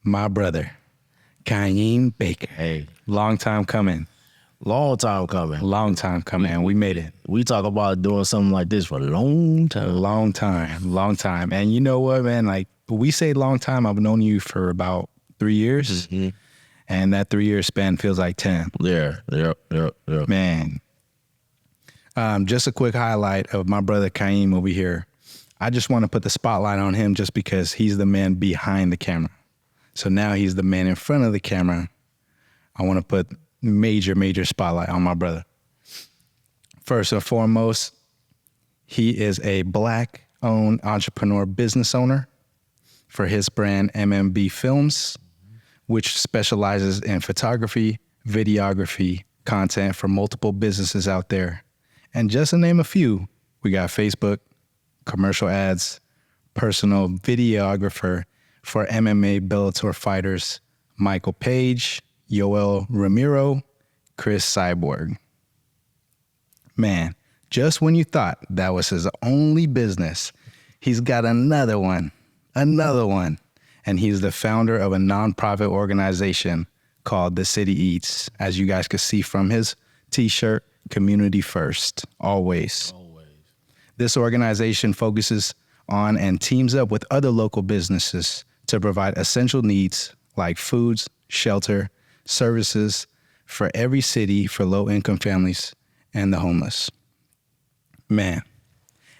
my brother, Kieem Baker. Hey, Long time coming. long time coming. Long time coming. And we made it. We talk about doing something like this for a long time. Long time. Long time. And you know what, man? Like, we say long time. I've known you for about 3 years. Mm-hmm. And that 3-year span feels like 10. Yeah. Man. Just a quick highlight of my brother Kieem over here. I just want to put the spotlight on him just because he's the man behind the camera. So now he's the man in front of the camera. I want to put major spotlight on my brother. First and foremost, he is a Black-owned entrepreneur business owner for his brand MMBfilms, which specializes in photography, videography, content for multiple businesses out there. And just to name a few, we got Facebook, commercial ads, personal videographer for MMA Bellator fighters Michael Page, Yoel Ramiro, Chris Cyborg. Man, just when you thought that was his only business, he's got another one. And he's the founder of a nonprofit organization called TheCityEats, as you guys could see from his t-shirt, community first, always. This organization focuses on and teams up with other local businesses to provide essential needs like foods, shelter, services for every city for low-income families and the homeless. Man,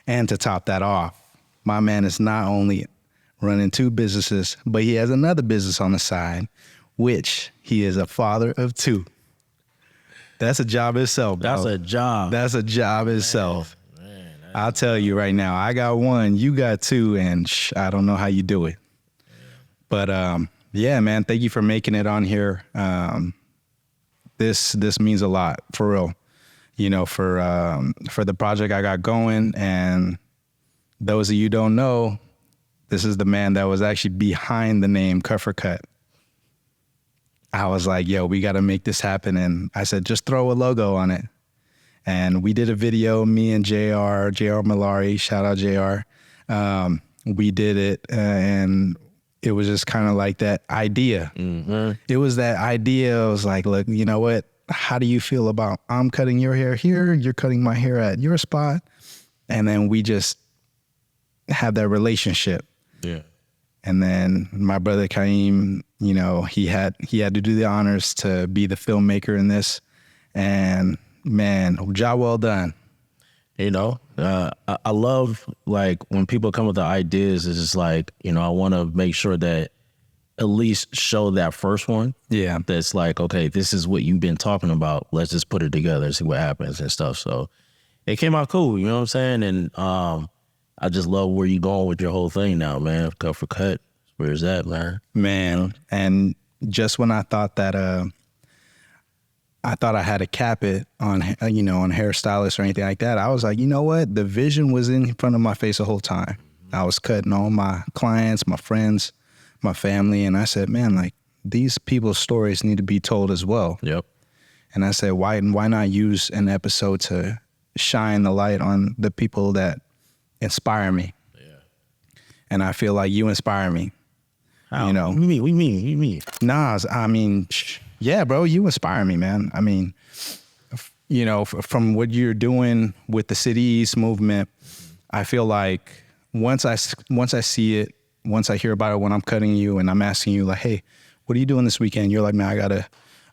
and to top that off, my man is not only running 2 businesses, but he has another business on the side, which he is a father of 2. That's a job itself, bro. That's a job. That's a job itself. I'll tell you right now, I got 1, you got 2, and I don't know how you do it. But yeah, man, thank you for making it on here. This means a lot, for real. You know, for the project I got going, and those of you who don't know, this is the man that was actually behind the name CUTFORCUT. I was like, yo, we got to make this happen. And I said, just throw a logo on it. And we did a video, me and JR Malari, shout out JR. We did it, and it was just kind of like that idea. Mm-hmm. It was that idea. I was like, look, you know what? How do you feel about I'm cutting your hair here, you're cutting my hair at your spot? And then we just have that relationship. Yeah. And then my brother Kieem, you know, he had to do the honors to be the filmmaker in this. And man, job well done. You know, I love, like, when people come with the ideas, it's just like, you know, I want to make sure that at least show that first one. Yeah. That's like, okay, this is what you've been talking about. Let's just put it together and see what happens and stuff. So it came out cool, you know what I'm saying? And I just love where you going with your whole thing now, man. CUTFORCUT. Where's that, man? Man, and just when I thought that I had to cap it on, you know, on hairstylists or anything like that, I was like, you know what? The vision was in front of my face the whole time. I was cutting all my clients, my friends, my family, and I said, man, like, these people's stories need to be told as well. Yep. And I said, why not use an episode to shine the light on the people that inspire me? Yeah. And I feel like you inspire me. How? You know, What do you mean? Nah, I mean, yeah, bro, you inspire me, man. I mean, you know, from what you're doing with the TheCityEats movement, I feel like once I see it, once I hear about it, when I'm cutting you and I'm asking you like, hey, what are you doing this weekend? You're like, man,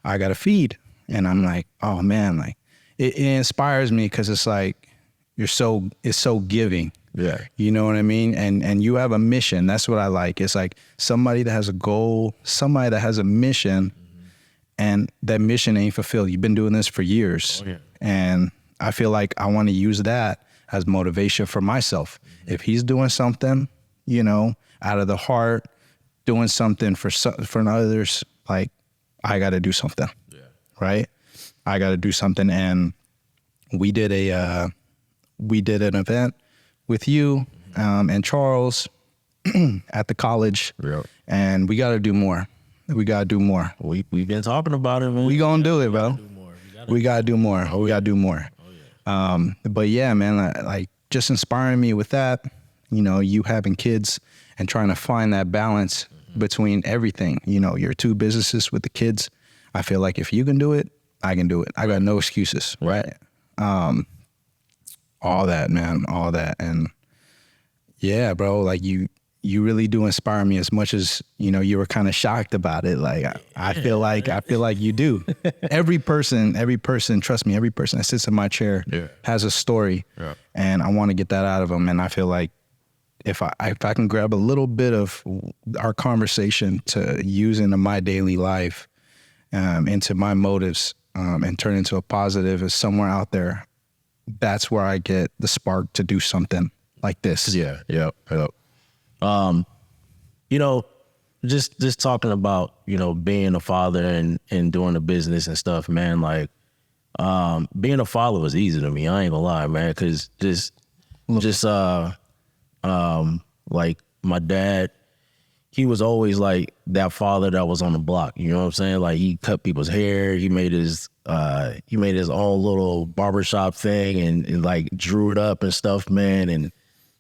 I gotta feed. And I'm like, oh man, like it inspires me because it's like, it's so giving. Yeah. You know what I mean? And you have a mission. That's what I like. It's like somebody that has a goal, somebody that has a mission, and that mission ain't fulfilled. You've been doing this for years. Oh, yeah. And I feel like I want to use that as motivation for myself. If he's doing something, you know, out of the heart, doing something for others, like, I got to do something. Yeah. Right? I got to do something. And we did an event with you and Charles at the college. Yep. And we got to do more. We got to do more. We've been talking about it, man. We going to do it, bro. We got to do more. We got to do more. Oh, yeah. But yeah, man, like just inspiring me with that, you know, you having kids and trying to find that balance between everything. You know, your two businesses with the kids. I feel like if you can do it, I can do it. I got no excuses. Right. All that, man, all that. And yeah, bro, like you really do inspire me as much as, you know, you were kind of shocked about it. Like I feel like you do. Every person, trust me, every person that sits in my chair has a story, and I want to get that out of them. And I feel like if I can grab a little bit of our conversation to use into my daily life, into my motives, and turn into a positive is somewhere out there, that's where I get the spark to do something like this. Yeah. You know, just talking about, you know, being a father and doing the business and stuff, man, like, being a father was easy to me. I ain't gonna lie, man. Cause like my dad, he was always like that father that was on the block. You know what I'm saying? Like he cut people's hair. He made his own little barbershop thing and like drew it up and stuff, man. And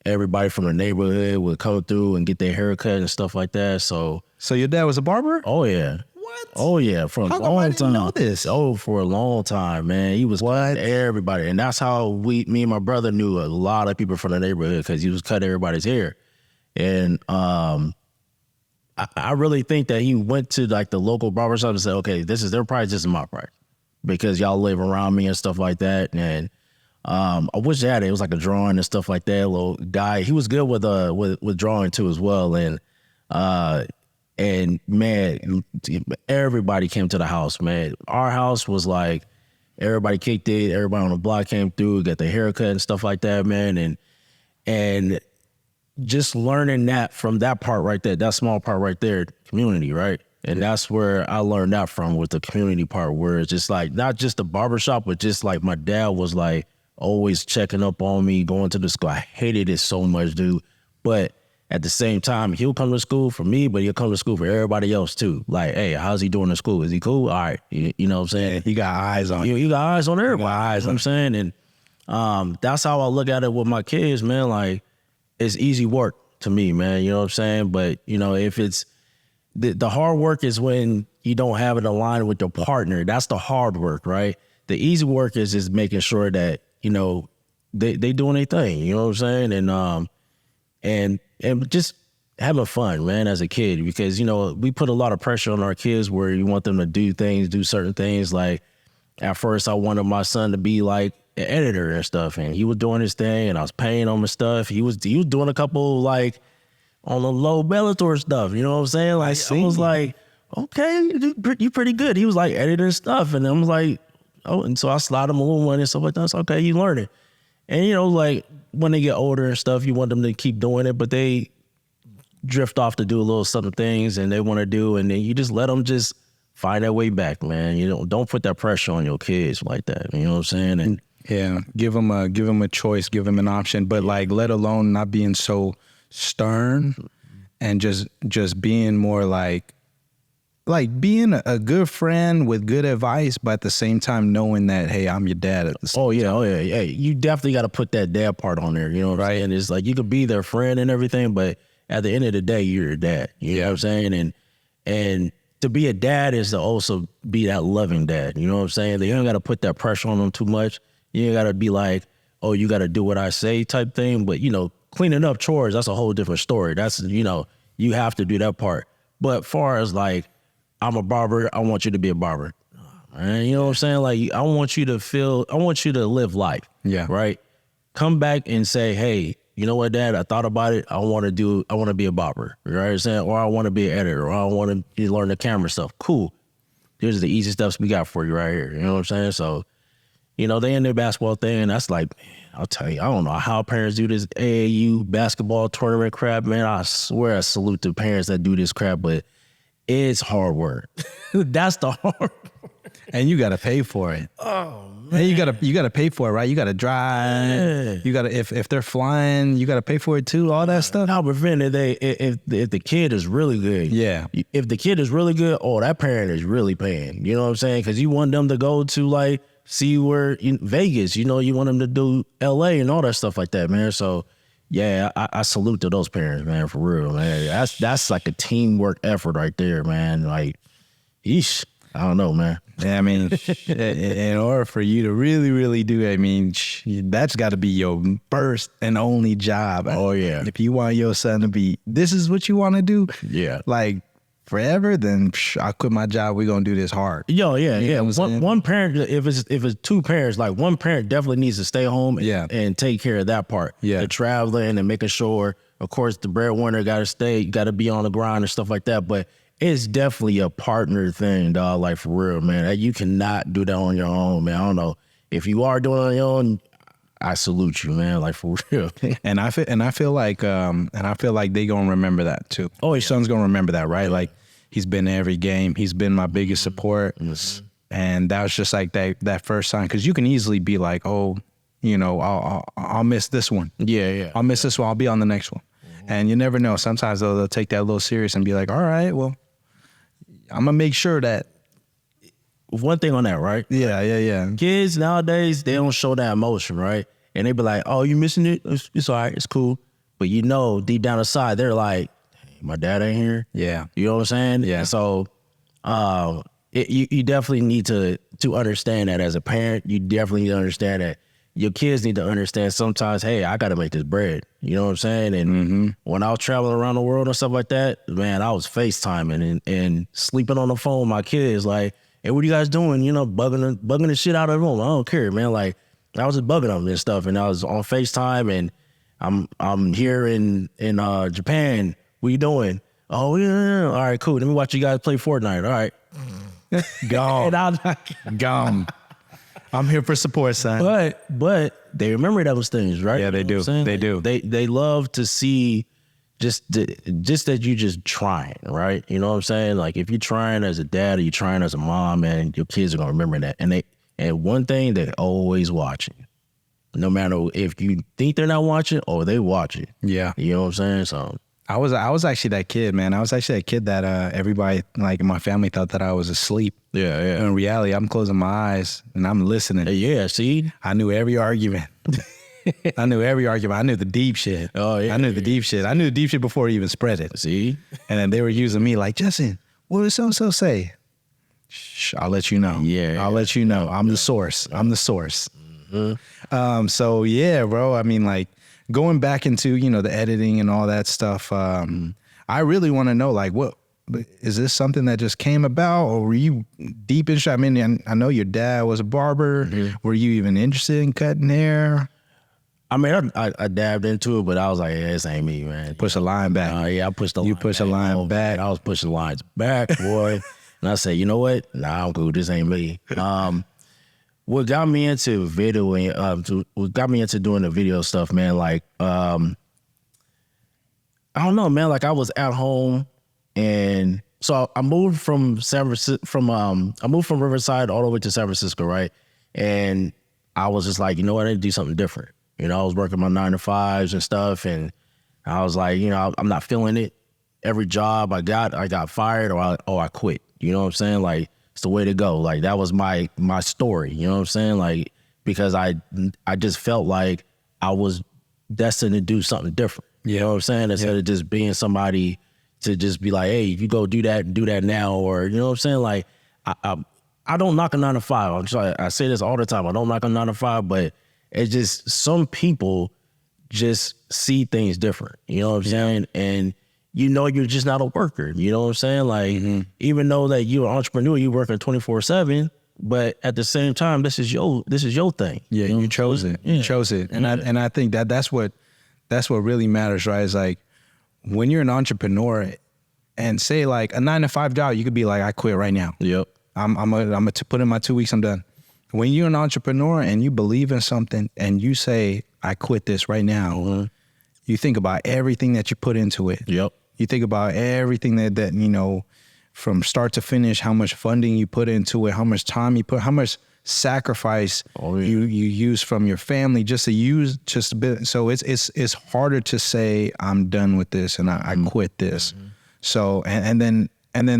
everybody from the neighborhood would come through and get their haircut and stuff like that. So your dad was a barber? Oh yeah. What? Oh yeah, for a How come long I didn't time. know this? Oh, for a long time, man. He was cutting everybody, and that's how me and my brother knew a lot of people from the neighborhood because he was cutting everybody's hair. And I really think that he went to like the local barbershop and said, "Okay, their price, this is my price, because y'all live around me and stuff like that." And I wish they had it. It was like a drawing and stuff like that. Little guy, he was good with drawing too as well. And man, everybody came to the house, man. Our house was like, everybody kicked it. Everybody on the block came through, got their haircut and stuff like that, man. And just learning that from that part right there, that small part right there, community, right? And that's where I learned that from, with the community part, where it's just like, not just the barbershop, but just like my dad was like always checking up on me, going to the school. I hated it so much, dude. But at the same time, he'll come to school for me, but he'll come to school for everybody else too. Like, hey, how's he doing in school? Is he cool? All right. You know what I'm saying? Yeah, he got eyes on you. You got eyes on everybody. Eyes you know what I'm saying? And that's how I look at it with my kids, man. Like, it's easy work to me, man. You know what I'm saying? But, you know, if it's, the hard work is when you don't have it aligned with your partner. That's the hard work, right? The easy work is making sure that, you know, they doing their thing. You know what I'm saying? And just having fun, man, as a kid, because, you know, we put a lot of pressure on our kids where you want them to do certain things. Like, at first I wanted my son to be like an editor and stuff, and he was doing his thing and I was paying him and stuff. He was doing a couple like on the low Bellator stuff, you know what I'm saying? Like, I was like, okay, you pretty good. He was like editing stuff, and I was like, oh, and so I slide him a little money and stuff like that. It's okay, you learn it. And, you know, like, when they get older and stuff, you want them to keep doing it, but they drift off to do a little something things and they want to do, and then you just let them just find their way back, man. You know, don't put that pressure on your kids like that. You know what I'm saying? And yeah, give them a choice, give them an option, but like, let alone not being so stern, and just being more like being a good friend with good advice, but at the same time knowing that, hey, I'm your dad at the same time. Oh yeah. Hey, you definitely got to put that dad part on there. You know what I'm saying? It's like, you could be their friend and everything, but at the end of the day, you're your dad. You know what I'm saying? And to be a dad is to also be that loving dad. You know what I'm saying? You don't got to put that pressure on them too much. You ain't got to be like, oh, you got to do what I say type thing. But, you know, cleaning up chores, that's a whole different story. That's, you know, you have to do that part. But far as like, I'm a barber, I want you to be a barber. Man, you know what I'm saying? Like, I want you to live life. Yeah. Right? Come back and say, hey, you know what, Dad? I thought about it. I want to be a barber. You know what I'm saying? Or I want to be an editor, or I want to learn the camera stuff. Cool. Here's the easy steps we got for you right here. You know what I'm saying? So, you know, they in their basketball thing, and that's like, I'll tell you, I don't know how parents do this AAU basketball tournament crap, man. I swear I salute the parents that do this crap, but it's hard work. That's the hard work. And you got to pay for it. Oh, man. And you got to pay for it, right? You got to drive. Yeah. You got to, if they're flying, you got to pay for it too, all that stuff. No, but if the kid is really good. Yeah. If the kid is really good, oh, that parent is really paying. You know what I'm saying? Because you want them to go to like, see where in Vegas, you know, you want them to do LA and all that stuff like that, man. So Yeah, I salute to those parents, man, for real, man. That's like a teamwork effort right there, man. Like, yeesh, I don't know, man. Yeah, I mean, in order for you to really, really do it, I mean, that's got to be your first and only job. Oh, yeah. If you want your son to be, this is what you want to do, Yeah. like forever, then I'll quit my job. We're going to do this hard. Yo, yeah, You yeah. know what I'm saying? One parent, if it's two parents, like one parent definitely needs to stay home and take care of that part. Yeah. The traveling and making sure, of course, the breadwinner got to stay, you got to be on the grind and stuff like that. But it's definitely a partner thing, dog. Like, for real, man. You cannot do that on your own, man. I don't know. If you are doing it on your own, I salute you, man. Like, for real. And I feel like they gonna remember that too. Oh, Your son's gonna remember that, right? Like, he's been to every game. He's been my biggest support. Mm-hmm. And that was just like that first sign, because you can easily be like, oh, you know, I'll miss this one. Yeah. I'll miss this one. I'll be on the next one. Mm-hmm. And you never know. Sometimes they'll take that a little serious and be like, all right, well, I'm gonna make sure that. One thing on that, right? Yeah. Kids nowadays, they don't show that emotion, right? And they be like, oh, you missing it? It's all right. It's cool. But you know, deep down inside, they're like, hey, my dad ain't here. Yeah. You know what I'm saying? Yeah. And so you definitely need to understand that as a parent. You definitely need to understand that your kids need to understand sometimes, hey, I got to make this bread. You know what I'm saying? And when I was traveling around the world and stuff like that, man, I was FaceTiming and sleeping on the phone with my kids. Like, hey, what are you guys doing? You know, bugging the shit out of them. I don't care, man. Like, I was just bugging them and stuff. And I was on FaceTime, and I'm here in Japan. What you doing? Oh, yeah. All right, cool. Let me watch you guys play Fortnite. All right. Gone. And I was like, Gone. I'm here for support, son. But they remember those things, right? Yeah, they You know do. what I'm saying? They do. They love to see just that you just trying, right? You know what I'm saying? Like, if you're trying as a dad or you're trying as a mom, man, your kids are gonna remember that. And one thing, they're always watching. No matter if you think they're not watching or they watching. Yeah. You know what I'm saying? So I was actually that kid, man. I was actually that kid that everybody, like in my family, thought that I was asleep. yeah. In reality, I'm closing my eyes and I'm listening. Yeah, see? I knew every argument. I knew the deep shit. Oh, yeah. I knew the deep shit. I knew the deep shit before it even spread it. See? And then they were using me like, Justin, what did so-and-so say? Shh, I'll let you know. Yeah. I'll let you know. I'm the source. I'm the source. Mm-hmm. So yeah, bro. I mean, like, going back into, you know, the editing and all that stuff, I really want to know, like, what is this something that just came about, or were you deep in? I mean, I know your dad was a barber. Mm-hmm. Were you even interested in cutting hair? I mean, I dabbed into it, but I was like, yeah, this ain't me, man. Push a line back. Yeah, I pushed the line. You push a line back. I was pushing lines back, boy. And I said, you know what? Nah, I'm cool. This ain't me. What got me into videoing, what got me into doing the video stuff, man, like, I don't know, man. Like, I was at home, and so I moved from I moved from Riverside all the way to San Francisco, right? And I was just like, you know what? I need to do something different. You know, I was working my 9-to-5s and stuff, and I was like, you know, I'm not feeling it. Every job I got fired or I quit. You know what I'm saying? Like, it's the way to go. Like, that was my story. You know what I'm saying? Like, because I just felt like I was destined to do something different. You know what I'm saying? Instead of just being somebody to just be like, hey, you go do that now, or, you know what I'm saying? Like, I don't knock a 9-to-5. I'm sorry, I say this all the time. I don't knock a 9-to-5, but it's just some people just see things different. You know what I'm saying? And you know, you're just not a worker. You know what I'm saying? Like, even though that you're an entrepreneur, you're working 24/7, but at the same time, this is your thing. Yeah, you chose it. Yeah. You chose it. And I think that's what really matters, right? It's like, when you're an entrepreneur and say like a 9-to-5 job, you could be like, I quit right now. Yep. I'm gonna put in my 2 weeks, I'm done. When you're an entrepreneur and you believe in something and you say, I quit this right now, you think about everything that you put into it. Yep. You think about everything that you know, from start to finish, how much funding you put into it, how much time you put, how much sacrifice you use from your family just a bit. So it's harder to say, I'm done with this and I quit this. So and then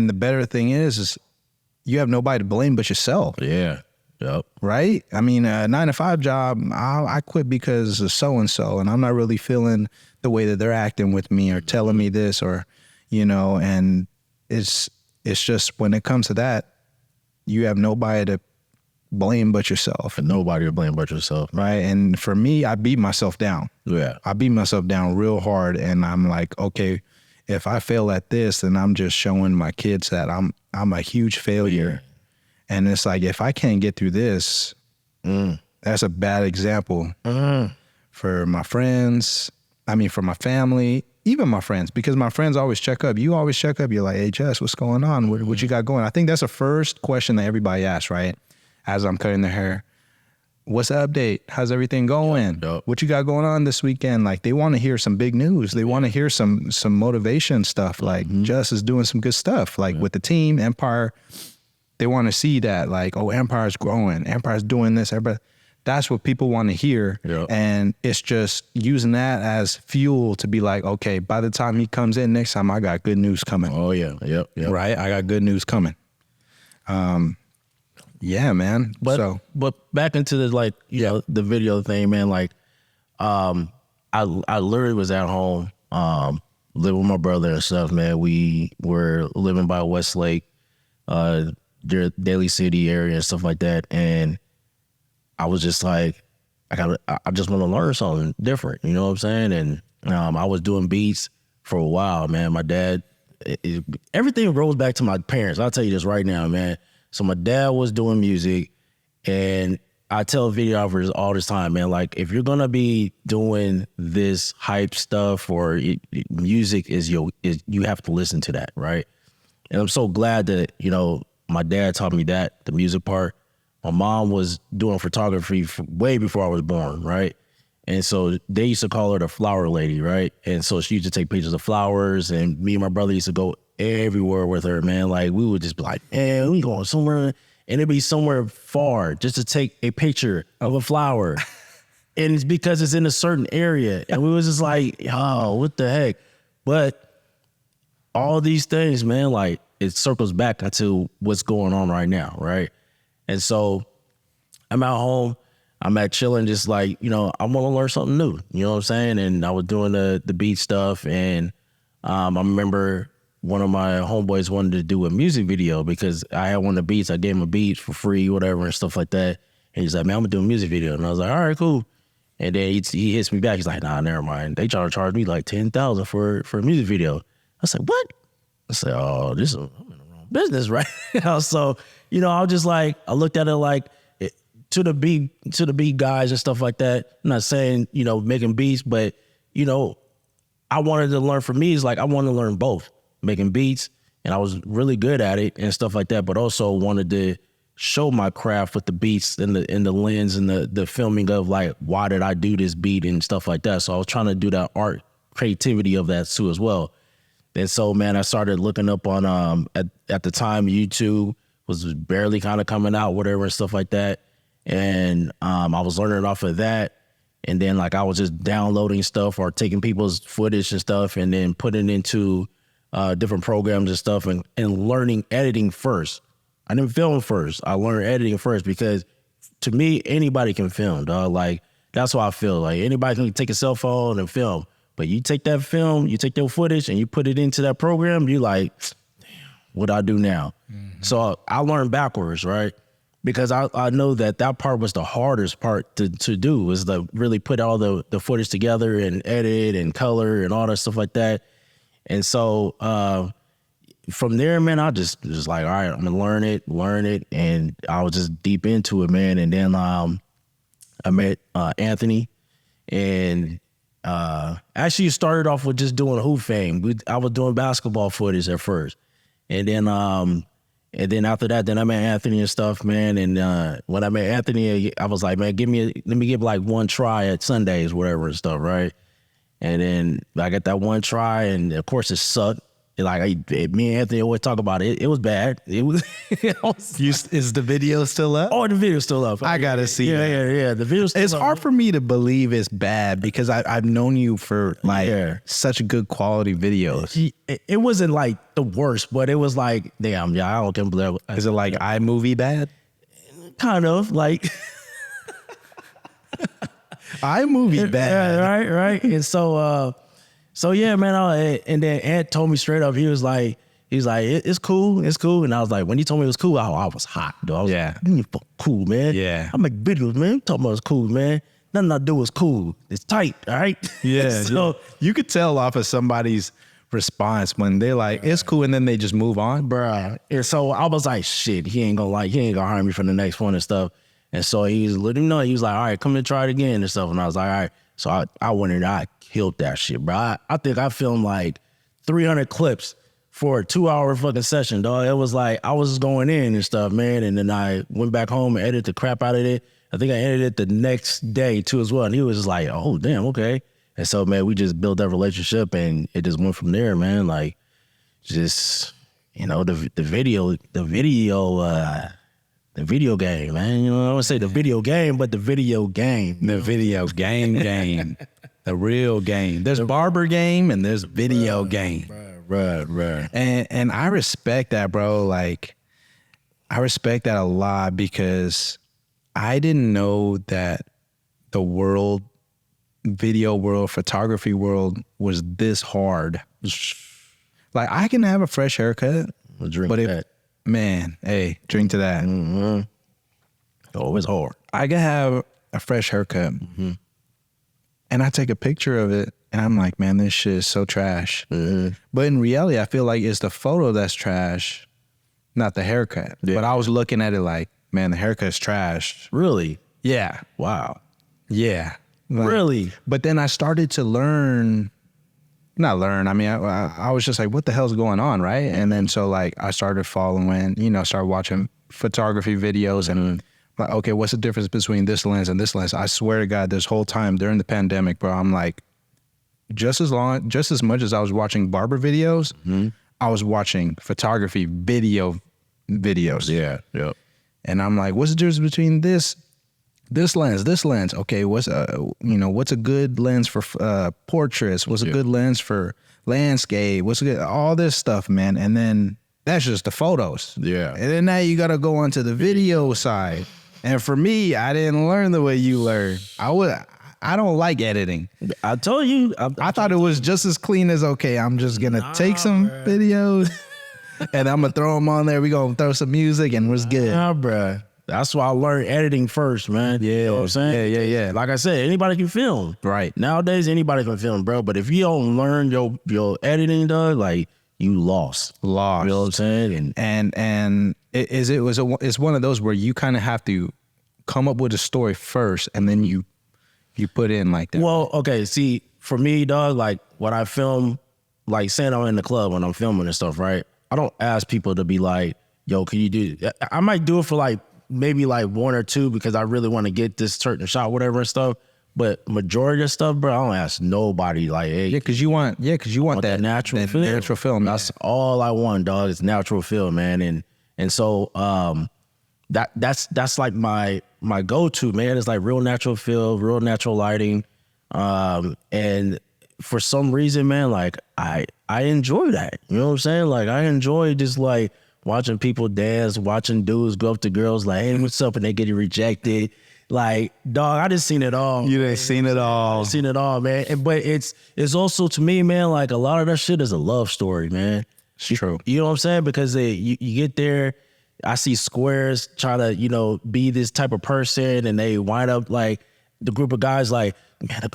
the better thing is you have nobody to blame but yourself. Yeah. Yep. right? I mean, a 9-to-5 job, I quit because of so-and-so, and I'm not really feeling the way that they're acting with me or telling me this or, and it's just when it comes to that, you have nobody to blame but yourself. And nobody to blame but yourself. Right. And for me, I beat myself down. Yeah. I beat myself down real hard. And I'm like, okay, if I fail at this, then I'm just showing my kids that I'm a huge failure. And it's like, if I can't get through this, that's a bad example for my friends. I mean, for my family, even my friends, because my friends always check up. You always check up. You're like, hey, Jess, what's going on? What you got going? I think that's the first question that everybody asks, right? As I'm cutting their hair. What's the update? How's everything going? Yep. What you got going on this weekend? Like, they want to hear some big news. They want to hear some motivation stuff. Like, Jess is doing some good stuff. Like, with the team, Empire, they want to see that. Like, oh, Empire's growing. Empire's doing this. Everybody. That's what people want to hear. Yep. And it's just using that as fuel to be like, okay, by the time he comes in next time, I got good news coming. Oh, yeah. Yep. Right? I got good news coming. Yeah, man. But back into the, like, you know, the video thing, man, like, I literally was at home, living with my brother and stuff, man. We were living by Westlake, Daly City area and stuff like that. And I was just like, I just want to learn something different, you know what I'm saying? And I was doing beats for a while, man. My dad, everything rolls back to my parents. I'll tell you this right now, man. So my dad was doing music, and I tell videographers all this time, man, like, if you're gonna be doing this hype stuff or music you have to listen to that, right? And I'm so glad that, you know, my dad taught me that, the music part. My mom was doing photography way before I was born, right? And so they used to call her the flower lady, right? And so she used to take pictures of flowers, and me and my brother used to go everywhere with her, man. Like, we would just be like, man, we going somewhere, and it'd be somewhere far just to take a picture of a flower. And it's because it's in a certain area. And we was just like, oh, what the heck? But all these things, man, like, it circles back into what's going on right now, right? And so I'm at home, I'm at chilling, just like, you know, I want to learn something new, you know what I'm saying? And I was doing the beat stuff, and I remember one of my homeboys wanted to do a music video because I had one of the beats. I gave him a beat for free, whatever, and stuff like that. And he's like, man, I'm gonna do a music video. And I was like, all right, cool. And then he hits me back. He's like, nah, never mind. They trying to charge me like $10,000 for a music video. I said, what? I said, oh, I'm in the wrong business, right? So, you know, I was just like, I looked at it like, to the beat guys and stuff like that. I'm not saying, you know, making beats, but, you know, I wanted to learn. For me, it's like I wanted to learn both, making beats, and I was really good at it and stuff like that, but also wanted to show my craft with the beats and the lens and the filming of, like, why did I do this beat and stuff like that. So I was trying to do that art creativity of that too as well. And so, man, I started looking up on at the time YouTube was barely kind of coming out, whatever, and stuff like that. And I was learning off of that. And then, like, I was just downloading stuff or taking people's footage and stuff and then putting it into different programs and stuff and learning editing first. I didn't film first. I learned editing first because, to me, anybody can film, dog. Like, that's how I feel. Like, anybody can take a cell phone and film. But you take that film, you take your footage, and you put it into that program, you like, damn, what do I do now? Mm-hmm. So I learned backwards, right? Because I know that part was the hardest part to do, was to really put all the footage together and edit and color and all that stuff like that. And so from there, man, I just was like, all right, I'm gonna learn it. And I was just deep into it, man. And then I met Anthony, and actually started off with just doing hoop fame. I was doing basketball footage at first. And then after that, then I met Anthony and stuff, man. And when I met Anthony, I was like, man, let me give like one try at Sundays, whatever and stuff, right? And then I got that one try, and of course it sucked. Like, me and Anthony always talk about it. It was bad. It was. Is the video still up? Oh, the video's still up. I gotta see. Yeah. The video's still up. It's hard for me to believe it's bad because I've known you for like such good quality videos. It wasn't like the worst, but it was like, damn, yeah, I don't believe. Is it like iMovie bad? kind of like. iMovie bad. Right. And so yeah, man. And then Ant told me straight up, he was like, it's cool. And I was like, when he told me it was cool, I was hot, though. I was like, you cool, man. Yeah. I make videos, man. You talking about it's cool, man. Nothing I do is cool. It's tight, all right? Yeah. So you could tell off of somebody's response when they're like, it's cool, and then they just move on. bruh. And so I was like, shit, he ain't gonna hire me for the next one and stuff. And so he was letting me know, he was like, all right, come and try it again and stuff. And I was like, all right. So I went in, I killed that shit, bro. I think I filmed like 300 clips for a 2-hour fucking session, dog. It was like, I was just going in and stuff, man. And then I went back home and edited the crap out of it. I think I edited it the next day too as well. And he was just like, oh, damn, okay. And so, man, we just built that relationship and it just went from there, man. Like, just, you know, the video game, man. You know, I would say the video game, but the video game. The video game. The real game. There's barber game and there's video game. Right. And I respect that, bro. Like, I respect that a lot because I didn't know that the video world, photography world was this hard. Like, I can have a fresh haircut, man, hey, drink to that. Mm-hmm. Oh, it's hard. I can have a fresh haircut, and I take a picture of it, and I'm like, man, this shit is so trash. But in reality, I feel like it's the photo that's trash, not the haircut. Yeah. But I was looking at it like, man, the haircut's trash. Really? Yeah. Wow. Yeah. Like, Really? But then I started to not learn. I mean, I was just like, what the hell's going on, right? And then so like I started following, started watching photography videos and like, okay, what's the difference between this lens and this lens? I swear to God, this whole time during the pandemic, bro, I'm like, just as much as I was watching barber videos, I was watching photography videos. Yeah. Yep. And I'm like, what's the difference between this lens? Okay, what's a good lens for portraits? What's a good lens for landscape? All this stuff, man. And then that's just the photos. Yeah. And then now you got to go onto the video side. And for me, I didn't learn the way you learn. I don't like editing. I told you. I thought it was just as clean as, okay, I'm just going to take some videos and I'm going to throw them on there. We're going to throw some music and it's good. Nah, bruh. That's why I learned editing first, man. Yeah. You know what I'm saying? Yeah. Like I said, anybody can film. Right. Nowadays, anybody can film, bro. But if you don't learn your editing, dog, like, you lost. You know what I'm saying? And it's one of those where you kind of have to come up with a story first and then you put in like that. Well, okay, see, for me, dog, like when I film, like saying I'm in the club when I'm filming and stuff, right? I don't ask people to be like, yo, can you do it? I might do it for like maybe like one or two because I really want to get this certain shot, whatever and stuff. But majority of stuff, bro, I don't ask nobody like, hey. Yeah, because you want that natural film. Natural film. That's all I want, dog. It's natural film, man. And so that's like my go-to, man. It's like real natural film, real natural lighting. And for some reason, man, like I enjoy that. You know what I'm saying? Like I enjoy just like watching people dance, watching dudes go up to girls like, hey, what's up? And they get rejected. Like, dog, I just seen it all. You done seen it all. I've seen it all, man. But it's also, to me, man, like a lot of that shit is a love story, man. It's true. You know what I'm saying? Because you get there, I see squares try to, be this type of person, and they wind up like the group of guys like, man, that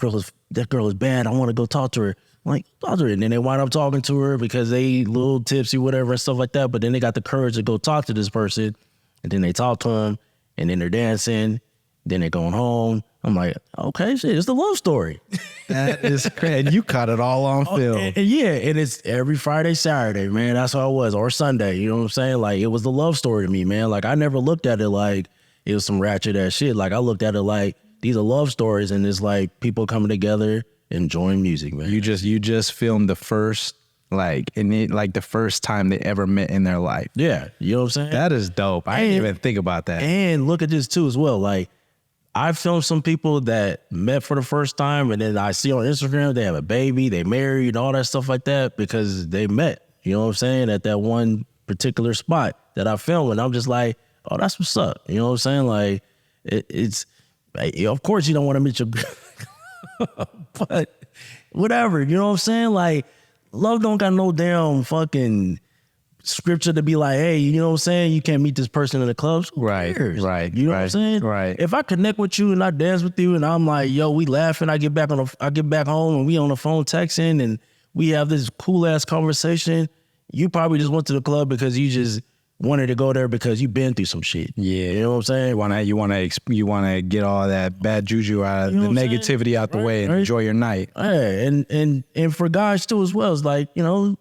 girl is bad. I want to go talk to her. I'm like, talk to her. And then they wind up talking to her because they little tipsy, whatever, and stuff like that. But then they got the courage to go talk to this person, and then they talk to him, and then they're dancing. Then they're going home. I'm like, okay, shit, it's the love story. That is crazy. And you caught it all on film. And it's every Friday, Saturday, man. That's how it was. Or Sunday, you know what I'm saying? Like, it was the love story to me, man. Like, I never looked at it like it was some ratchet ass shit. Like, I looked at it like these are love stories, and it's like people coming together, enjoying music, man. You just filmed the first, the first time they ever met in their life. Yeah, you know what I'm saying? That is dope. I didn't even think about that. And look at this too as well. Like, I filmed some people that met for the first time, and then I see on Instagram they have a baby, they married, all that stuff like that because they met. You know what I'm saying? At that one particular spot that I filmed, and I'm just like, oh, that's what's up. You know what I'm saying? Like, it's, of course you don't want to meet your girl, but whatever, you know what I'm saying? Like, love don't got no damn fucking scripture to be like, hey, you know what I'm saying? You can't meet this person in the clubs. Right. You know what I'm saying? Right. If I connect with you and I dance with you and I'm like, yo, we laughing, I get back home and we on the phone texting and we have this cool ass conversation. You probably just went to the club because you just wanted to go there because you've been through some shit. Yeah. You know what I'm saying? You wanna get all that bad juju out of You know the what I'm negativity saying? out the way and Right. enjoy your night. Hey, and for guys too as well, it's like, you know,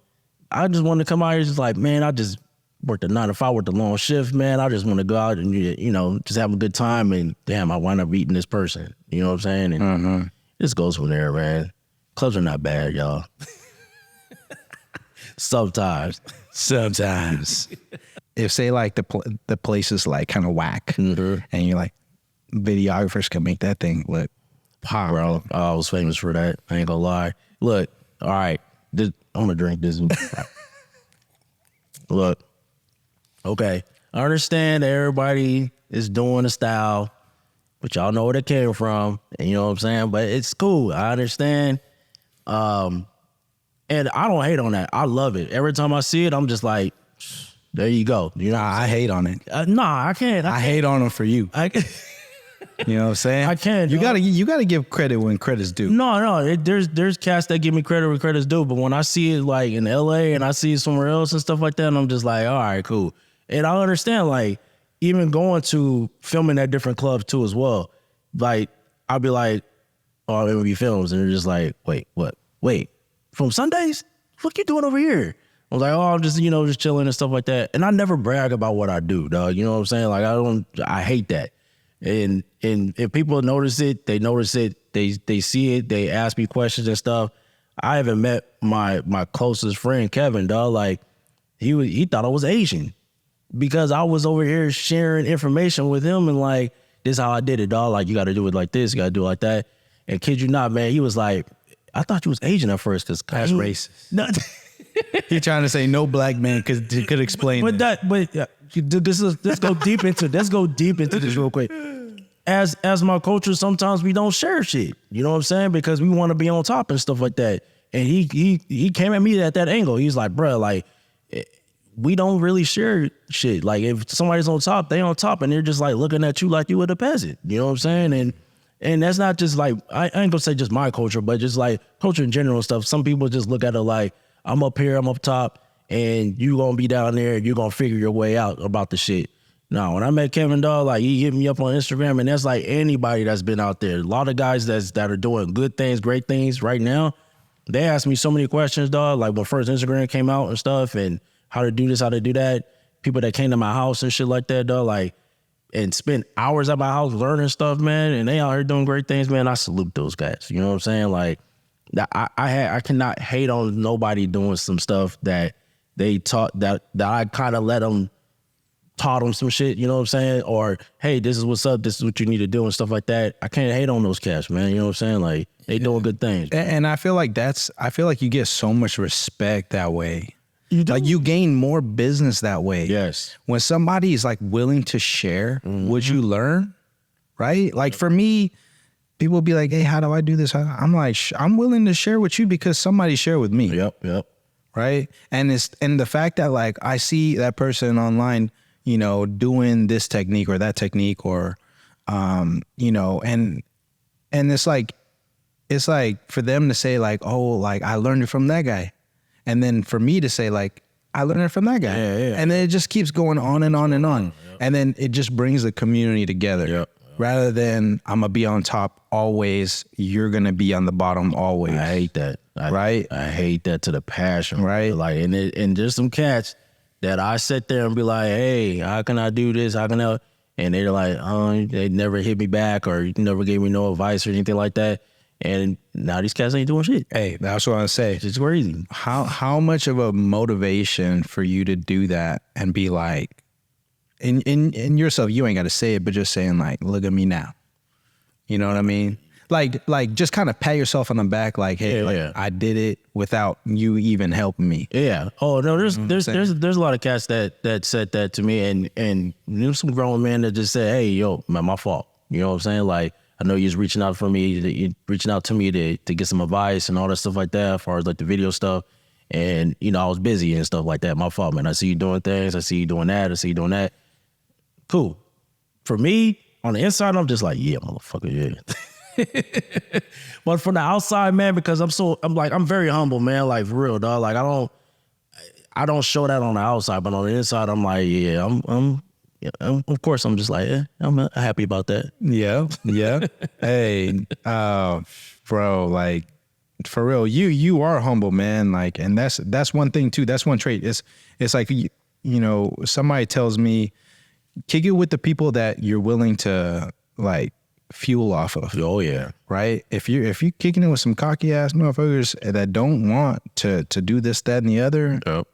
I just want to come out here just like, man, I just worked a 9 to 5, worked a long shift, man. I just want to go out and, you know, just have a good time. And damn, I wind up meeting this person. You know what I'm saying? And this goes from there, man. Clubs are not bad, y'all. Sometimes. If say like the place is like kind of whack, and you're like, videographers can make that thing look pop, bro. I was famous for that. I ain't gonna lie. Look, all right, I'm gonna drink this. Look, okay, I understand that everybody is doing a style, but y'all know where it came from, and you know what I'm saying? But it's cool. I understand. And I don't hate on that. I love it. Every time I see it, I'm just like, there you go. You know, I hate on it. Nah, I can't. I hate on them for you. You know what I'm saying? I can't. You gotta give credit when credit's due. No. There's cats that give me credit when credit's due, but when I see it like in LA and I see it somewhere else and stuff like that, and I'm just like, all right, cool. And I understand, like, even going to filming at different clubs too as well. Like, I'll be like, oh, MMBfilms, and they're just like, wait, what? Wait, from Sundays? What you doing over here? I was like, oh, I'm just, you know, just chilling and stuff like that. And I never brag about what I do, dog. You know what I'm saying? Like, I hate that. And if people notice it, they notice it. They see it. They ask me questions and stuff. I haven't met my closest friend, Kevin, dog. Like, he thought I was Asian because I was over here sharing information with him and like, this is how I did it, dog. Like, you got to do it like this. You got to do it like that. And kid you not, man, he was like, I thought you was Asian at first because That's racist. No, He trying to say no black man could explain but this. let's go deep into this real quick. As my culture, sometimes we don't share shit. You know what I'm saying? Because we want to be on top and stuff like that. And he came at me at that angle. He's like, bro, like, we don't really share shit. Like, if somebody's on top, they on top, and they're just like looking at you like you were the peasant. You know what I'm saying? And that's not just like, I ain't gonna say just my culture, but just like culture in general and stuff. Some people just look at it like, I'm up here, I'm up top, and you gonna be down there, and you're gonna figure your way out about the shit. No, when I met Kevin, dog, like, he hit me up on Instagram, and that's like anybody that's been out there. A lot of guys that are doing good things, great things right now, they ask me so many questions, dog, like when first Instagram came out and stuff, and how to do this, how to do that. People that came to my house and shit like that, dog, like, and spent hours at my house learning stuff, man, and they out here doing great things, man. I salute those guys. You know what I'm saying? Like, I cannot hate on nobody doing some stuff that they taught, that I kind of let them, taught them some shit, you know what I'm saying? Or, hey, this is what's up, this is what you need to do and stuff like that. I can't hate on those cats, man. You know what I'm saying? Like, they doing good things. And I feel like you get so much respect that way. You do. Like, you gain more business that way. Yes. When somebody is like willing to share what you learn, right? Like, for me, people be like, hey, how do I do this? I'm like, I'm willing to share with you because somebody shared with me. Yep. Right. And the fact that, like, I see that person online, you know, doing this technique or that technique, or, you know, and it's like for them to say like, oh, like, I learned it from that guy. And then for me to say like, I learned it from that guy. Yeah. And then it just keeps going on and on and on. Yep. And then it just brings the community together. Yep. Rather than I'm gonna be on top always, you're gonna be on the bottom always. I hate that. Right? I hate that to the passion. Right. Like, and there's some cats that I sit there and be like, hey, how can I do this? How can I? And they're like, oh, they never hit me back, or you never gave me no advice or anything like that. And now these cats ain't doing shit. Hey, that's what I say. It's crazy. How much of a motivation for you to do that and be like, in yourself, you ain't got to say it, but just saying like, look at me now. You know what I mean? Like just kind of pat yourself on the back, like, hey, Yeah. I did it without you even helping me. Yeah. Oh no, there's a lot of cats that said that to me, and there's some grown men that just said, "Hey, yo, man, my fault." You know what I'm saying? Like, I know you're reaching out for me, reaching out to me to get some advice and all that stuff like that, as far as like the video stuff. And you know, I was busy and stuff like that. My fault, man. I see you doing things. I see you doing that. I see you doing that. Cool. For me, on the inside, I'm just like, yeah, motherfucker, yeah. But from the outside, man, because I'm very humble, man. Like for real, dog. Like I don't show that on the outside, but on the inside, I'm like, yeah, of course, I'm just like, I'm happy about that. Yeah. Hey, bro, like for real, you are humble, man. Like, and that's one thing too. That's one trait. It's like, you know, somebody tells me, kick it with the people that you're willing to like fuel off of. Oh yeah. Right? If you're kicking it with some cocky ass motherfuckers that don't want to do this, that, and the other, yep,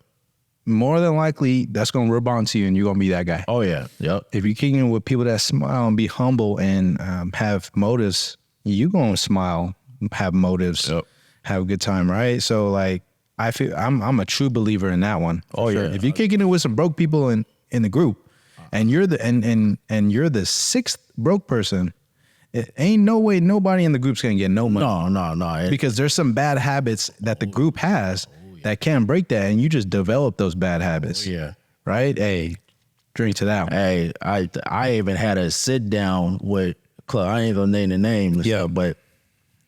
more than likely that's gonna rub onto you and you're gonna be that guy. Oh yeah. Yep. If you're kicking it with people that smile and be humble and have motives, you gonna smile, have motives, yep, have a good time, right? So like I feel I'm a true believer in that one. Oh yeah. If you're kicking it with some broke people in the group, and you're and you're the sixth broke person, it ain't no way nobody in the group's gonna get no money. No. Because there's some bad habits that the group has that can't break that, and you just develop those bad habits. Yeah. Right? Hey, drink to that one. Hey, I even had a sit down with Club. I ain't gonna name the name and stuff, but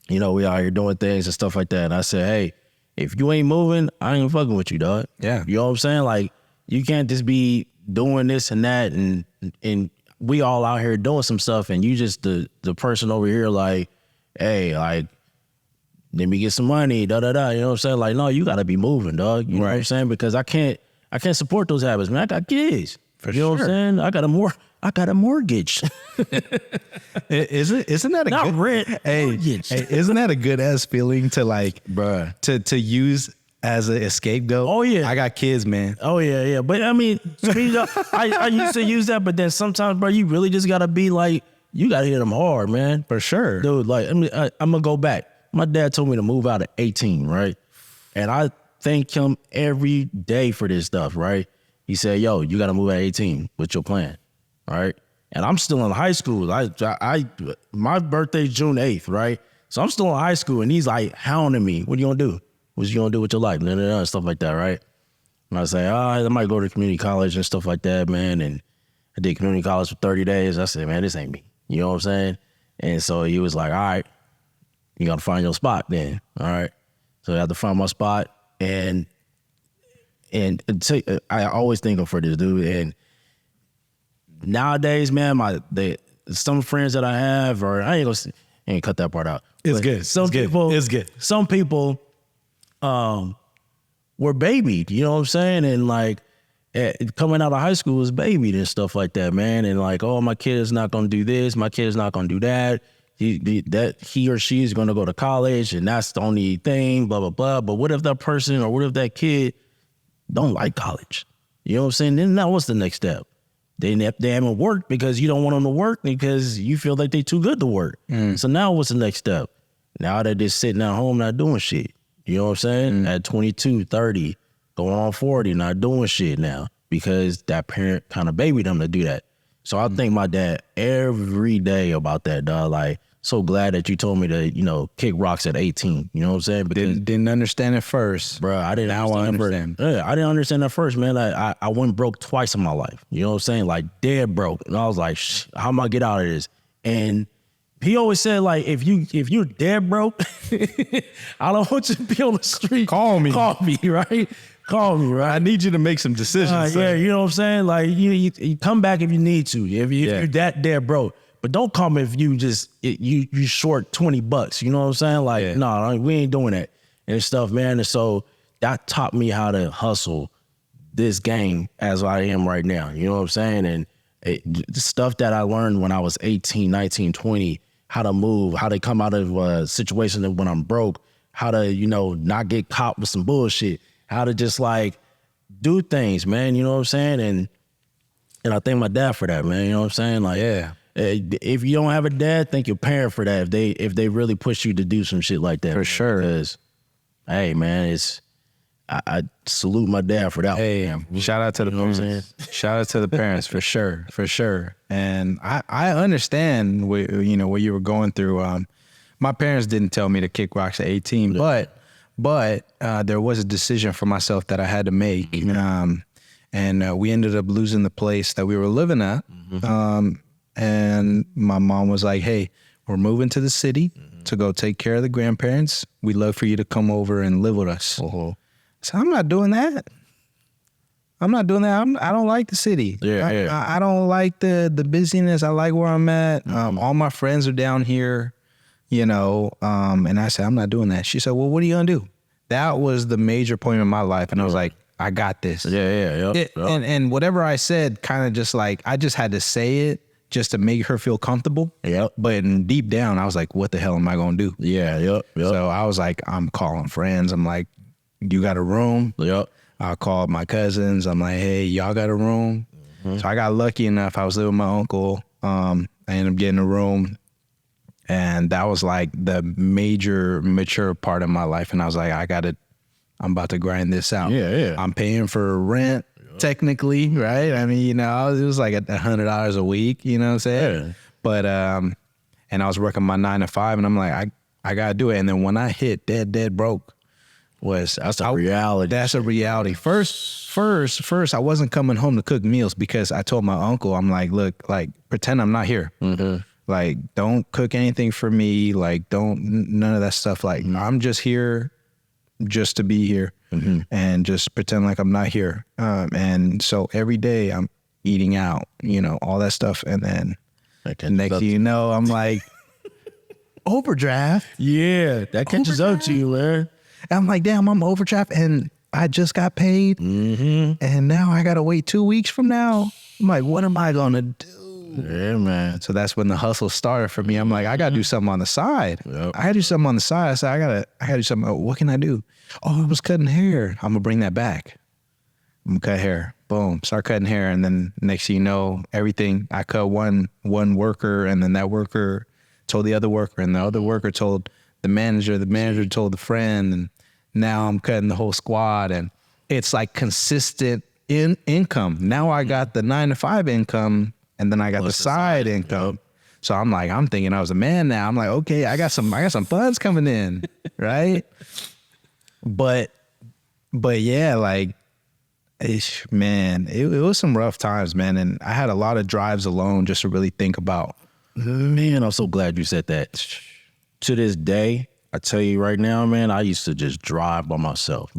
you know, we out here doing things and stuff like that. And I said, hey, if you ain't moving, I ain't fucking with you, dog. Yeah. You know what I'm saying? Like, you can't just be doing this and that, and we all out here doing some stuff, and you just the person over here like, hey, like, let me get some money, You know what I'm saying? Like, no, you gotta be moving, dog. You know what I'm saying? Because I can't support those habits, man. I got kids. You know what I'm saying? I got a mortgage. Isn't that a not good rent? Mortgage. Hey, isn't that a good ass feeling to like, bruh, to use as a scapegoat? Oh yeah, I got kids, man. Oh yeah. But I mean, I used to use that, but then sometimes, bro, you really just gotta be like, you gotta hit them hard, man. For sure, dude. Like, I mean, I'm gonna go back. My dad told me to move out at 18, right? And I thank him every day for this stuff, right? He said, yo, you gotta move at 18 with your plan, right? And I'm still in high school. My birthday's June 8th, right? So I'm still in high school, and he's like hounding me. What are you gonna do? What you gonna do with your life? And stuff like that, right? And I say, I might go to community college and stuff like that, man. And I did community college for 30 days. I said, man, this ain't me. You know what I'm saying? And so he was like, all right, you gotta find your spot then, all right? So I had to find my spot, and I always think of for this dude. And nowadays, man, some friends that I have, or I ain't cut that part out. It's good. It's good. Some people were babied, you know what I'm saying? And like coming out of high school was babied and stuff like that, man. And like, oh, my kid is not gonna do this, my kid is not gonna do that. He or she is gonna go to college, and that's the only thing, blah, blah, blah. But what if that person or what if that kid don't like college? You know what I'm saying? Then now what's the next step? They haven't worked because you don't want them to work because you feel like they too good to work. So now what's the next step? Now they're just sitting at home not doing shit. You know what I'm saying? At 22, 30, going on 40, not doing shit now because that parent kind of babied them to do that. So I thank my dad every day about that, dog. Like, so glad that you told me to, you know, kick rocks at 18. You know what I'm saying? Because didn't understand it first, bro. I didn't understand. Yeah, I didn't understand that first, man. Like, I went broke twice in my life. You know what I'm saying? Like, dead broke. And I was like, how am I get out of this? And he always said, like, if you're dead broke, I don't want you to be on the street. Call me, right? Call me, right? I need you to make some decisions. Yeah, you know what I'm saying? Like, you come back if you need to. If you're that dead broke. But don't call me if you just you short $20. You know what I'm saying? Like, no, we ain't doing that and stuff, man. And so that taught me how to hustle this game as I am right now. You know what I'm saying? And the stuff that I learned when I was 18, 19, 20, how to move, how to come out of a situation when I'm broke, how to, you know, not get caught with some bullshit, how to just like do things, man. You know what I'm saying? And I thank my dad for that, man. You know what I'm saying? Like, yeah. If you don't have a dad, thank your parent for that. If they really push you to do some shit like that, for sure. Because hey man, I salute my dad for that. Hey, shout out to the parents. Shout out to the parents for sure. And I understand what you were going through. My parents didn't tell me to kick rocks at 18, but there was a decision for myself that I had to make. And we ended up losing the place that we were living at. And my mom was like, hey, we're moving to the city to go take care of the grandparents. We'd love for you to come over and live with us. So I'm not doing that. I don't like the city. I don't like the busyness. I like where I'm at. All my friends are down here, and I said, I'm not doing that. She said, well, what are you going to do? That was the major point in my life. And I was like, I got this. And whatever I said, kind of just like, I just had to say it just to make her feel comfortable. But deep down, I was like, what the hell am I going to do? So I was like, I'm calling friends. I'm like, you got a room? I called my cousins. I'm like, hey, y'all got a room? So I got lucky enough. I was living with my uncle. I ended up getting a room. And that was like the major mature part of my life. And I was like, I'm about to grind this out. I'm paying for rent, technically, right? I mean, it was like $100 a week, you know what I'm saying? But, and I was working my 9 to 5 and I'm like, I got to do it. And then when I hit dead broke, that's a reality. That's a reality. First, I wasn't coming home to cook meals because I told my uncle, I'm like, look, like pretend I'm not here. Like, don't cook anything for me. Like, none of that stuff. Like, I'm just here just to be here and just pretend like I'm not here. And so every day I'm eating out, all that stuff. And then next thing you know, I'm like, overdraft. That catches up to you, man. And I'm like, damn, I'm overdraft and I just got paid. And now I got to wait 2 weeks from now. I'm like, what am I going to do? Yeah, man. So that's when the hustle started for me. I'm like, I got to do something on the side. I got to do something on the side. I said, I got to do something. What can I do? Oh, I was cutting hair. I'm going to bring that back. I'm going to cut hair. Boom. Start cutting hair. And then next thing you know, everything, I cut one worker and then that worker told the other worker and the other worker told the manager told the friend, and now I'm cutting the whole squad, and it's like consistent income. Now I got the 9 to 5 income, and then I got the side income. So I'm thinking I was a man now. I'm like, okay, I got some funds coming in, right? But yeah, like, it was some rough times, man, and I had a lot of drives alone just to really think about. Man, I'm so glad you said that. To this day, I tell you right now, man, I used to just drive by myself.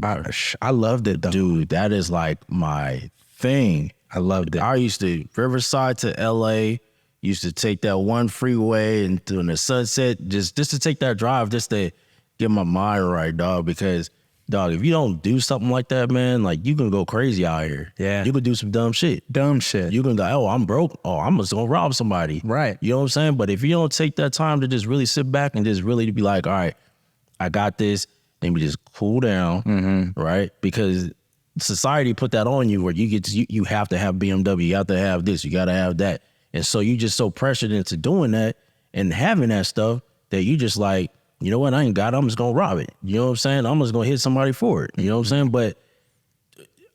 I loved it, though. Dude, that is like my thing. I loved it. I used to, Riverside to LA, used to take that one freeway and during the sunset, just to take that drive, just to get my mind right, dog. Because, dog, if you don't do something like that, man, like, you can go crazy out here. Yeah. You can do some dumb shit. You can go, oh, I'm broke. Oh, I'm just gonna rob somebody. Right. You know what I'm saying? But if you don't take that time to just really sit back and just really be like, all right, I got this, then we just cool down, right? Because society put that on you where you have to have BMW, you have to have this, you gotta have that. And so you just so pressured into doing that and having that stuff that you just like, you know what, I ain't got it, I'm just gonna rob it. You know what I'm saying? I'm just gonna hit somebody for it. You know what I'm saying? But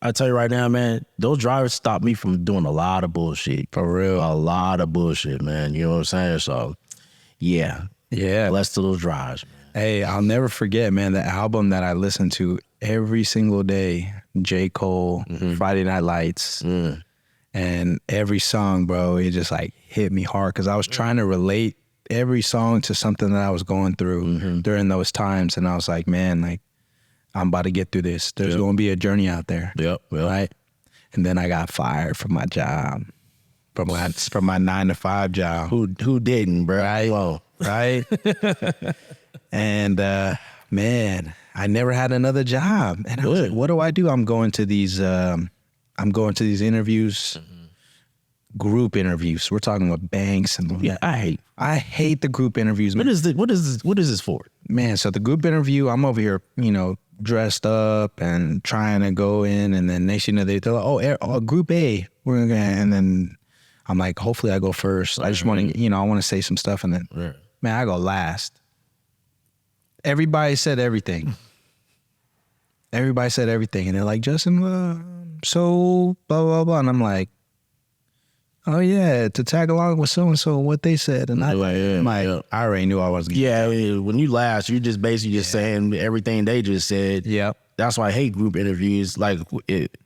I tell you right now, man, those drivers stopped me from doing a lot of bullshit. For real. A lot of bullshit, man. You know what I'm saying? So, yeah. Bless to those drives, man. Hey, I'll never forget, man, the album that I listened to every single day, J. Cole, Friday Night Lights. And every song, bro, it just like hit me hard because I was trying to relate every song to something that I was going through during those times. And I was like, man, like, I'm about to get through this. There's going to be a journey out there. Right? And then I got fired from my job, from my 9 to 5 job. Who didn't, bro? Right? Whoa. Right? And, man, I never had another job. And I was like, what do I do? I'm going to these interviews, group interviews. We're talking about banks and I hate the group interviews. Man. What is this for? Man, so the group interview, I'm over here, dressed up and trying to go in, and then next thing you know, they're like, oh, group A, we're gonna, and then I'm like, hopefully I go first. I just want to, I want to say some stuff, and then, man, I go last. Everybody said everything. everybody said everything, and they're like, Justin, so blah blah blah, and I'm like, oh yeah, to tag along with so and so what they said, and I I already knew I wasn't. Yeah, I mean, when you last, you just basically just saying everything they just said. Yep. That's why I hate group interviews. Like,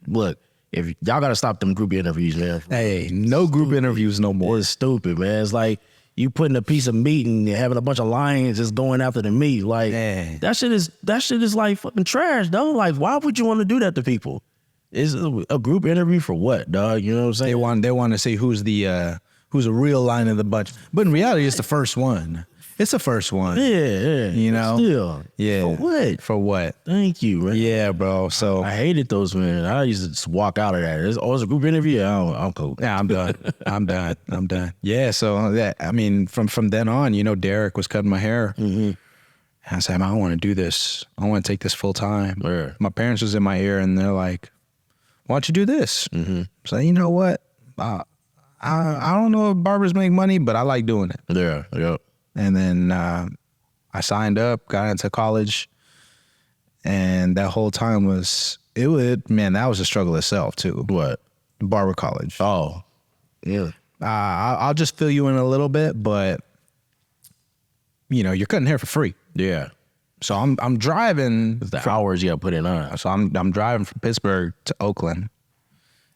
look, if y'all gotta stop them group interviews, man. Hey, no group interviews no more. It's stupid, man. It's like you putting a piece of meat and having a bunch of lions just going after the meat. Like that shit is like fucking trash, dog. Like, why would you want to do that to people? Is a group interview for what, dog? You know what I'm saying? They want to see who's a real lion of the bunch, but in reality, it's the first one. It's the first one. Yeah. You know? Still. Yeah. For what? For what? Thank you, man. Yeah, bro. So I hated those, man. I used to just walk out of that. It's a group interview. Yeah, I'm cool. Yeah, I'm done. I'm done. Yeah. So that, I mean, from then on, you know, Derek was cutting my hair. Mm-hmm. I said, I want to do this. I want to take this full time. Yeah. My parents was in my ear, and they're like, why don't you do this? Mm-hmm. So you know what? I don't know if barbers make money, but I like doing it. Yeah. Yep. And then I signed up, got into college, and that whole time that was a struggle itself too. What? Barber college. Oh, yeah. I'll just fill you in a little bit, but you know, you're cutting hair for free. Yeah. So I'm driving. It's the hours you got to put in on. So I'm driving from Pittsburgh to Oakland,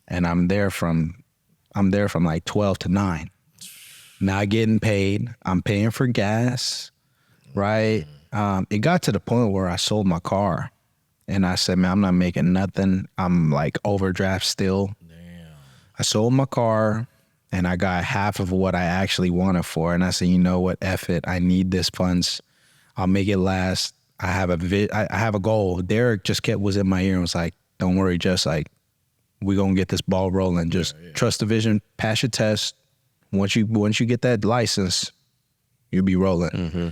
and I'm there from like 12 to 9. Not getting paid. I'm paying for gas, right? It got to the point where I sold my car, and I said, man, I'm not making nothing. I'm like overdraft still. Damn. I sold my car, and I got half of what I actually wanted for, and I said, you know what? F it. I need this funds. I'll make it last. I have a goal. Derek just was in my ear and was like, don't worry, just like, we're going to get this ball rolling. Just trust the vision, pass your test. Once you get that license, you'll be rolling. Mm-hmm.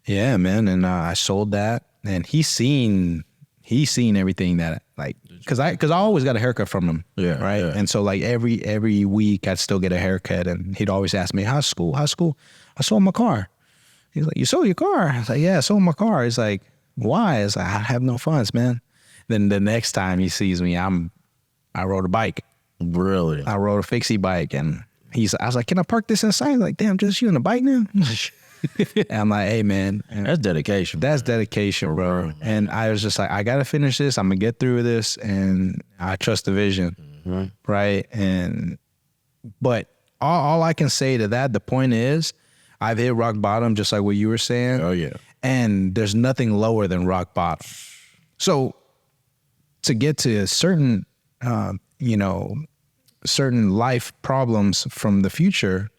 Yeah, man. And I sold that, and he's seen everything that, like, cause I always got a haircut from him. Yeah. Right. Yeah. And so like every week I'd still get a haircut, and he'd always ask me, how's school? I sold my car. He's like, you sold your car? I was like, yeah, I sold my car. He's like, why? I was like, I have no funds, man. Then the next time he sees me, I rode a bike. Really? I rode a fixie bike, and I was like, can I park this inside? He's like, damn, just you on the bike now? And I'm like, hey, man. That's dedication. That's dedication, bro. Real, and I was just like, I got to finish this. I'm going to get through this, and I trust the vision, right? But all I can say to that, the point is, I've hit rock bottom, just like what you were saying. Oh, yeah. And there's nothing lower than rock bottom. So to get to certain, certain life problems from the future,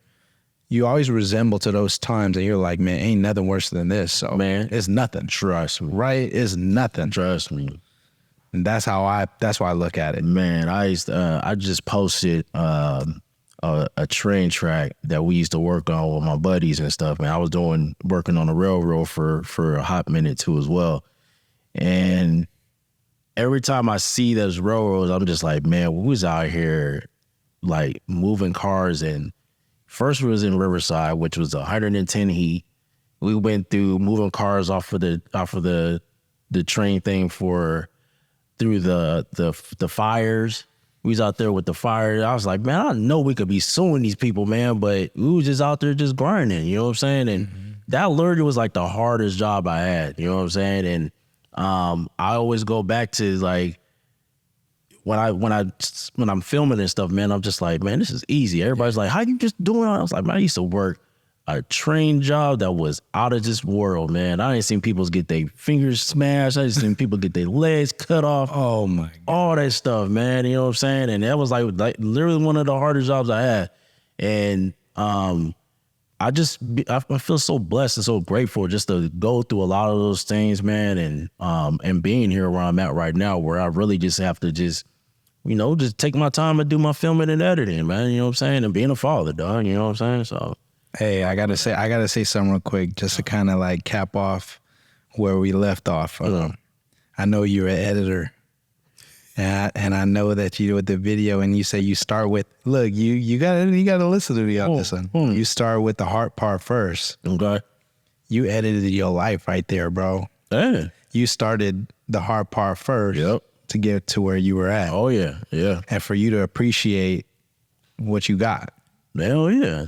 you always resemble to those times that you're like, man, ain't nothing worse than this. So man, it's nothing. Trust me. Right? It's nothing. Trust me. And that's why I look at it. Man, I just posted a train track that we used to work on with my buddies and stuff, man. I was working on the railroad for a hot minute too as well. And every time I see those railroads, I'm just like, man, we was out here like moving cars. And first we was in Riverside, which was 110 heat. We went through moving cars off of the train thing through the fires. We was out there with the fire. I was like, man, I know we could be suing these people, man, but we was just out there just grinding, you know what I'm saying? And that literally was like the hardest job I had, you know what I'm saying? And I always go back to like when I'm filming and stuff, man, I'm just like, man, this is easy. Everybody's like, how you just doing it? I was like, man, I used to work a train job that was out of this world, man. I ain't seen people get their fingers smashed. I ain't seen people get their legs cut off. Oh my God. All that stuff, man. You know what I'm saying? And that was like literally one of the hardest jobs I had. And I feel so blessed and so grateful just to go through a lot of those things, man. And being here where I'm at right now, where I really just have to just take my time and do my filming and editing, man. You know what I'm saying? And being a father, dog. You know what I'm saying? So. Hey, I gotta say something real quick, just to kind of like cap off where we left off. I know you're an editor, and I know that you with the video, and you say you start with you gotta listen to me on this one. You start with the hard part first. Okay. You edited your life right there, bro. Yeah. you started the hard part first Yep. to get to where you were at. Oh yeah, yeah. And for you to appreciate what you got. Hell yeah.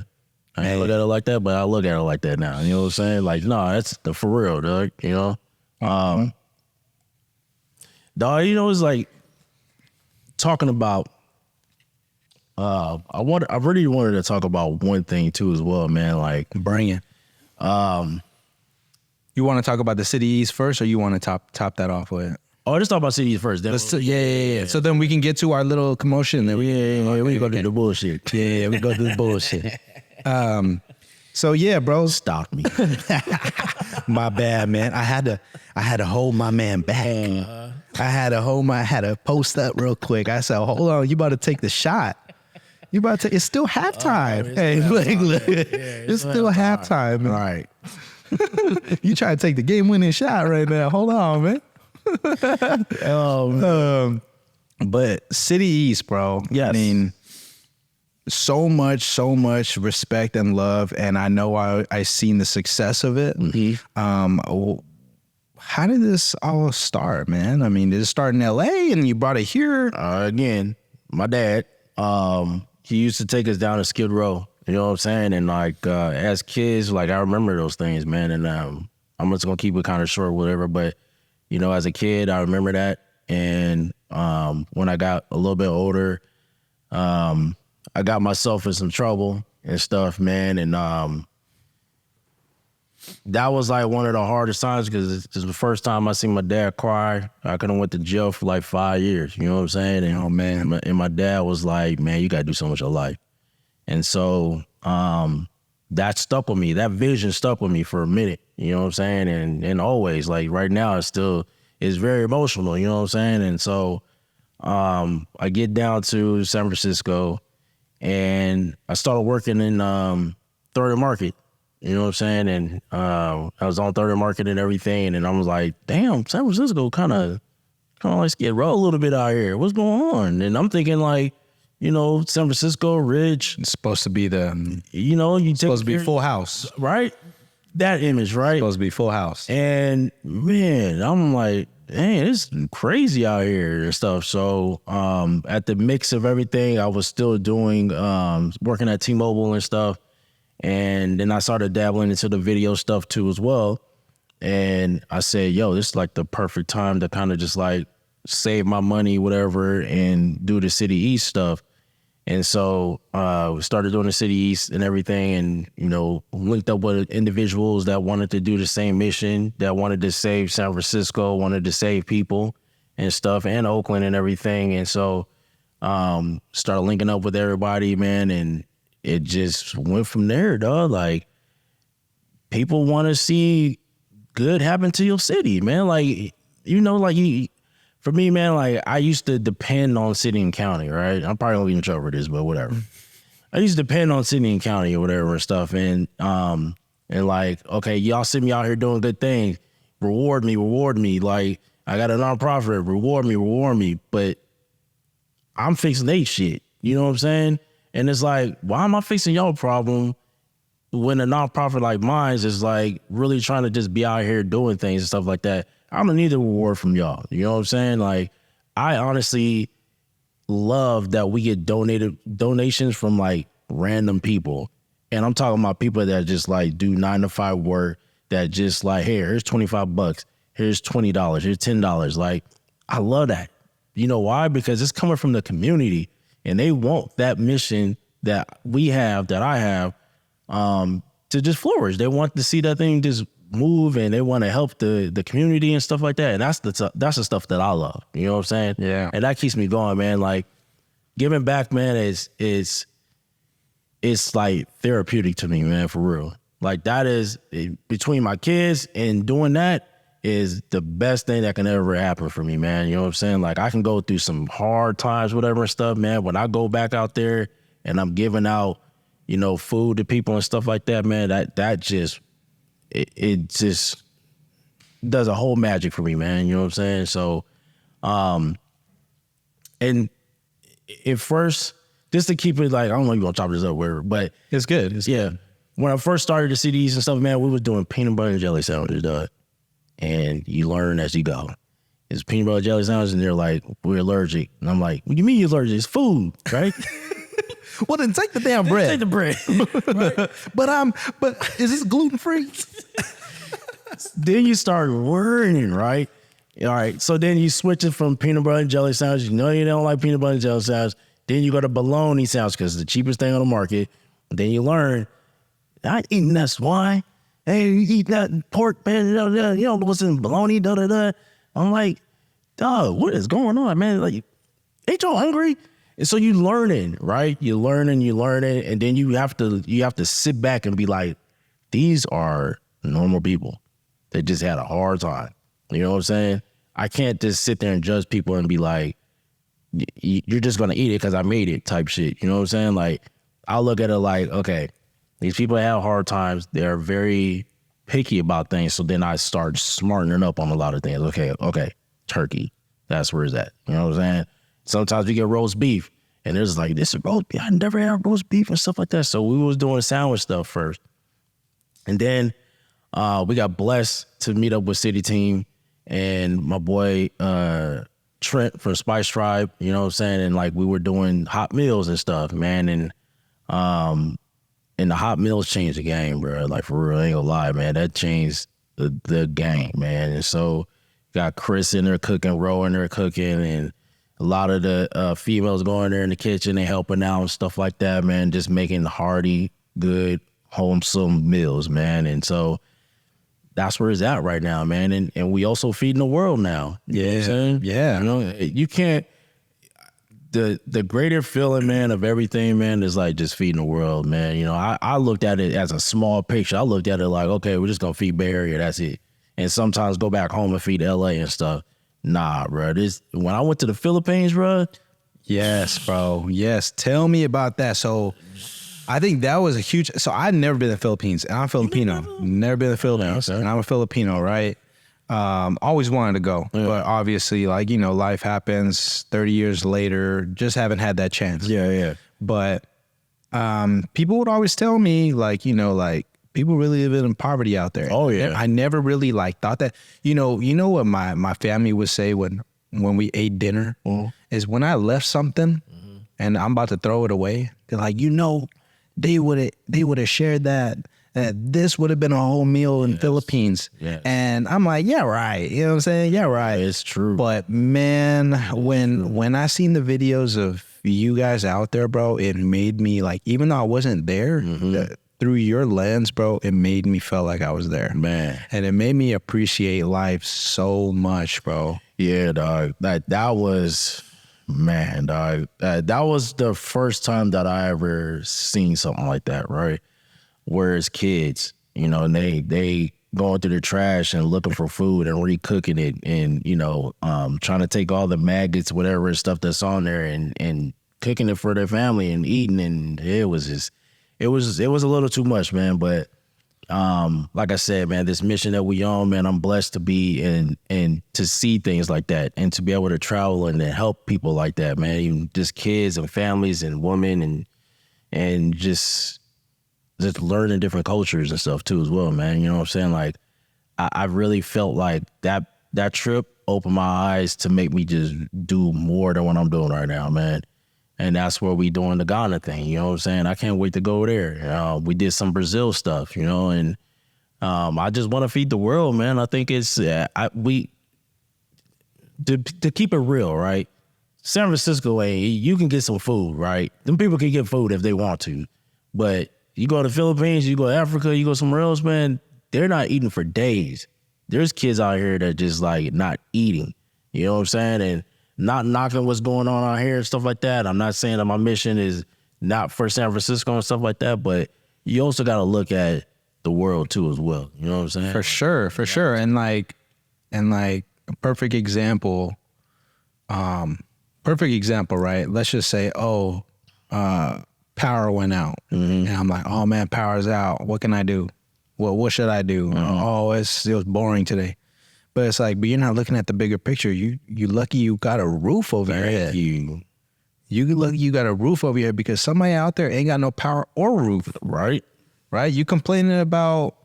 I ain't look at it like that, but I look at it like that now. You know what I'm saying? Like, no, that's the for real, dog. You know? Dog, you know, it's like talking about I really wanted to talk about one thing too as well, man. Like, Bring it. You want to talk about the CityEats first, or you want to top that off with? oh, let's talk about cities first. Then Yeah. So then we can get to our little commotion. Then we go to the bullshit. Yeah, we go to the bullshit. So yeah, bro. Stop me. My bad, man. I had to hold my man back. I had to post up real quick. I said, hold on, you about to take the shot. You about to take, it's still halftime. Look. It's still halftime. All right. You trying to take the game-winning shot right now. Hold on, man. But CityEats, bro. Yes. I mean, so much respect and love, and I know I seen the success of it. How did this all start, man? I mean, did it start in LA and you brought it here? Again, my dad, he used to take us down to Skid Row. You know what I'm saying? And like as kids, like I remember those things, man. And I'm just gonna keep it kind of short, whatever. But you know, as a kid, I remember that. And when I got a little bit older, I got myself in some trouble and stuff, man. And that was like one of the hardest times because it's the first time I seen my dad cry. I could have went to jail for like 5 years. You know what I'm saying? And, Oh, man. And my dad was like, man, you got to do something with your life. And so that stuck with me. That vision stuck with me for a minute. You know what I'm saying? And always, like right now, it's very emotional. You know what I'm saying? And so I get down to San Francisco and I started working in 3rd and Market. You know what I'm saying? And I was on 3rd and Market and everything. And I was like, damn, San Francisco kind of like Skid Row a little bit out here. What's going on? And I'm thinking like, you know, San Francisco, rich. It's supposed to be You know, supposed to be Full House. Right? That image, right? Supposed to be Full House. And man, I'm like, dang, it's crazy out here and stuff. So at the mix of everything, I was still doing, working at T-Mobile and stuff. And then I started dabbling into the video stuff too as well. And I said, yo, this is like the perfect time to kind of just like save my money, whatever, and do the CityEats stuff. And so we started doing the CityEats and everything, and, you know, linked up with individuals that wanted to do the same mission, that wanted to save San Francisco, wanted to save people and stuff, and Oakland and everything. And so started linking up with everybody, man, and it just went from there, dog. Like, people want to see good happen to your city, man. Like, you know, like for me, man, like I used to depend on city and county, right? I'm probably gonna get in trouble for this, but whatever. I used to depend on city and county or whatever and stuff. And like, okay, y'all see me out here doing good things. Reward me. Like, I got a nonprofit, reward me. But I'm fixing they shit. You know what I'm saying? And it's like, why am I fixing y'all problem when a nonprofit like mine is like really trying to just be out here doing things and stuff like that? I don't need a reward from y'all. You know what I'm saying? Like, I honestly love that we get donations from like random people. And I'm talking about people that just like do 9-to-5 work, that just like, hey, here's $25, here's $20, here's $10. Like, I love that. You know why? Because it's coming from the community and they want that mission that we have, that I have, to just flourish. They want to see that thing just move, and they want to help the community and stuff like that. And that's the stuff that I love. You know what I'm saying? Yeah. And that keeps me going, man. Like, giving back, man, is like therapeutic to me, man, for real. Like, that is, between my kids and doing that is the best thing that can ever happen for me, man. You know what I'm saying? Like, I can go through some hard times, whatever and stuff, man. When I go back out there and I'm giving out, you know, food to people and stuff like that, man, that just, it just does a whole magic for me, man. You know what I'm saying? So, and at first, just to keep it like, I don't know if you're gonna chop this up, whatever, but It's good. yeah. When I first started the CDs and stuff, man, we was doing peanut butter and jelly sandwiches, dog. and you learn as you go. It's peanut butter jelly sandwich, and they're like, we're allergic. And I'm like, what do you mean you're allergic? It's food, right? Well, then take the damn bread. Take the bread. Right? But is this gluten free? Then you start learning, right? All right. So then you switch it from peanut butter and jelly sandwich. You know you don't like peanut butter and jelly sandwich. Then you go to bologna sandwich because it's the cheapest thing on the market. Then you learn, I ain't eating that swine. Hey, you eat that pork, man. You don't know what's in bologna, da-da-da. I'm like, dog, what is going on, man? Like, ain't y'all hungry? And so you learning, right? You learning, and then you have to sit back and be like, these are normal people. They just had a hard time. You know what I'm saying? I can't just sit there and judge people and be like, you're just gonna eat it because I made it type shit. You know what I'm saying? Like, I'll look at it like, okay, these people have hard times. They're very picky about things. So then I start smartening up on a lot of things. Okay, turkey. That's where it's at. You know what I'm saying? Sometimes we get roast beef, and there's like, this is roast beef. I never had roast beef and stuff like that. So we was doing sandwich stuff first. And then we got blessed to meet up with City Team and my boy Trent from Spice Tribe, you know what I'm saying? And like we were doing hot meals and stuff, man. And the hot meals changed the game, bro. Like for real, I ain't gonna lie, man. That changed the game, man. And so got Chris in there cooking, Ro in there cooking, and a lot of the females going there in the kitchen and helping out and stuff like that, man. Just making hearty, good, wholesome meals, man. And so that's where it's at right now, man. And we also feeding the world now. You know what I'm saying? Yeah. You know, you can't, the greater feeling, man, of everything, man, is like just feeding the world, man. You know, I looked at it as a small picture. I looked at it like, okay, we're just gonna feed Bay Area, that's it. And sometimes go back home and feed LA and stuff. Nah, bro. When I went to the Philippines, bro. Yes, bro. Yes. Tell me about that. So I think that was a huge, so I'd never been to the Philippines, and I'm Filipino. Never been to the Philippines, Okay. and I'm a Filipino, right? Always wanted to go, but obviously, like, you know, life happens 30 years later, just haven't had that chance. Yeah. But people would always tell me, like, you know, like, people really live in poverty out there. Oh, yeah. I never really, like, thought that. You know what my family would say when we ate dinner is when I left something and I'm about to throw it away, they're like, you know, they would have shared that. This would have been a whole meal in Philippines. Yes. And I'm like, yeah, right. You know what I'm saying? Yeah, right. It's true. But man, when I seen the videos of you guys out there, bro, it made me like, even though I wasn't there, through your lens, bro, it made me feel like I was there. Man. And it made me appreciate life so much, bro. Yeah, dog. That was, man, dog. That was the first time that I ever seen something like that, right? Whereas kids, you know, and they going through the trash and looking for food and re-cooking it and, you know, trying to take all the maggots, whatever stuff that's on there and cooking it for their family and eating. And it was just, it was a little too much, man. But like I said, man, this mission that we on, man, I'm blessed to be and to see things like that and to be able to travel and to help people like that, man. Even just kids and families and women and just learning different cultures and stuff too as well, man. You know what I'm saying? Like, I really felt like that trip opened my eyes to make me just do more than what I'm doing right now, man. And that's where we doing the Ghana thing, you know what I'm saying? I can't wait to go there. We did some Brazil stuff, you know, and I just want to feed the world, man. I think it's, to keep it real, right? San Francisco, you can get some food, right? Them people can get food if they want to, but you go to the Philippines, you go to Africa, you go somewhere else, man, they're not eating for days. There's kids out here that just like not eating, you know what I'm saying? And not knocking what's going on out here and stuff like that. I'm not saying that my mission is not for San Francisco and stuff like that, but you also got to look at the world too as well. You know what I'm saying? For sure. And like a perfect example, right? Let's just say, power went out. And I'm like, oh man, power's out. What can I do? Well, what should I do? It was boring today. But it's like, but you're not looking at the bigger picture. You lucky you got a roof over your head. You lucky you got a roof over your head because somebody out there ain't got no power or roof. Right. You complaining about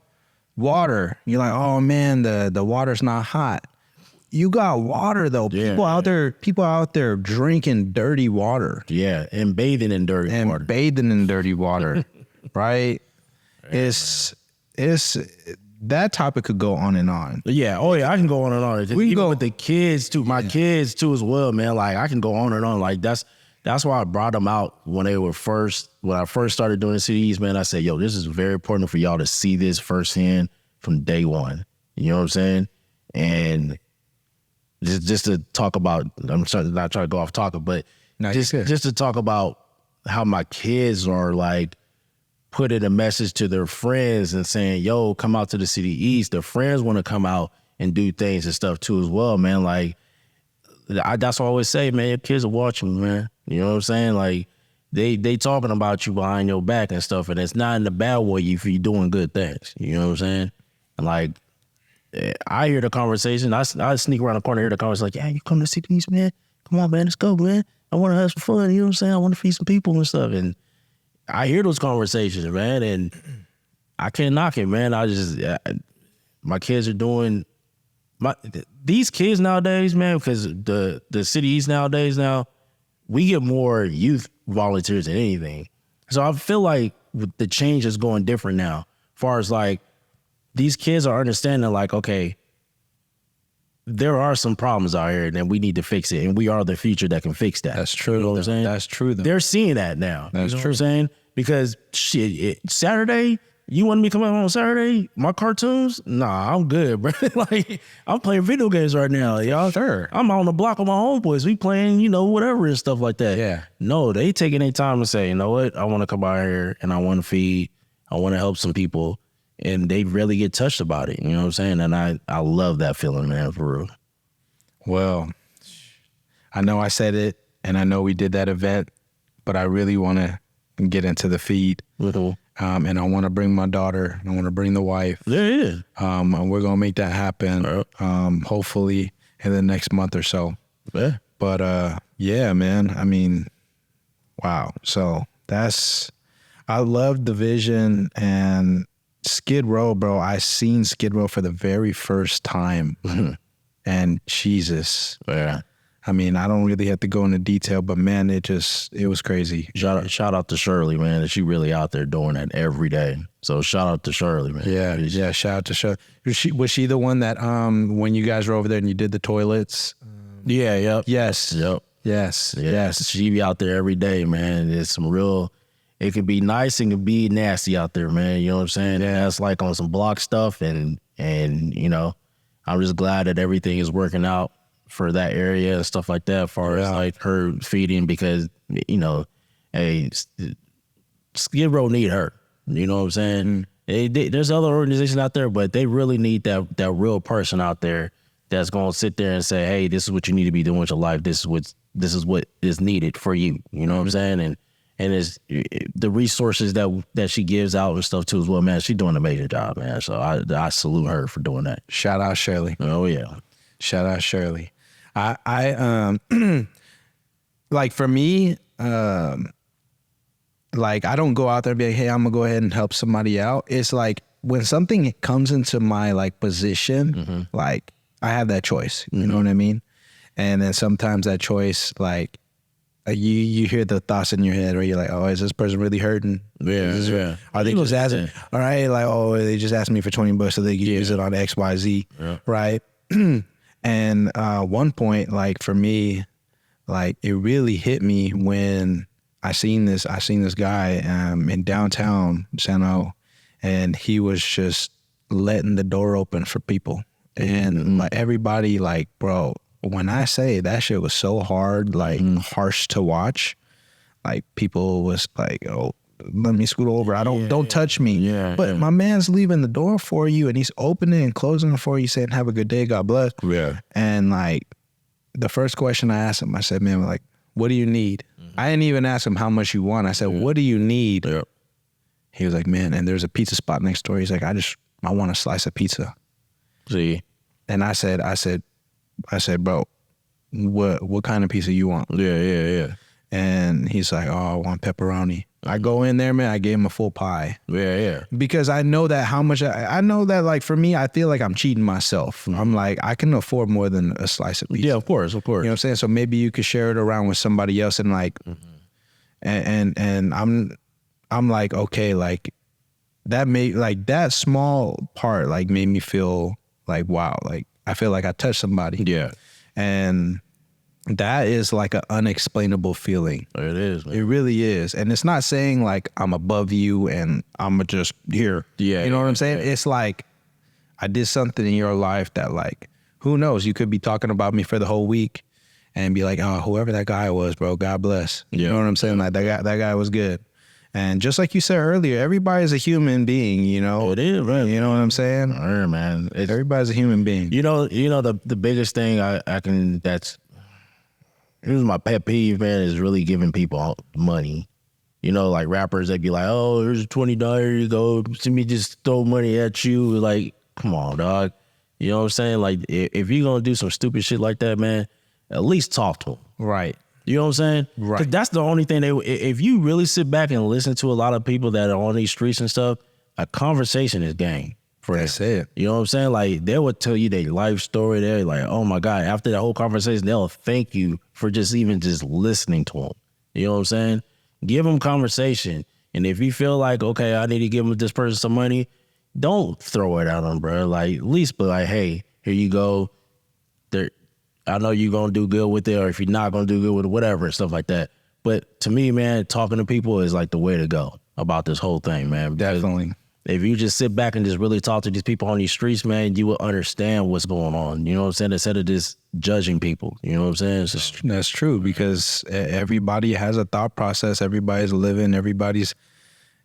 water. You're like, oh man, the water's not hot. You got water though. Yeah. People out there drinking dirty water. Yeah, and bathing in dirty water. Right? It's that topic could go on and on. Yeah. Oh yeah, I can go on and on. We can Even go with the kids too. My kids too as well, man. Like I can go on and on. Like that's why I brought them out when I first started doing the CDs, man. I said, yo, this is very important for y'all to see this firsthand from day one. You know what I'm saying? And just to talk about, I'm not trying to go off topic, but just to talk about how my kids are like putting a message to their friends and saying, yo, come out to the City Eats. Their friends want to come out and do things and stuff too as well, man. Like, that's what I always say, man, your kids are watching, man. You know what I'm saying? Like, they talking about you behind your back and stuff, and it's not in the bad way if you're doing good things. You know what I'm saying? And like, I hear the conversation. I sneak around the corner, hear the conversation, like, yeah, you come to City Eats, man? Come on, man, let's go, man. I want to have some fun, you know what I'm saying? I want to feed some people and stuff. And I hear those conversations, man, and I can't knock it, man. My kids are doing, these kids nowadays, man, because the City Eats nowadays now, we get more youth volunteers than anything. So I feel like the change is going different now. As far as like, these kids are understanding like, okay, there are some problems out here and we need to fix it. And we are the future that can fix that. That's true. You know what I'm saying? That's true, though. They're seeing that now. That's you know true. What I'm saying? Because shit, Saturday, you want me to come out on Saturday? My cartoons? Nah, I'm good, bro. Like, I'm playing video games right now, y'all. Sure. I'm on the block with my homeboys. We playing, you know, whatever and stuff like that. Yeah. No, they taking their time to say, you know what? I want to come out here and I want to feed. I want to help some people. And they really get touched about it. You know what I'm saying? And I love that feeling, man, for real. Well, I know I said it, and I know we did that event, but I really want to get into the feed. Little. And I want to bring my daughter. I want to bring the wife. Yeah. And we're going to make that happen, hopefully in the next month or so. Yeah. But, yeah, man, I mean, wow. So I love the vision and Skid Row, bro. I seen Skid Row for the very first time. And Jesus. Yeah. I mean, I don't really have to go into detail, but man, it was crazy. Shout out to Shirley, man. She really out there doing that every day. So shout out to Shirley, man. Yeah. Shout out to Shirley. Was she the one that when you guys were over there and you did the toilets? Yeah. Yep. Yes. Yep. Yes. Yeah. Yes. She be out there every day, man. It's some real. It can be nice and can be nasty out there, man. You know what I'm saying? Yeah. That's like on some block stuff, and you know, I'm just glad that everything is working out for that area and stuff like that, as far as like her feeding, because, you know, hey, Skid Row need her. You know what I'm saying? There's other organizations out there, but they really need that real person out there that's going to sit there and say, hey, this is what you need to be doing with your life. This is what is needed for you. You know what I'm saying? And it's the resources that she gives out and stuff too as well, man. She's doing an amazing job, man. So I salute her for doing that. Shout out Shirley. Oh yeah. Shout out Shirley. I like for me, like I don't go out there and be like, hey, I'm gonna go ahead and help somebody out. It's like when something comes into my like position, like I have that choice. You know what I mean? And then sometimes that choice, like you hear the thoughts in your head where you're like, oh, is this person really hurting? Yeah. Are they just asking? All right, like, oh, they just asked me for $20 so they can use it on X, Y, Z, right? And one point, like for me, like it really hit me when I seen this guy in downtown San Jose, and he was just letting the door open for people, and like everybody, like, bro, when I say that shit was so hard, like harsh to watch, like people was like, oh, let me scoot over. Don't touch me. Yeah. But my man's leaving the door for you and he's opening and closing it for you, saying, have a good day, God bless. Yeah. And like the first question I asked him, I said, man, like, what do you need? I didn't even ask him how much you want. I said, what do you need? Yeah. He was like, man, and there's a pizza spot next door. He's like, I want a slice of pizza. See. And I said, bro, what kind of pizza you want? Yeah. And he's like, oh, I want pepperoni. I go in there, man, I gave him a full pie. Yeah. Because I know that how much I know that, like, for me, I feel like I'm cheating myself. I'm like, I can afford more than a slice of pizza. Yeah, of course. You know what I'm saying? So maybe you could share it around with somebody else, and like, and I'm like, okay, like that made, like, that small part like made me feel like, wow, like I feel like I touched somebody. Yeah. And that is like an unexplainable feeling. It is, man. It really is. And it's not saying like I'm above you and I'm just here. Yeah. You know what I'm saying? Yeah. It's like I did something in your life that, like, who knows? You could be talking about me for the whole week and be like, oh, whoever that guy was, bro, God bless. You know what I'm saying? Like that guy was good. And just like you said earlier, everybody's a human being, you know? It is, right? You know what I'm saying? Yeah, man. Everybody's a human being. You know, the biggest thing here's my pet peeve, man, is really giving people money. You know, like rappers, they'd be like, oh, here's $20, here you go. See me just throw money at you. Like, come on, dog. You know what I'm saying? Like, if you're going to do some stupid shit like that, man, at least talk to them. Right. You know what I'm saying? Right. 'Cause that's the only thing if you really sit back and listen to a lot of people that are on these streets and stuff, a conversation is game. That's it. You know what I'm saying? Like, they would tell you their life story. They're like, oh my God, after that whole conversation, they'll thank you for just listening to them. You know what I'm saying? Give them conversation. And if you feel like, okay, I need to give this person some money, don't throw it at them, bro. Like, at least be like, hey, here you go. I know you're going to do good with it, or if you're not going to do good with it, whatever, and stuff like that. But to me, man, talking to people is like the way to go about this whole thing, man. Definitely. If you just sit back and just really talk to these people on these streets, man, you will understand what's going on. You know what I'm saying? Instead of just judging people. You know what I'm saying? It's just, that's true, because everybody has a thought process. Everybody's living. Everybody's,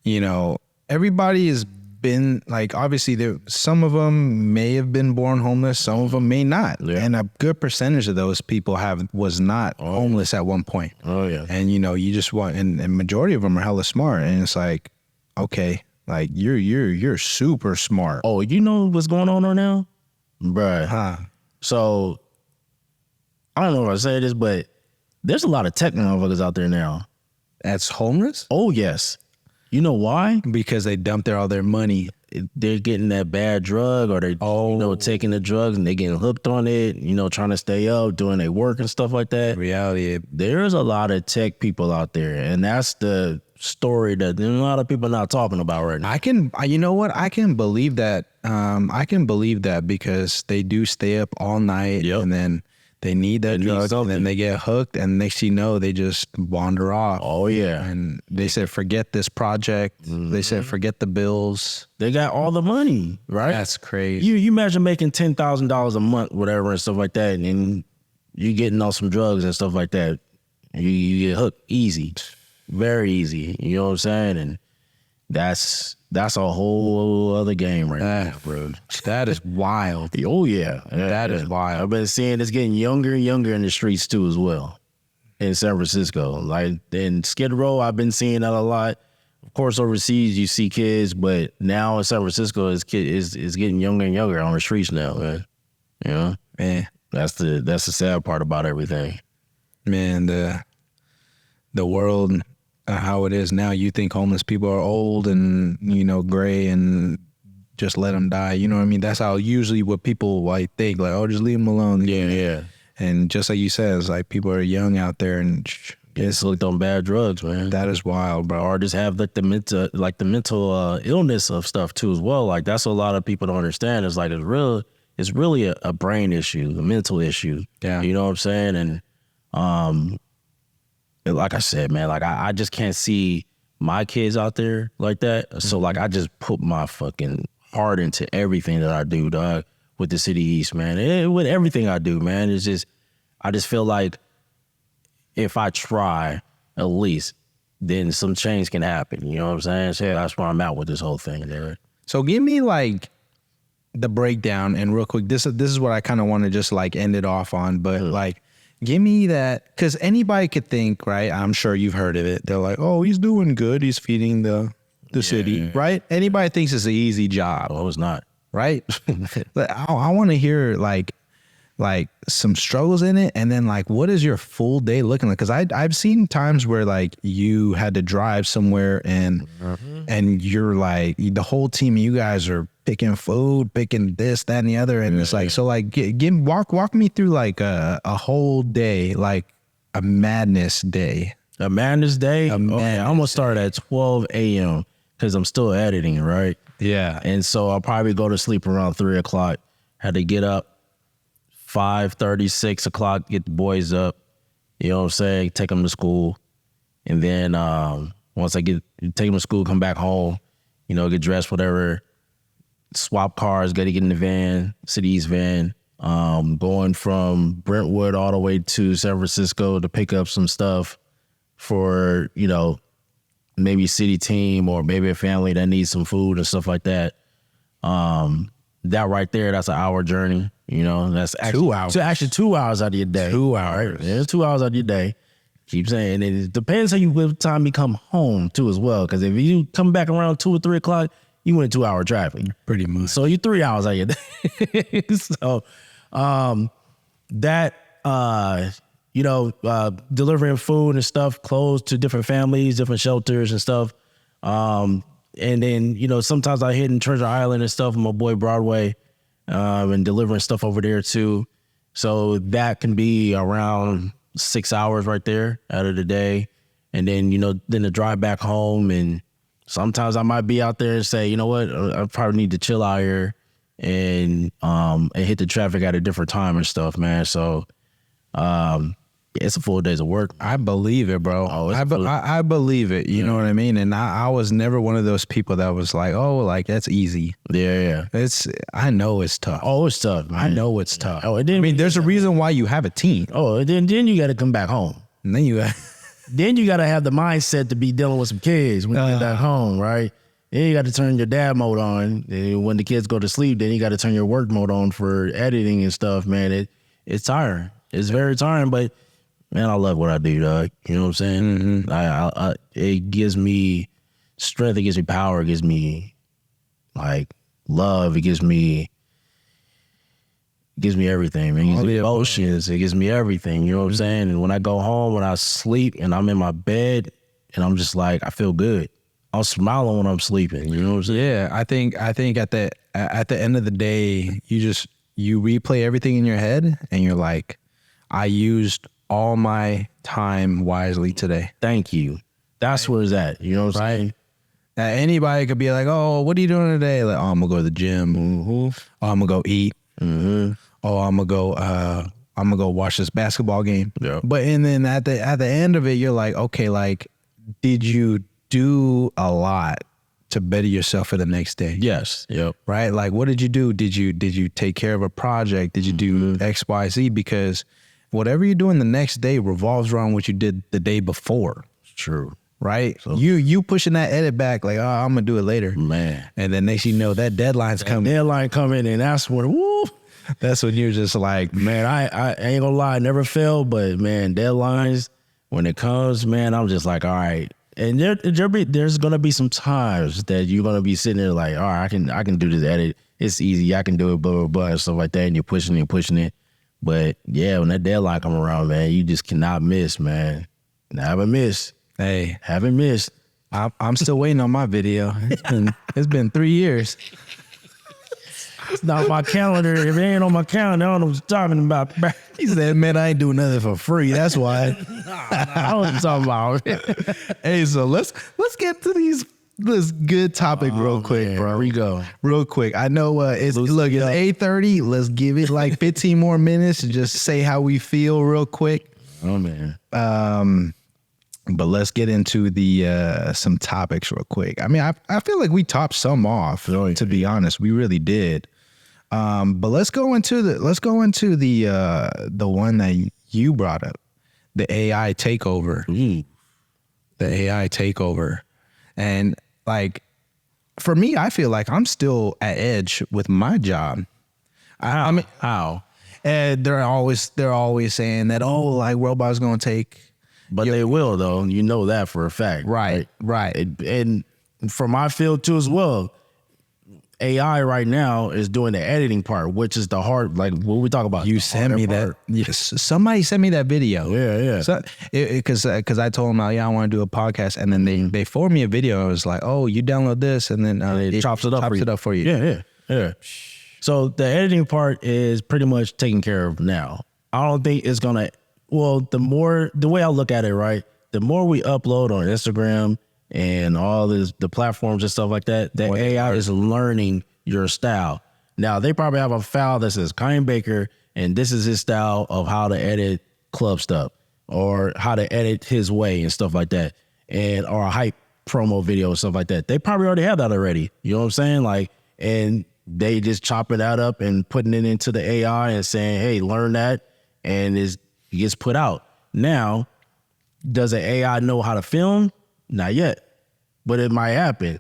you know, everybody has been, like, obviously some of them may have been born homeless. Some of them may not. Yeah. And a good percentage of those people was not homeless at one point. Oh, yeah. And, you know, you just want, and majority of them are hella smart. And it's like, okay, like, you're super smart. Oh, you know what's going on right now? Bruh. Huh. So, I don't know if I say this, but there's a lot of tech motherfuckers out there now. That's homeless? Oh, yes. You know why? Because they dumped all their money. They're getting that bad drug, or they're you know, taking the drugs and they getting hooked on it, you know, trying to stay up, doing their work and stuff like that. Reality. There's a lot of tech people out there, and that's the story that a lot of people are not talking about right now. You know what? I can believe that. I can believe that, because they do stay up all night, and then they need that drug, and then they get hooked, and next thing you know, they just wander off. Oh, yeah. And they said, forget this project. They said, forget the bills. They got all the money, right? That's crazy. You imagine making $10,000 a month, whatever, and stuff like that, and then you getting on some drugs and stuff like that. You get hooked easy, very easy. You know what I'm saying? And that's a whole other game right now, bro. That is wild. Oh, yeah. That is wild. I've been seeing it's getting younger and younger in the streets, too, as well, in San Francisco. Like, in Skid Row, I've been seeing that a lot. Of course, overseas, you see kids, but now in San Francisco, it's getting younger and younger on the streets now, man. You know? Man. That's the sad part about everything. Man, the world, how it is now, you think homeless people are old and, you know, gray and just let them die. You know what I mean? That's how usually what people like think, like, oh, just leave them alone. Yeah. And just like you said, it's like people are young out there and it's hooked on bad drugs, man. That is wild, bro. Or just have like the mental illness of stuff too as well. Like, that's what a lot of people don't understand. It's like it's really a brain issue, a mental issue. Yeah. You know what I'm saying? And like I said, man, like I just can't see my kids out there like that. So like I just put my fucking heart into everything that I do, dog, with the City Eats, man. With everything I do, man. It's just, I just feel like if I try at least, then some change can happen. You know what I'm saying? So that's where I'm at with this whole thing, dude. So give me like the breakdown, and real quick, this is what I kind of want to just like end it off on, but like, give me that, because anybody could think, right? I'm sure you've heard of it. They're like, oh, he's doing good. He's feeding the city, right? Anybody thinks it's an easy job. Oh, it's not. Right? But I want to hear like like some struggles in it, and then like what is your full day looking like? Because I've seen times where like you had to drive somewhere and you're like the whole team, you guys are picking food, picking this, that, and the other, and it's like so like walk me through like a whole day, like a madness day. A madness day? Okay, I'm gonna start at 12 a.m. because I'm still editing, right? Yeah. And so I'll probably go to sleep around 3 o'clock. Had to get up 5:30, 6 o'clock, get the boys up, you know what I'm saying, take them to school. And then once I take them to school, come back home, you know, get dressed, whatever, swap cars, got to get in the van, CityEats van, going from Brentwood all the way to San Francisco to pick up some stuff for, you know, maybe city team or maybe a family that needs some food and stuff like that. That right there, that's an hour journey. You know, that's actually 2 hours. Actually 2 hours out of your day. 2 hours. Right? Yeah, it's 2 hours out of your day. Keep saying, and it depends how what time you come home too as well. Because if you come back around 2 or 3 o'clock, you went 2 hour traffic. Pretty much. So you're 3 hours out of your day. So you know, delivering food and stuff, clothes to different families, different shelters and stuff. And then, you know, sometimes I hit in Treasure Island and stuff with my boy Broadway, and delivering stuff over there too. So that can be around 6 hours right there out of the day. And then, you know, then the drive back home. And sometimes I might be out there and say, you know what, I probably need to chill out here and hit the traffic at a different time and stuff, man. So, it's a full days of work. I believe it, bro. Oh, I believe it. You know what I mean? And I was never one of those people that was like, oh, like that's easy. Yeah. I know it's tough. Oh, it's tough, man. I know it's tough. Oh, and then, I mean, there's a reason why you have a team. Oh, and then you got to come back home. And then you Then you got to have the mindset to be dealing with some kids when you get back home, right? Then you got to turn your dad mode on. And when the kids go to sleep, then you got to turn your work mode on for editing and stuff, man. It's tiring. It's very tiring, but man, I love what I do, dog. You know what I'm saying? Mm-hmm. It gives me strength. It gives me power. It gives me like love. It gives me everything, man. It gives me emotions. It gives me everything. You know what I'm saying? And when I go home, when I sleep and I'm in my bed and I'm just like, I feel good. I'm smiling when I'm sleeping. You know what I'm saying? Yeah, I think at the end of the day, you replay everything in your head and you're like, I used all my time wisely today. Thank you. That's where it's at. You know what I'm saying? Anybody could be like, oh, what are you doing today? Like, oh, I'm gonna go to the gym. Mm-hmm. Oh, I'm gonna go eat. Mm-hmm. Oh, I'm gonna go watch this basketball game. Yeah. But and then at the end of it, you're like, okay, like, did you do a lot to better yourself for the next day? Yes. Yep. Right? Like, what did you do? Did you take care of a project? Did you do X, Y, Z? Because whatever you're doing the next day revolves around what you did the day before. True. Right? So, you pushing that edit back like, oh, I'm going to do it later. Man. And then next you know that deadline's coming. Deadline coming and that's when, woo. That's when you're just like, man, I ain't gonna lie, I never failed, but man, deadlines, when it comes, man, I'm just like, all right. And there's gonna be some times that you're gonna be sitting there like, all right, I can do this edit. It's easy. I can do it, blah, blah, blah, and stuff like that. And you're pushing it. But yeah, when that deadline come around, man, you just cannot miss, man. Haven't missed. Hey, haven't missed. I'm still waiting on my video. It's been 3 years. It's not my calendar. If it ain't on my calendar, I don't know what you're talking about. He said, man, I ain't doing nothing for free. That's why. I don't know what you're talking about. Hey, so let's get to this good topic real quick, man, bro. Here we go. Real quick. I know it's 8:30. Let's give it like 15 more minutes to just say how we feel real quick. Oh man. But let's get into the some topics real quick. I mean, I feel like we topped some off, to be honest. We really did. But let's go into the one that you brought up, the AI takeover. The AI takeover. And like, for me, I feel like I'm still at edge with my job. I mean, how? And they're always saying that, oh, like robots gonna take. But they will, though. You know that for a fact. Right. And for my field too as well. AI right now is doing the editing part, which is the hard, like what we talk about. You sent me that. Yes, somebody sent me that video. Yeah. So, because I told them, I want to do a podcast, and then they forwarded me a video. I was like, oh, you download this, and then it chops it up for you. Yeah. So the editing part is pretty much taken care of now. I don't think it's gonna. Well, the way I look at it, right, the more we upload on Instagram and all the platforms and stuff like that, the AI is learning your style. Now, they probably have a file that says Kieem Baker, and this is his style of how to edit club stuff or how to edit his way and stuff like that, or a hype promo video and stuff like that. They probably already have that already. You know what I'm saying? Like, and they just chopping that up and putting it into the AI and saying, hey, learn that, and it gets put out. Now, does the AI know how to film? Not yet, but it might happen.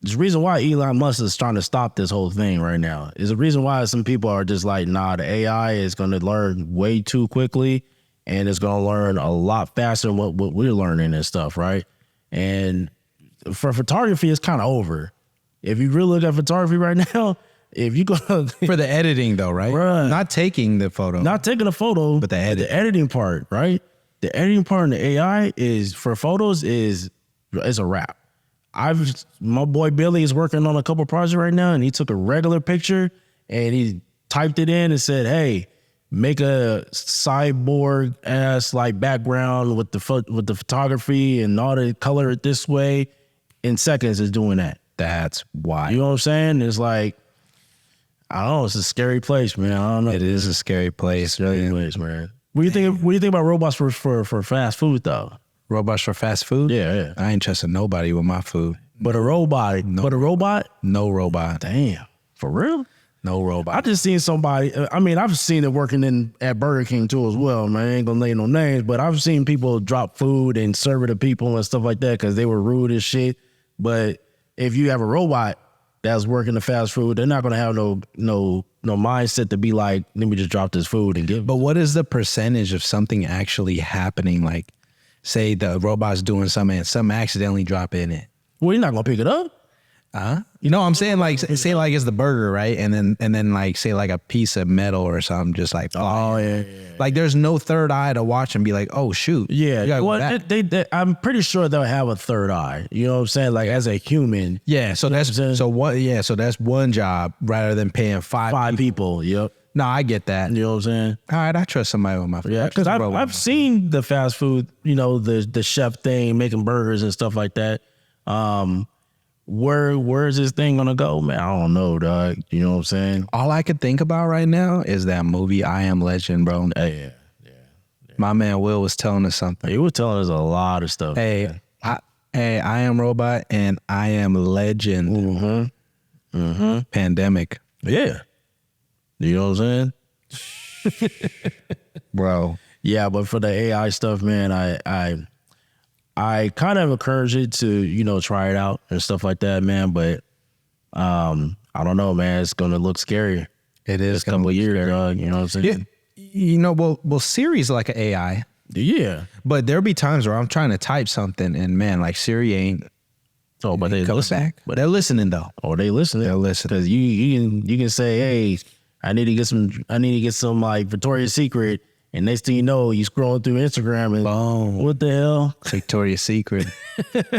There's a reason why Elon Musk is trying to stop this whole thing right now. There's a reason why some people are just like, nah, the AI is going to learn way too quickly, and it's going to learn a lot faster than what we're learning and stuff, right? And for photography, it's kind of over. If you really look at photography right now, if you go for the editing though, right? Bruh. Not taking the photo, but the editing part, right? The editing part in the AI is for photos is a wrap. My boy Billy is working on a couple projects right now, and he took a regular picture and he typed it in and said, hey, make a cyborg ass like background with the photography and all the color it this way. In seconds is doing that. That's why. You know what I'm saying? It's like, I don't know, it's a scary place, man. I don't know. It is a scary place. Man. What do you think about robots for fast food though? Robots for fast food? Yeah. I ain't trusting nobody with my food. But a robot? No robot. Damn. For real? No robot. I just seen somebody, I mean, I've seen it working at Burger King too as well, man. I ain't gonna name no names, but I've seen people drop food and serve it to people and stuff like that because they were rude as shit. But if you have a robot that's working the fast food, they're not gonna have no mindset to be like, let me just drop this food and give it. But what is the percentage of something actually happening? Like, say the robot's doing something and something accidentally drop in it. Well, you're not gonna pick it up. You know what I'm saying? Like, say like it's the burger, right? And then like say like a piece of metal or something, just like yeah. Like there's no third eye to watch and be like, oh shoot. Yeah. Well, I'm pretty sure they'll have a third eye. You know what I'm saying? Like as a human. Yeah. So that's one job rather than paying five people. Yep. No, I get that. You know what I'm saying? All right, I trust somebody with my food. Yeah, because I've seen the fast food, you know, the chef thing, making burgers and stuff like that. Where is this thing gonna go, man? I don't know, dog. You know what I'm saying? All I could think about right now is that movie I Am Legend, bro. Yeah. My man Will was telling us something. He was telling us a lot of stuff. Hey, I Am Robot and I Am Legend. Pandemic. Yeah. You know what I'm saying? Bro. Yeah, but for the AI stuff, man, I kind of encourage it to, you know, try it out and stuff like that, man. But I don't know, man. It's gonna look scary. It is a couple of years, dog. You know what I'm saying? Yeah. You know, well, Siri's like an AI. Yeah. But there'll be times where I'm trying to type something and man, like Siri ain't. Oh, but they listen. Back. But they're listening though. Oh, they listening. They're listening. Because you can say, hey, I need to get some like Victoria's Secret. And next thing you know, you scrolling through Instagram and boom. What the hell? Victoria's Secret.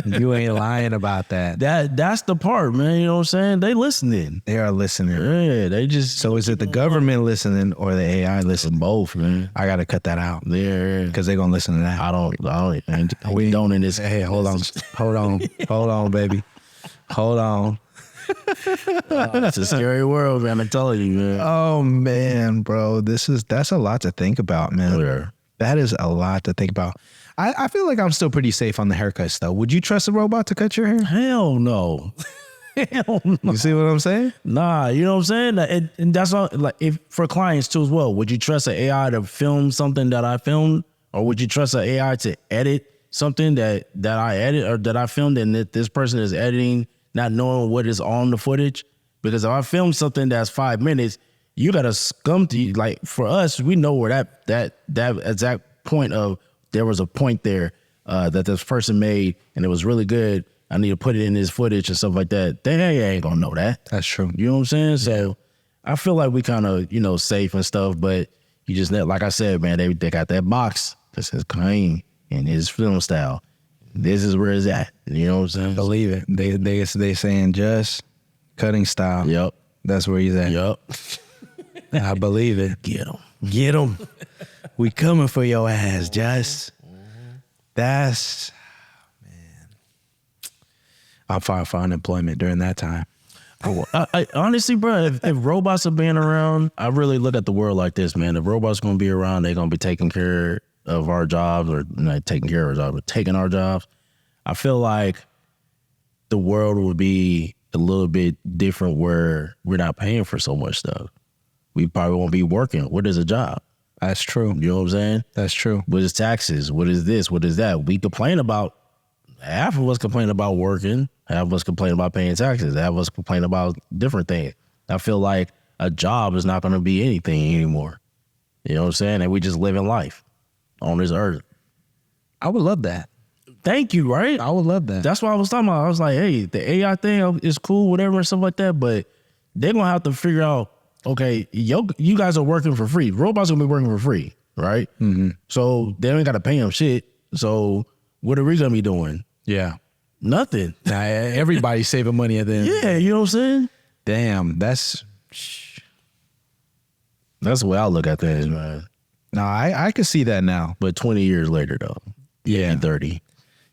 You ain't lying about that. That's the part, man. You know what I'm saying? They listening. They are listening. Yeah, they just. So is it the government listening or the AI listening? Both, man. I gotta cut that out. Yeah, because they're gonna listen to that. We don't in this. Hey, hold on, baby, hold on. It's a scary world, man. I'm telling you, man. Oh man, bro, that's a lot to think about, man. Yeah. That is a lot to think about. I feel like I'm still pretty safe on the haircuts though. Would you trust a robot to cut your hair? Hell no. Hell no. You see what I'm saying? Nah, you know what I'm saying? And that's all, like, if for clients too as well. Would you trust an AI to film something that I filmed, or would you trust an AI to edit something that I edit or that I filmed and that this person is editing, not knowing what is on the footage? Because if I film something that's 5 minutes, you gotta scum to, like, for us, we know where that exact point of there was a point there that this person made and it was really good, I need to put it in this footage and stuff like that. They ain't gonna know that. That's true. You know what I'm saying? So I feel like we kind of, you know, safe and stuff, but you just, like I said, man, they got that box that says Kieem and his film style. This is where it's at. You know what I'm saying? Believe it. They saying just cutting style. Yep. That's where he's at. Yep. I believe it. Get him. Get him. We coming for your ass, Just. That's, man. I'll file for unemployment during that time. I honestly, bro, if robots are being around, I really look at the world like this, man. If robots going to be around, they're going to be taking care of our jobs, or not taking care of our jobs, but taking our jobs. I feel like the world would be a little bit different where we're not paying for so much stuff. We probably won't be working. What is a job? That's true. You know what I'm saying? That's true. What is taxes? What is this? What is that? We complain about, half of us complain about working, half of us complain about paying taxes, half of us complain about different things. I feel like a job is not going to be anything anymore. You know what I'm saying? And we just living life on this earth. I would love that. Thank you, right? I would love that. That's what I was talking about. I was like, hey, the AI thing is cool, whatever, and stuff like that, but they're going to have to figure out, okay, you guys are working for free. Robots are going to be working for free, right? Mm-hmm. So they ain't got to pay them shit. So what are we going to be doing? Yeah. Nothing. Nah, everybody's saving money at the end. Yeah, you know what I'm saying? Damn, that's the way I look at things, man. no, I could see that now. But 20 years later, though, Yeah. 30.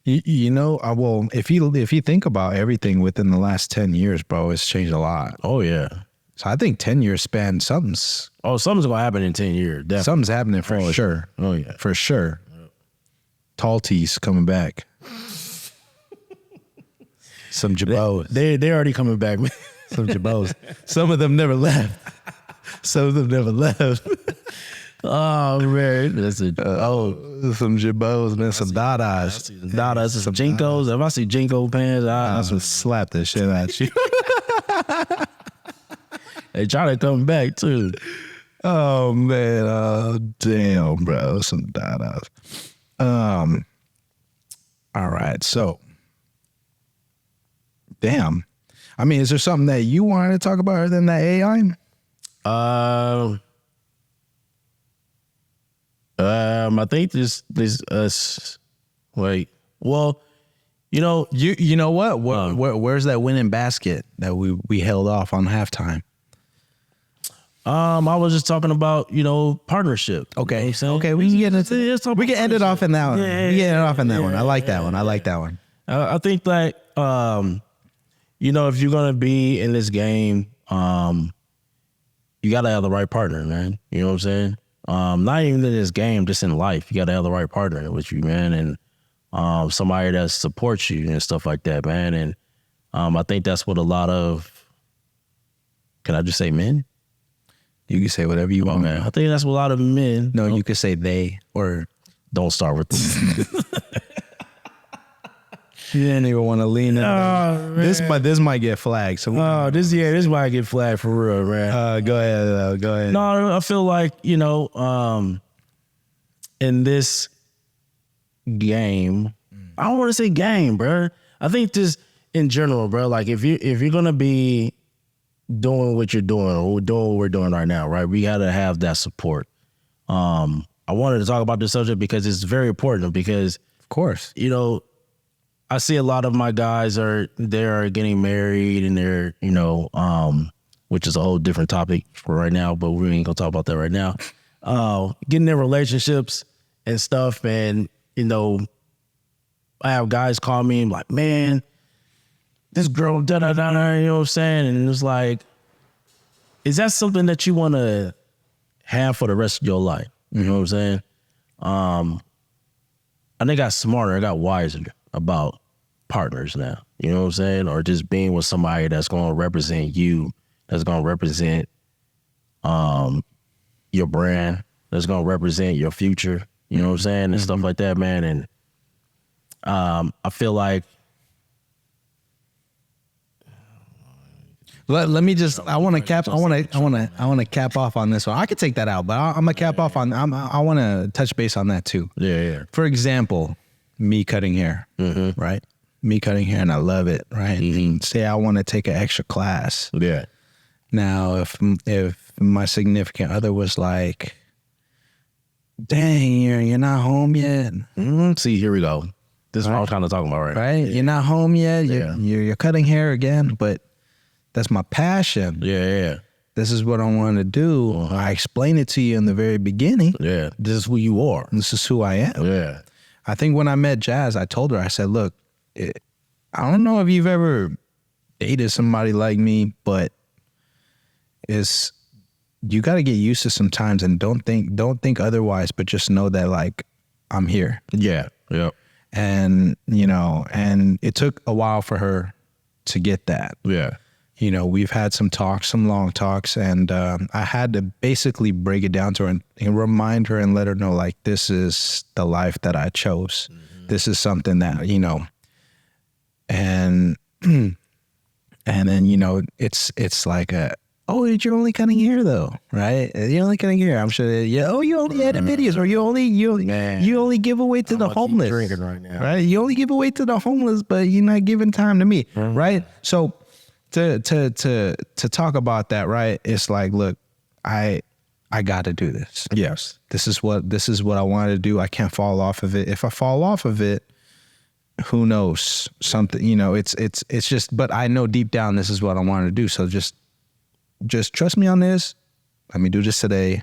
You know, well, if you think about everything within the last 10 years, bro, it's changed a lot. Oh, yeah. So I think 10 years span, something's Something's going to happen in 10 years. Definitely. something's happening for sure. Oh, yeah. For sure. Yep. Tall tees coming back. Some Jabos. They already coming back. Some Jabos. Some of them never left. Some of them never left. Oh, man. That's some Jabos, man. Some Dadas. Dadas and some Jinkos. If I see Jinko pants, I should slap the shit out of you. They try to come back, too. Oh, man. Oh, damn, bro. Some Dadas. All right. So, damn. I mean, is there something that you wanted to talk about other than that AI? I think this wait. Well, you know what? Where's that winning basket that we held off on halftime? I was just talking about, partnership. Okay. You know Okay, we can get into we can end it off in that one. Yeah, we can end it off in that yeah, one. I like that one. I like that one. I think that if you're gonna be in this game, you gotta have the right partner, man. You know what I'm saying? Not even in this game, just in life. You gotta have the right partner with you, man, and somebody that supports you and stuff like that, man. And I think that's what a lot of, can I just say men? You can say whatever you want, man. I think that's what a lot of men. No, you could say they, or don't start with them. You didn't even want to lean in. Oh, this might get flagged. So this might get flagged for real, man. Go ahead. Go ahead. No, I feel like, in this game, I don't want to say game, bro. I think just in general, bro, like if you're gonna be doing what you're doing, or doing what we're doing right now, right? We gotta have that support. I wanted to talk about this subject because it's very important, because of course, I see a lot of my guys are getting married, and they're, which is a whole different topic for right now, but we ain't gonna talk about that right now. Getting their relationships and stuff, and I have guys call me and like, man, this girl, you know what I'm saying? And it's like, is that something that you want to have for the rest of your life? You know what I'm saying? And they got smarter, I got wiser about partners now. You know what I'm saying? Or just being with somebody that's going to represent you, that's going to represent your brand, that's going to represent your future. You know what I'm saying? And stuff like that, man. And I feel like, let me just. I want to cap off on this one. I could take that out, but I'm gonna cap off on. I want to touch base on that too. Yeah. For example, me cutting hair, right? me cutting hair and I love it, right? Mm-hmm. Say I want to take an extra class. Yeah. Now, if my significant other was like, dang, you're not home yet. Mm-hmm. See, here we go. This is what I'm kind of talking about, right? Right? Yeah. You're not home yet. You're cutting hair again, but that's my passion. Yeah. This is what I want to do. I explained it to you in the very beginning. Yeah. This is who you are. This is who I am. Yeah. I think when I met Jazz, I told her, I said, look, I don't know if you've ever dated somebody like me, but you got to get used to sometimes, and don't think otherwise, but just know that like I'm here. Yeah. Yep. And, and it took a while for her to get that. Yeah. We've had some talks, some long talks, and I had to basically break it down to her and remind her and let her know, like, this is the life that I chose. Mm-hmm. This is something that, and then, it's like oh, you're only cutting hair though, right? You're only cutting hair. I'm sure. Oh, you only edit videos, or you only give away to the homeless. Drinking right now, right? You only give away to the homeless, but you're not giving time to me, right? So to talk about that, right? It's like, look, I got to do this. Yes, this is what I wanted to do. I can't fall off of it. If I fall off of it, who knows? Something, it's just. But I know deep down this is what I want to do. So just trust me on this. Let me do this today.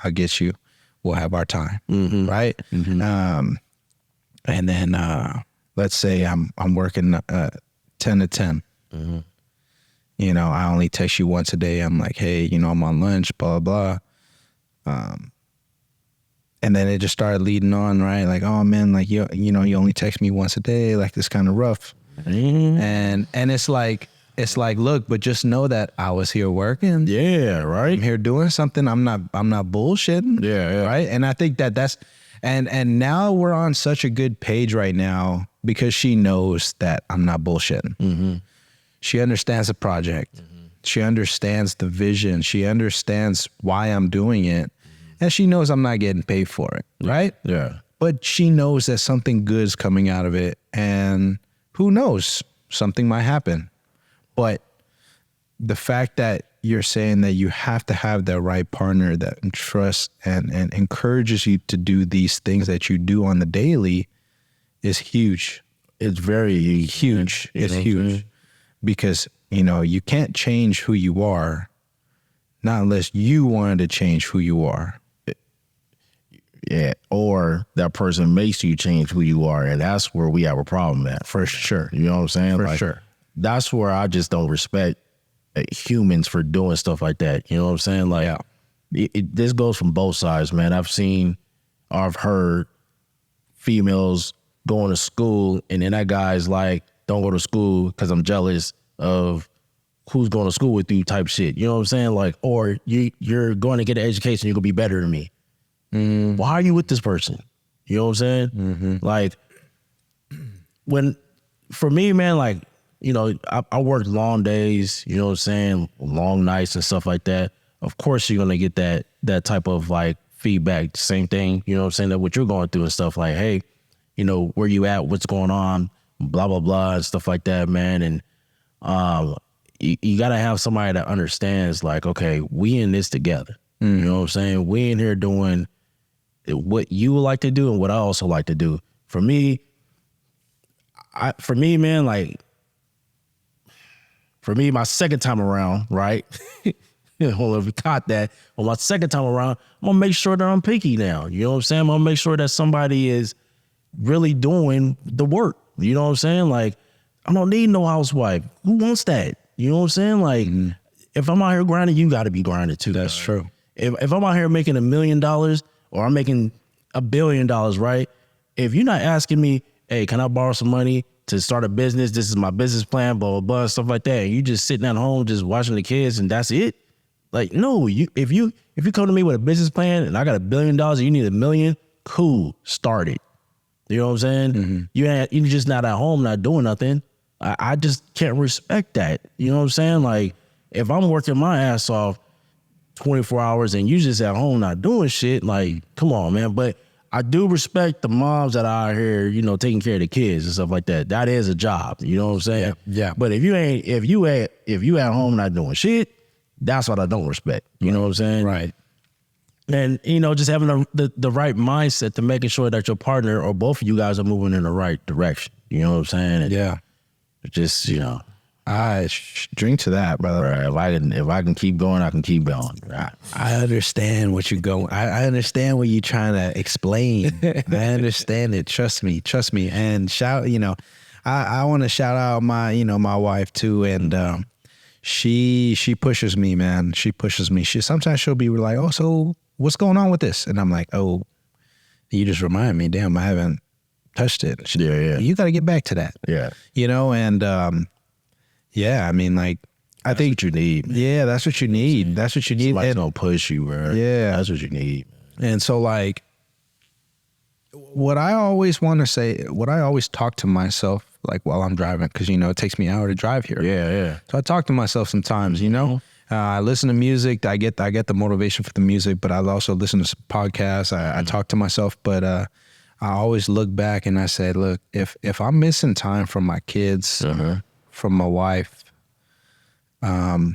I'll get you. We'll have our time, right? Mm-hmm. And then let's say I'm working 10 to 10. Mm-hmm. I only text you once a day. I'm like, hey, I'm on lunch, blah, blah, blah. And then it just started leading on, right? Like, oh man, like you only text me once a day. Like, this kind of rough. Mm-hmm. And it's like, look, but just know that I was here working. Yeah, right. I'm here doing something. I'm not bullshitting. Yeah. Right. And I think that's and now we're on such a good page right now because she knows that I'm not bullshitting. Mm-hmm. She understands the project. Mm-hmm. She understands the vision. She understands why I'm doing it. And she knows I'm not getting paid for it. Right. Yeah. But she knows that something good is coming out of it. And who knows? Something might happen. But the fact that you're saying that you have to have the right partner that trusts and encourages you to do these things that you do on the daily is huge. It's very huge. It's huge. Because, you can't change who you are, not unless you wanted to change who you are. Yeah, or that person makes you change who you are, and that's where we have a problem at. For sure. You know what I'm saying? For sure. That's where I just don't respect humans for doing stuff like that. You know what I'm saying? Like, this goes from both sides, man. I've heard females going to school, and then that guy's like, don't go to school because I'm jealous of who's going to school with you type shit. You know what I'm saying? Like, or you're going to get an education, you're going to be better than me. Why are you with this person? You know what I'm saying? Mm-hmm. Like, for me, man, like, I worked long days, you know what I'm saying, long nights and stuff like that. Of course, you're going to get that type of like feedback. Same thing, you know what I'm saying, that what you're going through and stuff like, hey, where you at, what's going on, blah, blah, blah, and stuff like that, man. And you got to have somebody that understands, like, okay, we in this together. You know what I'm saying? We in here doing what you would like to do and what I also like to do. For me, man, like, for me, my second time around, right? Hold on, if you caught that. On my second time around, I'm gonna make sure that I'm picky now. You know what I'm saying? I'm gonna make sure that somebody is really doing the work. You know what I'm saying? Like, I don't need no housewife. Who wants that? You know what I'm saying? Like, if I'm out here grinding, you got to be grinding too. That's true. If I'm out here making $1 million or I'm making $1 billion, right? If you're not asking me, hey, can I borrow some money to start a business? This is my business plan, blah, blah, blah, stuff like that. And you just sitting at home, just watching the kids and that's it. Like, no, if you come to me with a business plan and I got $1 billion and you need $1 million, cool, start it. You know what I'm saying? Mm-hmm. You're just not at home, not doing nothing. I just can't respect that. You know what I'm saying? Like, if I'm working my ass off 24 hours and you just at home not doing shit, like, come on, man. But I do respect the moms that are out here, you know, taking care of the kids and stuff like that. That is a job. You know what I'm saying? Yeah. But if you at home not doing shit, that's what I don't respect. You know what I'm saying? Right. And, you know, just having the right mindset to making sure that your partner or both of you guys are moving in the right direction. You know what I'm saying? And Yeah. just, you know. I drink to that, brother. Right. If I can keep going, I can keep going. Right. I understand what you're going. I understand what you're trying to explain. I understand it. Trust me. And I want to shout out my wife too. And she pushes me, man. She pushes me. Sometimes she'll be like, oh, so what's going on with this? And I'm like, oh, you just remind me. Damn, I haven't touched it. Yeah. You got to get back to that. Yeah. And yeah, I mean, like, I think what you need. Man. Yeah, that's what you need. That's what you need. Somebody's gonna push you, bro. Yeah, that's what you need. And so, like, what I always want to say, what I always talk to myself, like while I'm driving, because it takes me an hour to drive here. Yeah. So I talk to myself sometimes. I listen to music. I get the motivation for the music, but I also listen to some podcasts. I talk to myself, but I always look back and I say, look, if I'm missing time from my kids. From my wife, I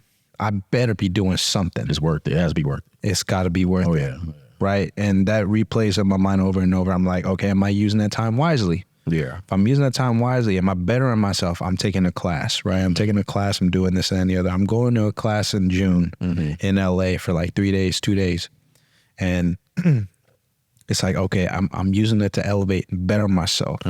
better be doing something. It's worth it. It has to be worth it. It's got to be worth it. Oh, yeah. Right? And that replays in my mind over and over. I'm like, okay, am I using that time wisely? Yeah. If I'm using that time wisely, am I bettering myself? I'm taking a class, right? I'm taking a class. I'm doing this and the other. I'm going to a class in June in LA for like 3 days, 2 days. And it's like, okay, I'm using it to elevate and better myself.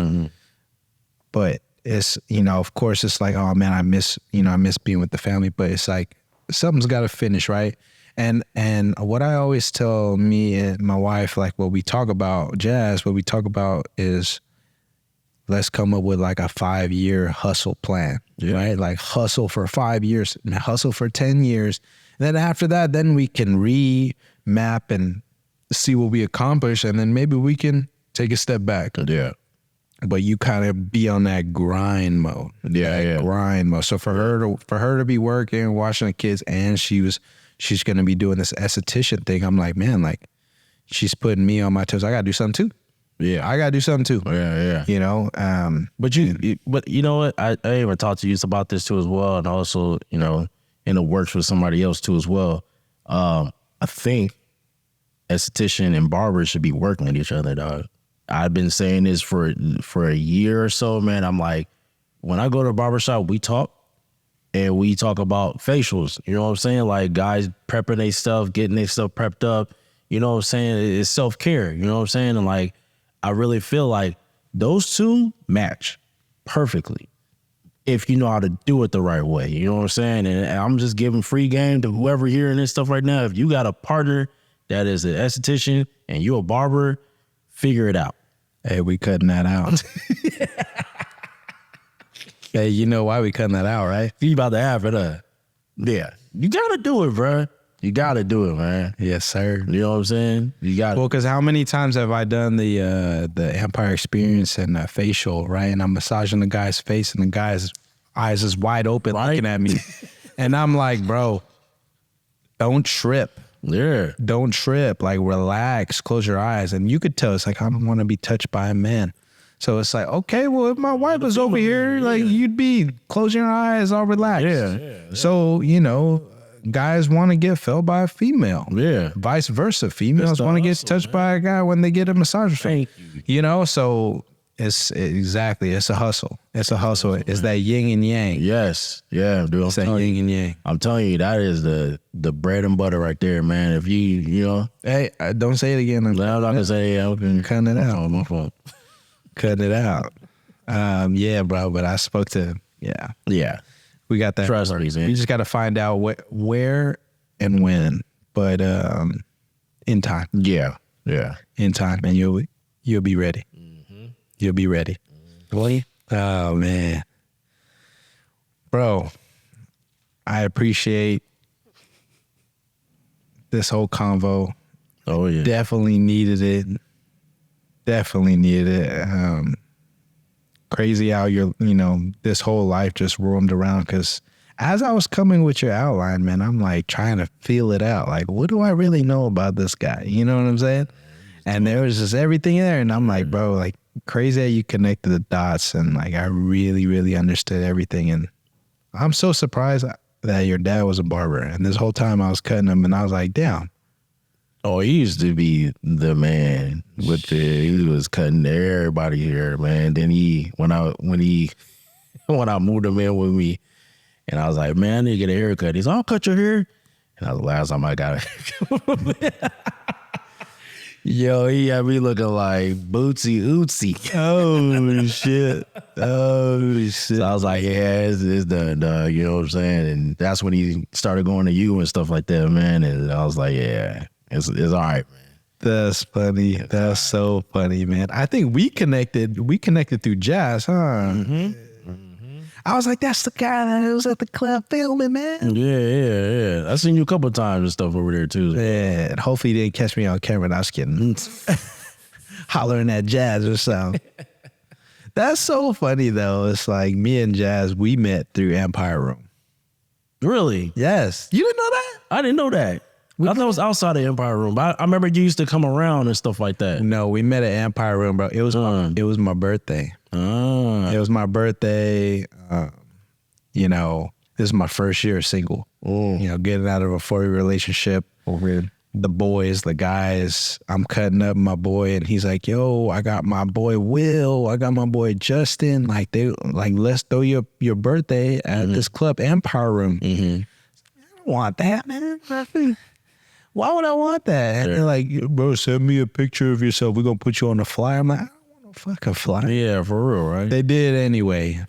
But it's, of course it's like, oh man, I miss being with the family, but it's like something's got to finish, right? And what I always tell me and my wife, like what we talk about, Jazz, what we talk about is let's come up with like a 5-year hustle plan, right? Like hustle for 5 years, and hustle for 10 years. And then after that, then we can remap and see what we accomplish, and then maybe we can take a step back. Yeah. But you kind of be on that grind mode. Grind mode. So for her to be working, watching the kids, and she's gonna be doing this esthetician thing. I'm like, man, like she's putting me on my toes. I gotta do something too. Yeah, I gotta do something too. Yeah. But you know what? I even talked to you about this too as well, and also in the works with somebody else too as well. I think esthetician and barber should be working with each other, dog. I've been saying this for a year or so, man. I'm like, when I go to a barbershop, we talk about facials. You know what I'm saying? Like guys prepping their stuff, getting their stuff prepped up. You know what I'm saying? It's self-care. You know what I'm saying? And like, I really feel like those two match perfectly if you know how to do it the right way. You know what I'm saying? And I'm just giving free game to whoever hearing this stuff right now. If you got a partner that is an esthetician and you a barber, figure it out. Hey, we cutting that out. Hey, you know why we cutting that out, right? You about to have it, yeah. You gotta do it, bro. You gotta do it, man. Yes, sir. You know what I'm saying? You got. Well, because how many times have I done the Empire Experience and facial, right? And I'm massaging the guy's face, and the guy's eyes is wide open, looking at me, and I'm like, bro, don't trip. Yeah. Don't trip. Like, relax. Close your eyes. And you could tell it's like, I don't want to be touched by a man. So it's like, okay, well, if my wife was over here, like, you'd be closing your eyes, all relaxed. Yeah. So, guys want to get felt by a female. Yeah. Vice versa. Females want to get touched by a guy when they get a massage. Thank you. So it's a hustle. It's a hustle. It's that yin and yang. Yes. Yeah, dude. It's that yin and yang. I'm telling you, that is the bread and butter right there, man. If you Hey, don't say it again. I'm not going to say it. I'm cutting it out. My fault. Cutting it out. Yeah, bro, but I spoke to, Yeah. We got that. Trust me, man. We just got to find out where and when, but in time. Yeah. In time, and you'll be ready. You'll be ready. Oh, man. Bro, I appreciate this whole convo. Oh, yeah. Definitely needed it. Crazy how this whole life just roamed around, because as I was coming with your outline, man, I'm like trying to feel it out. Like, what do I really know about this guy? You know what I'm saying? And there was just everything there. And I'm like, bro, like crazy how you connected the dots. And like, I really, really understood everything. And I'm so surprised that your dad was a barber. And this whole time I was cutting him and I was like, damn. Oh, he used to be the man with he was cutting everybody hair, man. Then when I moved him in with me and I was like, man, I need to get a haircut. He's like, I'll cut your hair. And that was the last time I got it. Yo, he had me looking like Bootsy Ootsy. Oh, shit. Oh, shit. So I was like, yeah, it's done, dog. You know what I'm saying? And that's when he started going to you and stuff like that, man. And I was like, yeah, it's all right, man. That's funny. That's so funny, man. I think we connected through Jazz, huh? Mm-hmm. I was like, that's the guy that was at the club filming, man. Yeah. I seen you a couple of times and stuff over there too. Yeah, hopefully he didn't catch me on camera. I was kidding. Hollering at Jazz or something. That's so funny, though. It's like me and Jazz, we met through Empire Room. Really? Yes. You didn't know that? I didn't know that. I thought it was outside the Empire Room. But I remember you used to come around and stuff like that. No, we met at Empire Room, bro. It was my birthday. It was my birthday. You know, this is my first year single. You know, getting out of a 4-year relationship. The boys, the guys, I'm cutting up my boy, and he's like, "Yo, I got my boy Will, I got my boy Justin. Like let's throw your birthday at this club, Empire Room." I don't want that, man. Why would I want that? And they're like, "Bro, send me a picture of yourself. We're gonna put you on the flyer." I'm like, "I don't want no fucking flyer." Yeah, for real, right? They did it anyway.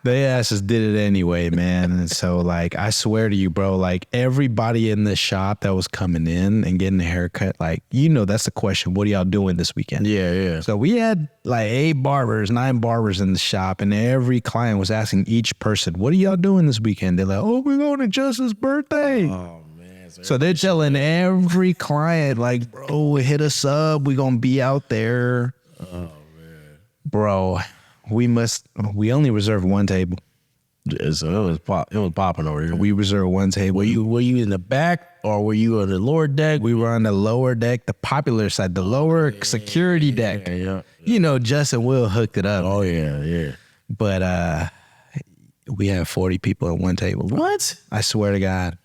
They asses did it anyway, man. And so, like, I swear to you, bro, like, everybody in the shop that was coming in and getting a haircut, like, you know, that's the question. What are y'all doing this weekend? Yeah. So we had like 9 barbers in the shop, and every client was asking each person, what are y'all doing this weekend? They're like, oh, we're going to Justin's birthday. Oh, man. So they're telling every client, like, bro, hit us up. We're going to be out there. Oh, man. Bro, we only reserved one table. So it was popping over here. We reserved one table. Were you in the back or were you on the lower deck? We were on the lower deck, the popular side, the lower security deck. Yeah. You know, Justin Will hooked it up. Oh, yeah. But we had 40 people at one table. What? I swear to God.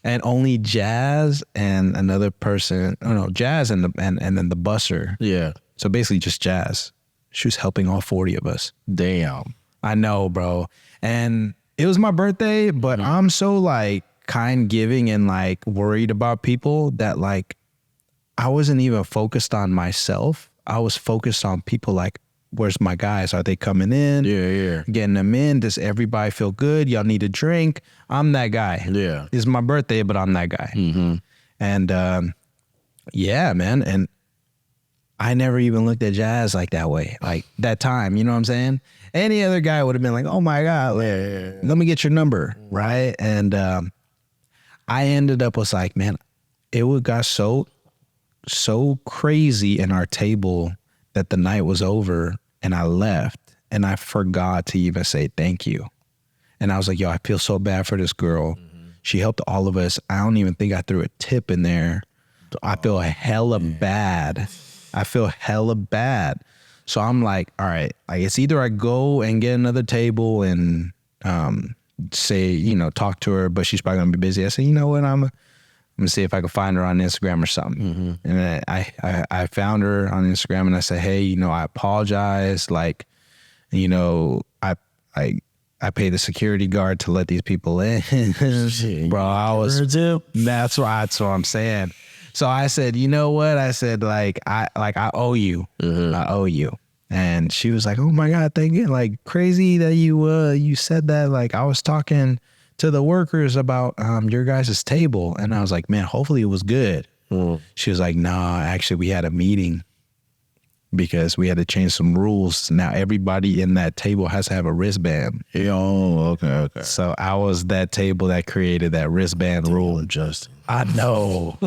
And only Jazz and another person. Oh no, Jazz and then the busser. Yeah. So basically just Jazz. She was helping all 40 of us. Damn. I know, bro. And it was my birthday, but I'm so like kind giving and like worried about people that like I wasn't even focused on myself. I was focused on people like, where's my guys? Are they coming in? Yeah. Getting them in. Does everybody feel good? Y'all need a drink? I'm that guy. Yeah. It's my birthday, but I'm that guy. And yeah, man. And I never even looked at Jazz like that way, like that time, you know what I'm saying? Any other guy would have been like, oh my God, let me get your number, right? And I ended up was like, man, it got so crazy in our table that the night was over and I left and I forgot to even say thank you. And I was like, yo, I feel so bad for this girl. She helped all of us. I don't even think I threw a tip in there. I feel hella bad. So I'm like, all right, like it's either I go and get another table and say, you know, talk to her, but she's probably gonna be busy. I said, you know what, I'm gonna see if I can find her on Instagram or something. And then I found her on Instagram and I said, hey, you know, I apologize. Like, you know, I paid the security guard to let these people in. Bro, that's what I'm saying. So I said, you know what? I said, I owe you. I owe you. And she was like, oh my God, thank you. Like crazy that you said that. Like I was talking to the workers about your guys' table. And I was like, man, hopefully it was good. She was like, nah, actually we had a meeting because we had to change some rules. Now everybody in that table has to have a wristband. Oh, okay. So I was that table that created that wristband rule. Justin. I know.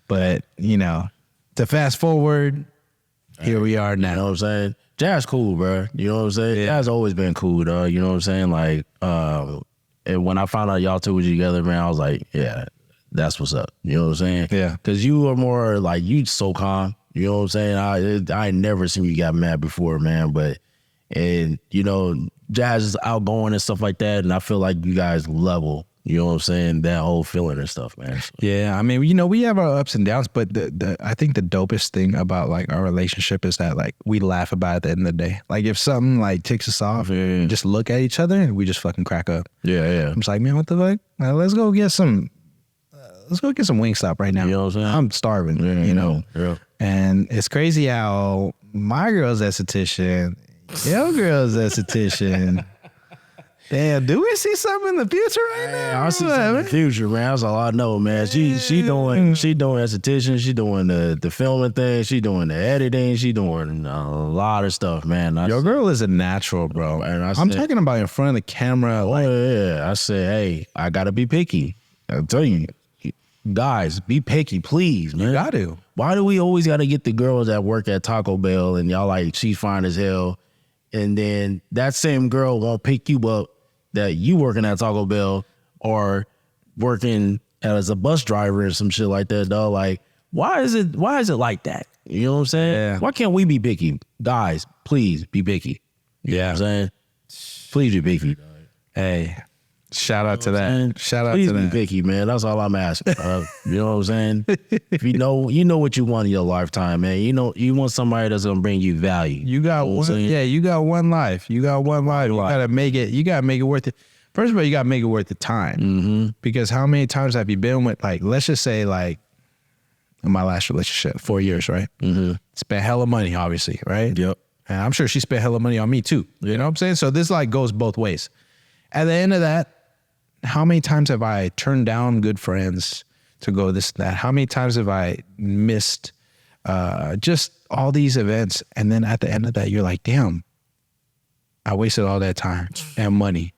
But, you know, to fast forward, here we are now. You know what I'm saying? Jazz cool, bro. You know what I'm saying? Yeah. Jazz always been cool, dog. You know what I'm saying? Like, and when I found out y'all two was together, man, I was like, yeah, that's what's up. You know what I'm saying? Yeah. Because you are more like, you so calm. You know what I'm saying? I ain't never seen you got mad before, man. But, and, you know, Jazz is outgoing and stuff like that. And I feel like you guys level, you know what I'm saying? That whole feeling and stuff, man. So. Yeah, I mean, you know, we have our ups and downs, but I think the dopest thing about like our relationship is that like we laugh about it at the end of the day. Like if something like ticks us off, we just look at each other and we just fucking crack up. Yeah. I'm just like, man, what the fuck? Let's go get some Wingstop right now. You know what I'm saying? I'm starving, you know? Yeah. And it's crazy how my girl's esthetician, your girl's esthetician. Damn, do we see something in the future right now? I see something in the future, man. That's all I know, man. She doing esthetician. She doing the filming thing. She doing the editing. She doing a lot of stuff, man. Your girl is a natural, bro. And I'm talking about in front of the camera. Like, yeah. I said, hey, I gotta be picky. I'm telling you, guys, be picky, please, man. You got to. Why do we always gotta get the girls that work at Taco Bell and y'all like, she's fine as hell, and then that same girl won't pick you up that you working at Taco Bell or working as a bus driver or some shit like that, dog? Like, why is it like that? You know what I'm saying? Yeah. Why can't we be picky? Guys, please be picky. You know what I'm saying? Please be picky. Hey, shout out to that. Shout out Please to that. be picky, man. That's all I'm asking. You know what I'm saying? If you know what you want in your lifetime, man. You want somebody that's gonna bring you value. You got one. Yeah, you got one life. You got one life. You gotta make it. You gotta make it worth it. First of all, you gotta make it worth the time. Because how many times have you been with, like, let's just say, like, in my last relationship, 4 years, right? Spent hella money, obviously, right? Yep. And I'm sure she spent hella money on me too. You know what I'm saying? So this like goes both ways. At the end of that, how many times have I turned down good friends to go this and that? How many times have I missed just all these events? And then at the end of that, you're like, damn, I wasted all that time and money.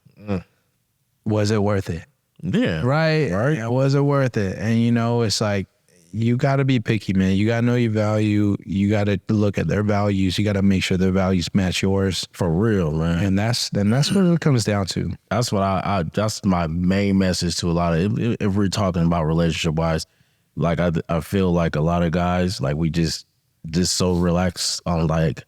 Was it worth it? Yeah. Right? Right. Was it worth it? And you know, it's like, you got to be picky, man. You got to know your value. You got to look at their values. You got to make sure their values match yours. For real, man. And that's what it comes down to. That's what that's my main message to a lot of, if we're talking about relationship wise, like I feel like a lot of guys, like we just so relaxed on like,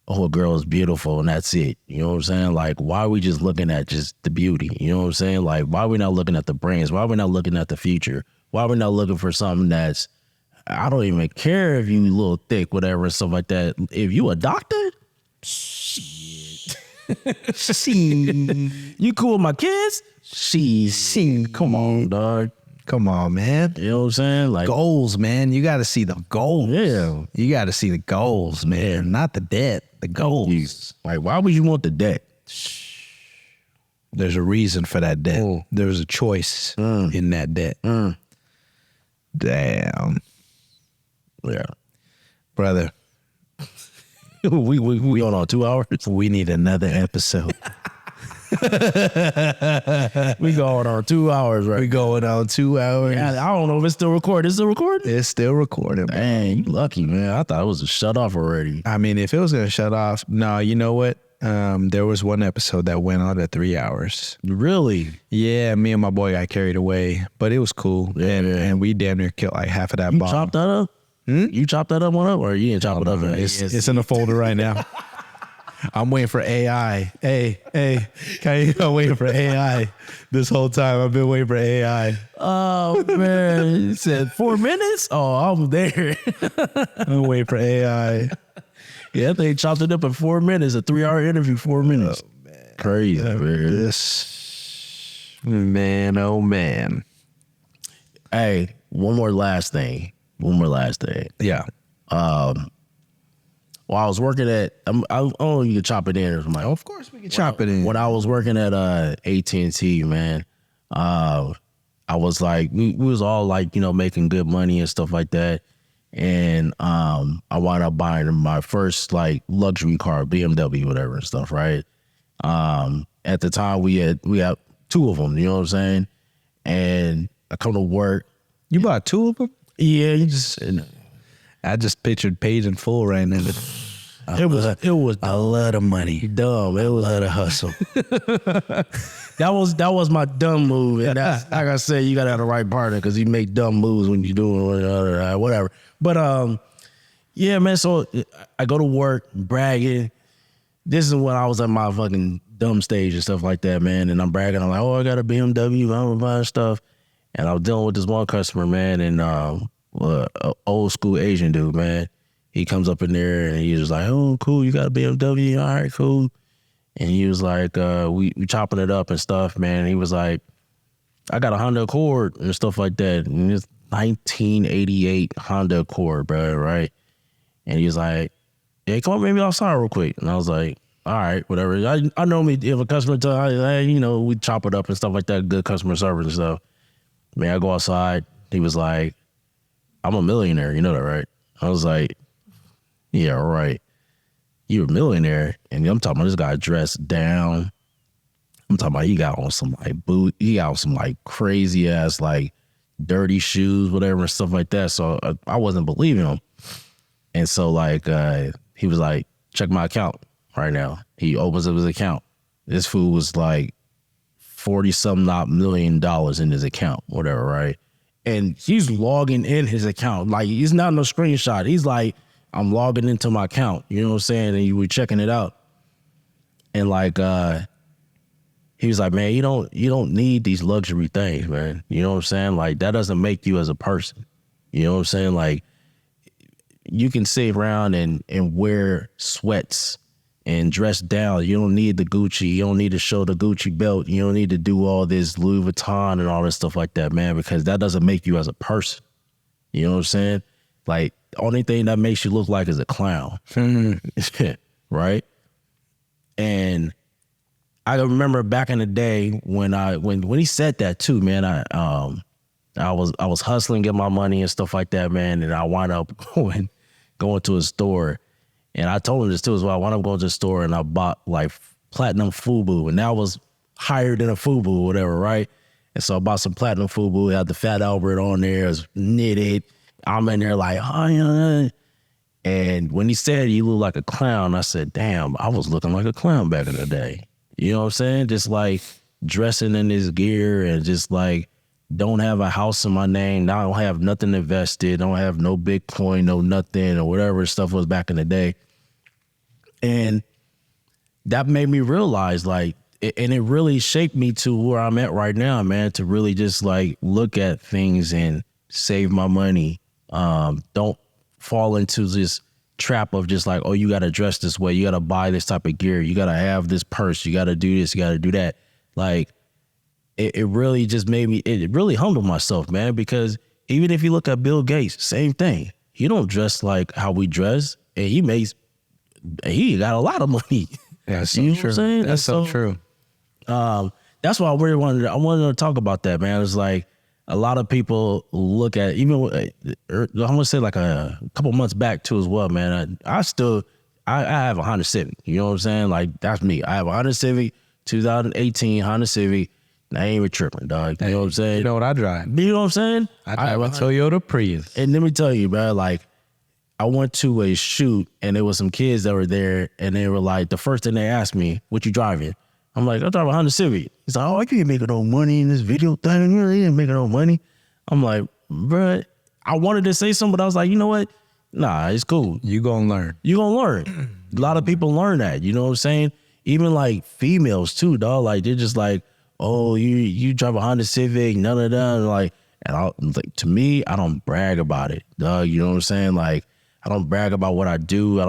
oh, a girl is beautiful and that's it. You know what I'm saying? Like, why are we just looking at just the beauty? You know what I'm saying? Like, why are we not looking at the brains? Why are we not looking at the future? Why are we not looking for something that's, I don't even care if you a little thick, whatever, and stuff like that. If you a doctor, shit. You cool with my kids? Come on, dog. Come on, man. You know what I'm saying? Like, Goals, man. You got to see the goals. Yeah. You got to see the goals, man. Not the debt, the goals. like, why would you want the debt? There's a reason for that debt. There's a choice in that debt. Damn. Yeah. Brother, we on 2 hours? we need another episode. We going on 2 hours, right? We going on 2 hours. Yeah, I don't know if it's still recording. Is it recording? It's still recording. Bro. Dang, you lucky, man. I thought it was shut off already. I mean, if it was going to shut off, no, you know what? There was one episode that went on at 3 hours. Really? Yeah, me and my boy got carried away, but it was cool. Yeah, and we damn near killed like half of that You bomb. chopped that up? You chopped that up one up, or you didn't chop it up? It's in the folder right now. I'm waiting for AI. Hey, I'm waiting for AI this whole time. I've been waiting for AI. Oh, man. You said 4 minutes? Oh, I'm there. I'm waiting for AI. Yeah, they chopped it up in 4 minutes. A 3-hour interview, 4 minutes. Oh, man. Crazy, man. This, man, oh, man. Hey, one more last thing. Yeah. Well, I was working at, oh, you can chop it in. Of course we can chop it in. When I was working at AT&T, man, I was like, we was all like, you know, making good money and stuff like that. And I wound up buying my first like luxury car, BMW, whatever and stuff, right? At the time we had 2 of them, you know what I'm saying? And I come to work. You bought 2 of them? Yeah, I just pictured paid in full right now. It was I love the money. dumb. It was Love the hustle. that was my dumb move. And that's, like I said, you gotta have the right partner because you make dumb moves when you're doing whatever. But yeah, man. So I go to work bragging. This is when I was at my fucking dumb stage and stuff like that, man. And I'm bragging. I'm like, oh, I got a BMW, I'm buying stuff. And I was dealing with this one customer, man, and an old school Asian dude, man. He comes up in there and he was like, oh, cool, you got a BMW? All right, cool. And he was like, we chopping it up and stuff, man. And he was like, I got a Honda Accord and stuff like that. And it's 1988 Honda Accord, bro, right? And he was like, hey, come on, maybe outside real quick. And I was like, all right, whatever. I normally, if a customer tells me, hey, you know, we chop it up and stuff like that, good customer service and stuff. Man, I go outside. He was like, I'm a millionaire. You know that, right? I was like, yeah, right. You're a millionaire. And I'm talking about this guy dressed down. I'm talking about he got on some like he got on some like crazy ass like dirty shoes, whatever, and stuff like that. So I wasn't believing him. And so like he was like, check my account right now. He opens up his account. This fool was like 40-something million in his account, whatever, right? And he's logging in his account. Like, he's not no screenshot. He's like, I'm logging into my account. You know what I'm saying? And you were checking it out. And like, he was like, man, you don't need these luxury things, man. You know what I'm saying? Like, that doesn't make you as a person. You know what I'm saying? Like, you can sit around and wear sweats and dress down. You don't need the Gucci. You don't need to show the Gucci belt. You don't need to do all this Louis Vuitton and all this stuff like that, man, because that doesn't make you as a person. You know what I'm saying? Like, the only thing that makes you look like is a clown. Right? And I remember back in the day when he said that too, man, I was hustling, get my money and stuff like that, man, and I wound up going to a store. And I told him this too as well. I wound up going to the store and I bought like platinum FUBU, and that was higher than a FUBU or whatever, right? And so I bought some platinum FUBU. It had the Fat Albert on there. It was knitted. I'm in there like, oh, yeah. And when he said you look like a clown, I said, damn, I was looking like a clown back in the day. You know what I'm saying? Just like dressing in this gear and just like don't have a house in my name. I don't have nothing invested. Don't have no Bitcoin, no nothing or whatever stuff was back in the day. And that made me realize like, and it really shaped me to where I'm at right now, man, to really just like look at things and save my money. Don't fall into this trap of just like, oh, you got to dress this way. You got to buy this type of gear. You got to have this purse. You got to do this. You got to do that. Like, it really just made me, it really humbled myself, man, because even if you look at Bill Gates, same thing. He don't dress like how we dress, and he got a lot of money. Yeah, so you know true. What I'm saying? That's so true. That's why I really wanted to talk about that, man. It's like a lot of people look at, even I'm gonna say like a couple months back too as well, man. I have a Honda Civic. You know what I'm saying? Like, that's me. I have a Honda Civic, 2018 Honda Civic. I ain't even tripping, dog. You know what I'm saying? You know what I drive? You know what I'm saying? I drive a Toyota Prius. And let me tell you, man, like, I went to a shoot and there was some kids that were there and they were like, the first thing they asked me, what you driving? I'm like, I drive a Honda Civic. He's like, oh, you ain't making no money in this video thing. You ain't making no money. I'm like, bruh, I wanted to say something, but I was like, you know what? Nah, it's cool. You gonna learn. You gonna learn. A lot of people learn that, you know what I'm saying? Even like females too, dog. Like, they're just like, oh, you drive a Honda Civic, none of that. Like, and like, to me, I don't brag about it, dog. You know what I'm saying? Like, I don't brag about what I do.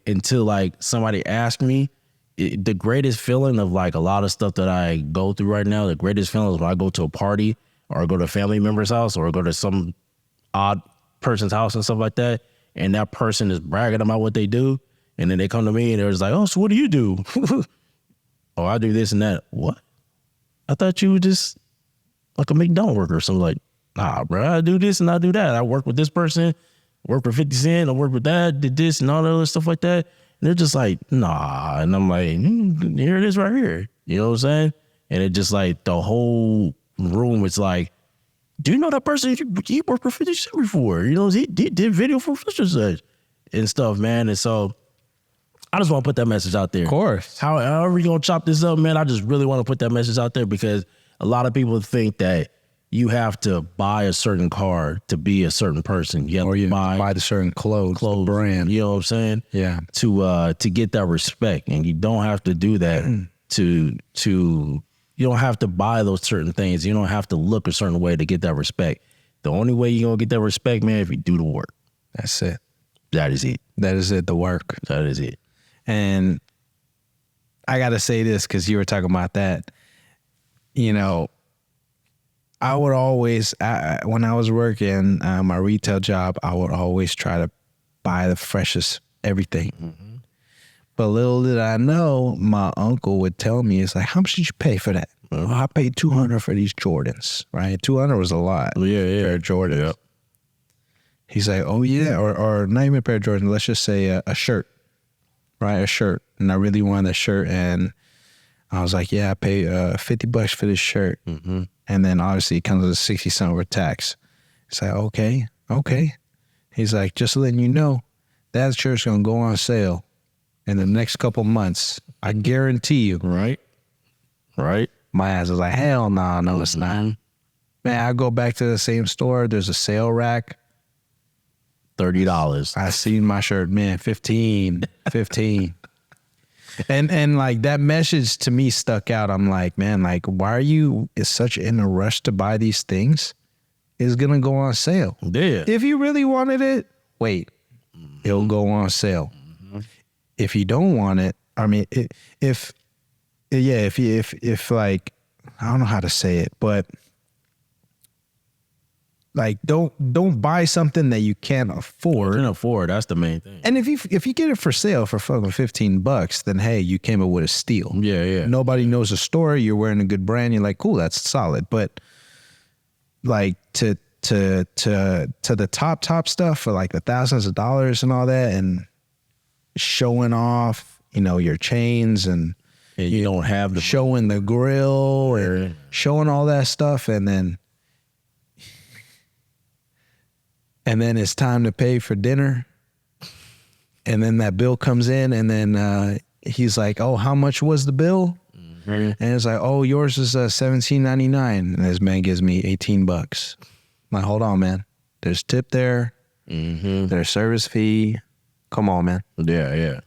Until like somebody asks me. The greatest feeling of like a lot of stuff that I go through right now, the greatest feeling is when I go to a party or I go to a family member's house or I go to some odd person's house and stuff like that, and that person is bragging about what they do, and then they come to me and they're just like, oh, so what do you do? Oh, I do this and that. What? I thought you were just like a McDonald's worker or something. Like, nah, bro, I do this and I do that. I work with this person, work with 50 Cent, I work with that, did this and all that other stuff like that. And they're just like, nah. And I'm like, here it is right here. You know what I'm saying? And it just like the whole room is like, do you know that person he worked for 50 Cent before? You know, he did video for such and such and stuff, man. And so I just want to put that message out there. Of course. However you gonna chop this up, man, I just really want to put that message out there because a lot of people think that you have to buy a certain car to be a certain person. You have to buy the certain clothes, the brand. You know what I'm saying? Yeah. To get that respect, and you don't have to do that to you don't have to buy those certain things. You don't have to look a certain way to get that respect. The only way you're gonna get that respect, man, if you do the work. That's it. That is it. That is it. The work. That is it. And I got to say this because you were talking about that. You know, I would always, when I was working my retail job, I would always try to buy the freshest everything. Mm-hmm. But little did I know, my uncle would tell me, it's like, how much did you pay for that? Mm-hmm. I paid $200 for these Jordans, right? $200 was a lot. Yeah. Pair of Jordans. Yep. He's like, oh yeah, or not even a pair of Jordans. Let's just say a shirt, right? A shirt, and I really wanted that shirt, and I was like, yeah, I paid $50 for this shirt, mm-hmm. And then obviously it comes with 60 something with tax. It's like, okay. He's like, just letting you know, that shirt's gonna go on sale in the next couple months. I guarantee you. Right. My ass was like, hell no, it's not. Man, I go back to the same store. There's a sale rack. $30. I seen my shirt, man, 15. And like that message to me stuck out. I'm like, man, like, why are you such in a rush to buy these things? It's gonna go on sale. Yeah. If you really wanted it, wait, it'll go on sale. Mm-hmm. If you don't want it, I mean, if like, I don't know how to say it, but like, don't buy something that you can't afford. You can't afford. That's the main thing. And if you get it for sale for fucking $15, then hey, you came up with a steal. Yeah. Nobody knows the story. You're wearing a good brand. You're like, cool, that's solid. But like to the top stuff for like the thousands of dollars and all that, and showing off, you know, your chains and you don't have the showing the grill or showing all that stuff, and then it's time to pay for dinner. And then that bill comes in, and then he's like, oh, how much was the bill? Mm-hmm. And it's like, oh, yours is $17.99. And this man gives me $18. I'm like, hold on, man. There's tip there. Mm-hmm. There's service fee. Come on, man. Yeah.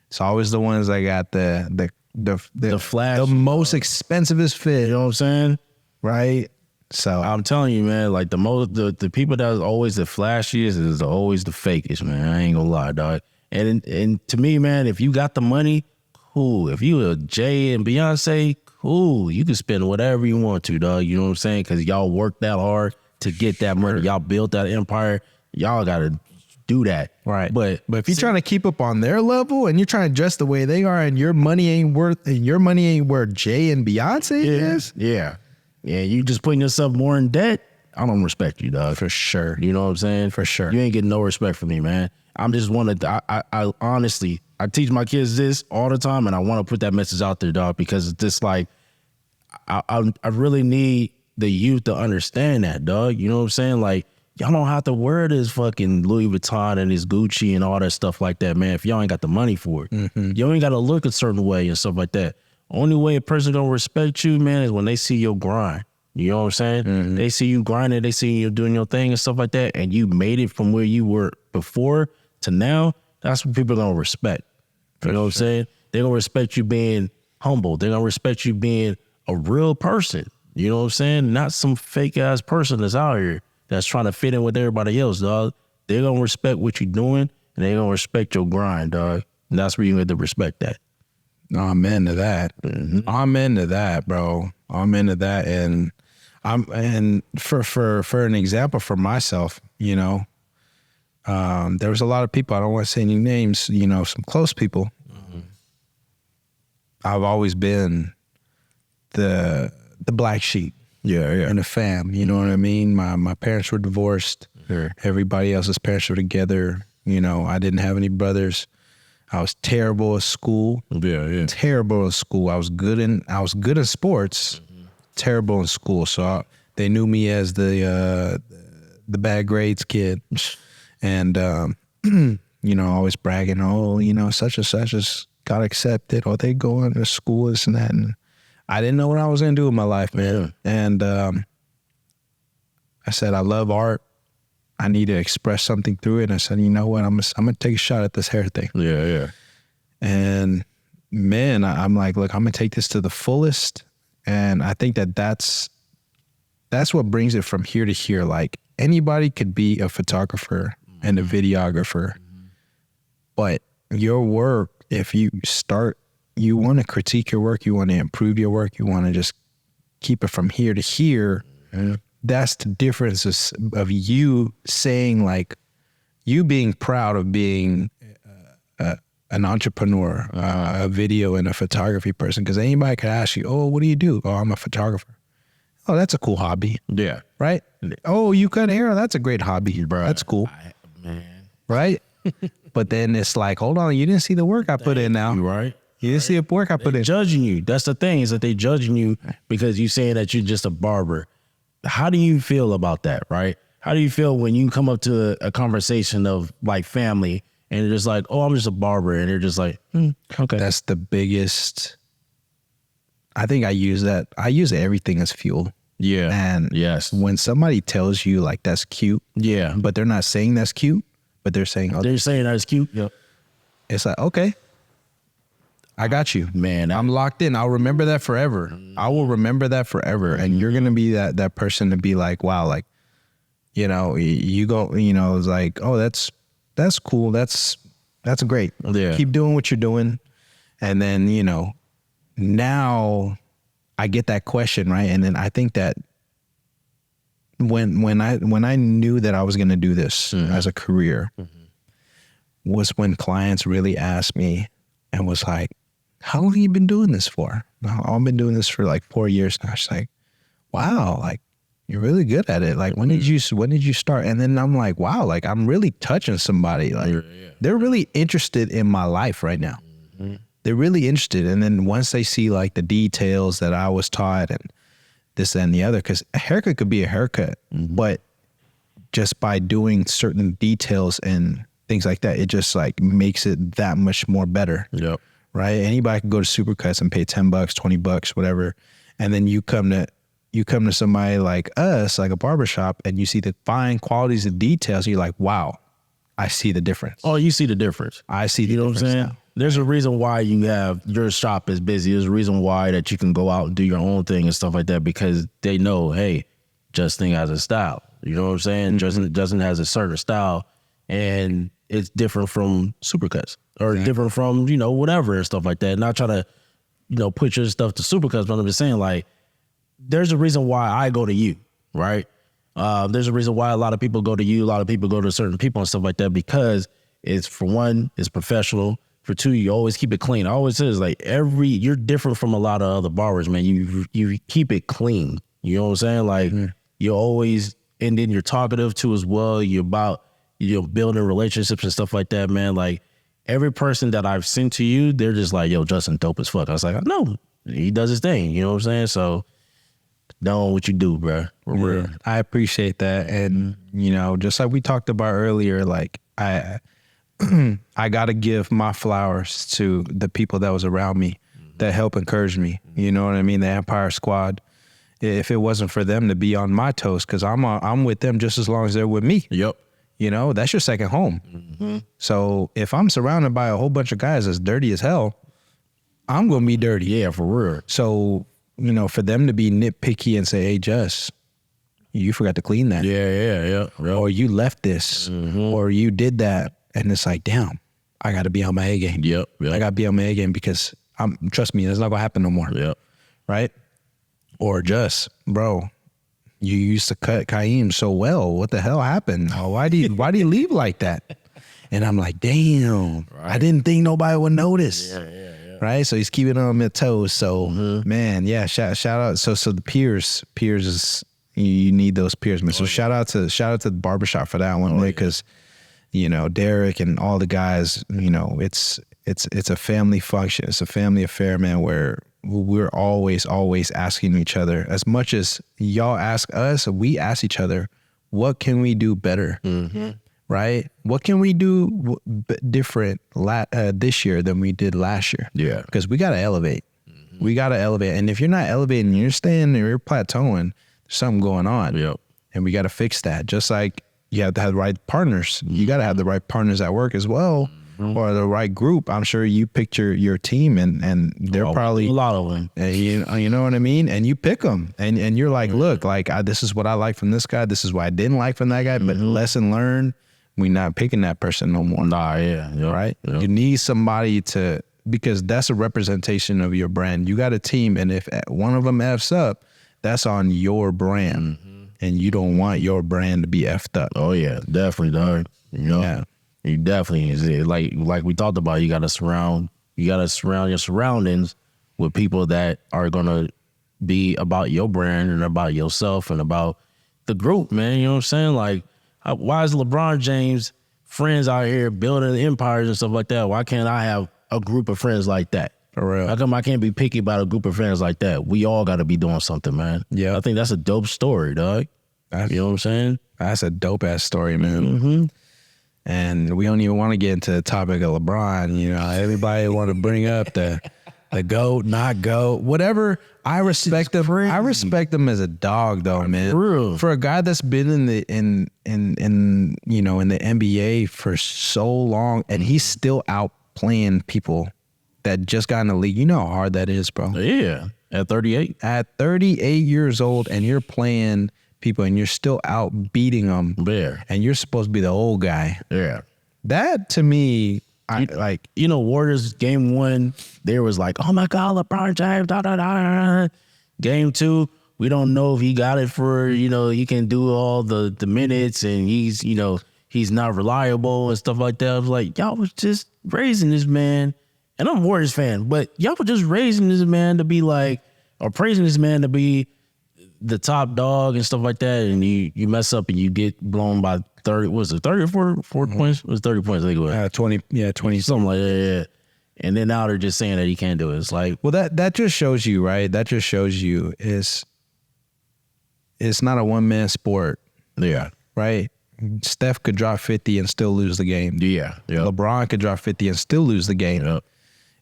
It's always the ones that got the flash, the most expensivest fit. You know what I'm saying? Right? So I'm telling you, man, like the people that is always the flashiest is always the fakest, man. I ain't gonna lie, dog. And to me, man, if you got the money, cool. If you a Jay and Beyonce, cool. You can spend whatever you want to, dog. You know what I'm saying? Because y'all worked that hard to get that money. Y'all built that empire. Y'all gotta do that, right? But if you're trying to keep up on their level and you're trying to dress the way they are, and your money ain't worth where Jay and Beyonce is, yeah, you just putting yourself more in debt. I don't respect you, dog. For sure. You know what I'm saying? For sure. You ain't getting no respect from me, man. I'm just I honestly, I teach my kids this all the time, and I want to put that message out there, dog, because it's just like, I really need the youth to understand that, dog. You know what I'm saying? Like, y'all don't have to wear this fucking Louis Vuitton and this Gucci and all that stuff like that, man, if y'all ain't got the money for it. Mm-hmm. You ain't got to look a certain way and stuff like that. Only way a person gonna respect you, man, is when they see your grind. You know what I'm saying? Mm-hmm. They see you grinding, they see you doing your thing and stuff like that, and you made it from where you were before to now. That's what people are gonna respect. You know what I'm saying? They're gonna respect you being humble. They're gonna respect you being a real person. You know what I'm saying? Not some fake ass person that's out here that's trying to fit in with everybody else, dog. They're gonna respect what you're doing, and they're gonna respect your grind, dog. And that's where you get to respect that. Amen to that. Mm-hmm. Amen to that, bro. Amen to that. And for an example for myself, you know, there was a lot of people, I don't want to say any names, you know, some close people. Mm-hmm. I've always been the black sheep. Yeah. In the fam, you know what I mean? My parents were divorced. Sure. Everybody else's parents were together. You know, I didn't have any brothers. I was terrible at school. Yeah. Terrible at school. I was good in sports. Mm-hmm. Terrible in school. So they knew me as the bad grades kid. And you always bragging, oh, such and such has got accepted, or they going to school, this and that. And I didn't know what I was going to do with my life, man. Yeah. And I said, I love art. I need to express something through it. And I said, you know what? I'm going to take a shot at this hair thing. Yeah. And man, I'm like, look, I'm going to take this to the fullest. And I think that's what brings it from here to here. Like, anybody could be a photographer and a videographer, but your work, if you want to critique your work, you want to improve your work, you want to just keep it from here to here. That's the difference of you saying, like, you being proud of being an entrepreneur, a video and a photography person. Because anybody could ask you, oh, what do you do? Oh, I'm a photographer. Oh, that's a cool hobby. Yeah. Right? Oh, you cut hair? That's a great hobby. Bro, that's cool. Man. Right? But then it's like, hold on, you didn't see the work I put in now. Right. You didn't see the work I put in. Judging you. That's the thing, is that they judging you because you saying that you're just a barber. How do you feel about that, right? How do you feel when you come up to a conversation of like family and they're just like, oh, I'm just a barber, and they're just like, okay. That's the biggest. I think I use that. I use everything as fuel. Yeah. And yes, when somebody tells you like that's cute, yeah, but they're not saying that's cute, but they're saying, oh, they're saying that's cute. Yep. It's like, okay, I got you, man. I'm locked in. I'll remember that forever. I will remember that forever. And you're gonna be that person to be like, wow, like, you go, it's like, oh, that's cool. That's great. Yeah. Keep doing what you're doing. And then, now I get that question, right? And then I think that when I knew that I was going to do this as a career was when clients really asked me and was like, how long have you been doing this for? I've been doing this for like 4 years now. She's like, wow, like, you're really good at it. Like, when did you start? And then I'm like, wow, like, I'm really touching somebody. Like, they're really interested in my life right now. They're really interested. And then once they see like the details that I was taught and this, that, and the other, because a haircut could be a haircut, but just by doing certain details and things like that, it just like makes it that much more better. Yep. Right? Anybody can go to Supercuts and pay $10, $20, whatever. And then you come to somebody like us, like a barbershop, and you see the fine qualities of details. You're like, wow, I see the difference. Oh, you see the difference. I see the difference. You know what I'm saying? Now. There's a reason why you have your shop is busy. There's a reason why that you can go out and do your own thing and stuff like that, because they know, hey, Justin has a style. You know what I'm saying? Justin has a certain style, and it's different from Supercuts or different from, whatever and stuff like that. Not trying to, put your stuff to Supercuts, but I'm just saying, like, there's a reason why I go to you, right? There's a reason why a lot of people go to you. A lot of people go to certain people and stuff like that, because it's, for one, it's professional. For two, you always keep it clean. I always say, like, you're different from a lot of other barbers, man. You keep it clean. You know what I'm saying? Like, you're always, and then you're talkative too as well. You're about, building relationships and stuff like that, man. Like, every person that I've sent to you, they're just like, yo, Justin dope as fuck. I was like, no, he does his thing. You know what I'm saying? So, know what you do, bro. Yeah, I appreciate that. And, just like we talked about earlier, like, I got to give my flowers to the people that was around me that helped encourage me. You know what I mean? The Empire Squad. If it wasn't for them to be on my toes, because I'm with them just as long as they're with me. Yep. That's your second home. So if I'm surrounded by a whole bunch of guys that's dirty as hell, I'm going to be dirty. Yeah, for real. So, for them to be nitpicky and say, hey, Just, you forgot to clean that. Yeah. Or you left this, or you did that. And it's like, damn, I got to be on my A game. Yep. I got to be on my A game, because trust me, it's not going to happen no more. Yep. Right? Or Just, bro, you used to cut Kieem so well. What the hell happened? Oh, why do you leave like that? And I'm like, damn, I didn't think nobody would notice. Yeah. Right? So he's keeping on my toes. So man, yeah, shout out. So the peers is, you need those peers, man. So shout out to the barbershop for that one, because Derek and all the guys, it's a family function. It's a family affair, man, where we're always asking each other, as much as y'all ask us, we ask each other, what can we do better? right? What can we do different this year than we did last year? Yeah. Because we got to elevate. We got to elevate. And if you're not elevating, you're staying there, you're plateauing, there's something going on. Yep. And we got to fix that. Just like you have to have the right partners. You got to have the right partners at work as well, or the right group. I'm sure you picked your team, and they're probably a lot of them. You know what I mean? And you pick them, and you're like, look, like this is what I like from this guy. This is what I didn't like from that guy. But lesson learned, we not picking that person no more. Nah, yeah. Yep. Right? Yep. You need somebody because that's a representation of your brand. You got a team, and if one of them F's up, that's on your brand. And you don't want your brand to be effed up. Oh yeah, definitely, dog. You know, Yeah. you definitely is it. Like we talked about, you gotta surround your surroundings with people that are gonna be about your brand and about yourself and about the group, man. You know what I'm saying? Like, why is LeBron James friends out here building empires and stuff like that? Why can't I have a group of friends like that? For real. How come I can't be picky about a group of friends like that? We all got to be doing something, man. Yeah. I think that's a dope story, dog. You know what I'm saying? That's a dope ass story, man. And we don't even want to get into the topic of LeBron. You know, everybody want to bring up the GOAT, not GOAT, whatever. I respect him. I respect him as a dog, though, man. Real. For a guy that's been in the in the NBA for so long, and he's still out playing people that just got in the league. You know how hard that is, bro. Yeah. At 38. At 38 years old, and you're playing people, and you're still out beating them. Yeah. And you're supposed to be the old guy. Yeah. That to me, Warriors game 1, there was like, oh my God, LeBron James, da da da. Game 2, we don't know if he got it for, he can do all the minutes and he's not reliable and stuff like that. I was like, y'all was just raising this man, and I'm a Warriors fan, but y'all were just raising this man to be like, or praising this man to be the top dog and stuff like that, and you mess up and you get blown by 30, was it 30 or 4 points? It was 30 points, I think it was. 20. Something like that, yeah. And then now they're just saying that he can't do it. It's like, Well, that just shows you, right? That just shows you it's not a one-man sport, yeah. right? Steph could drop 50 and still lose the game. Yeah. LeBron could drop 50 and still lose the game. Yep.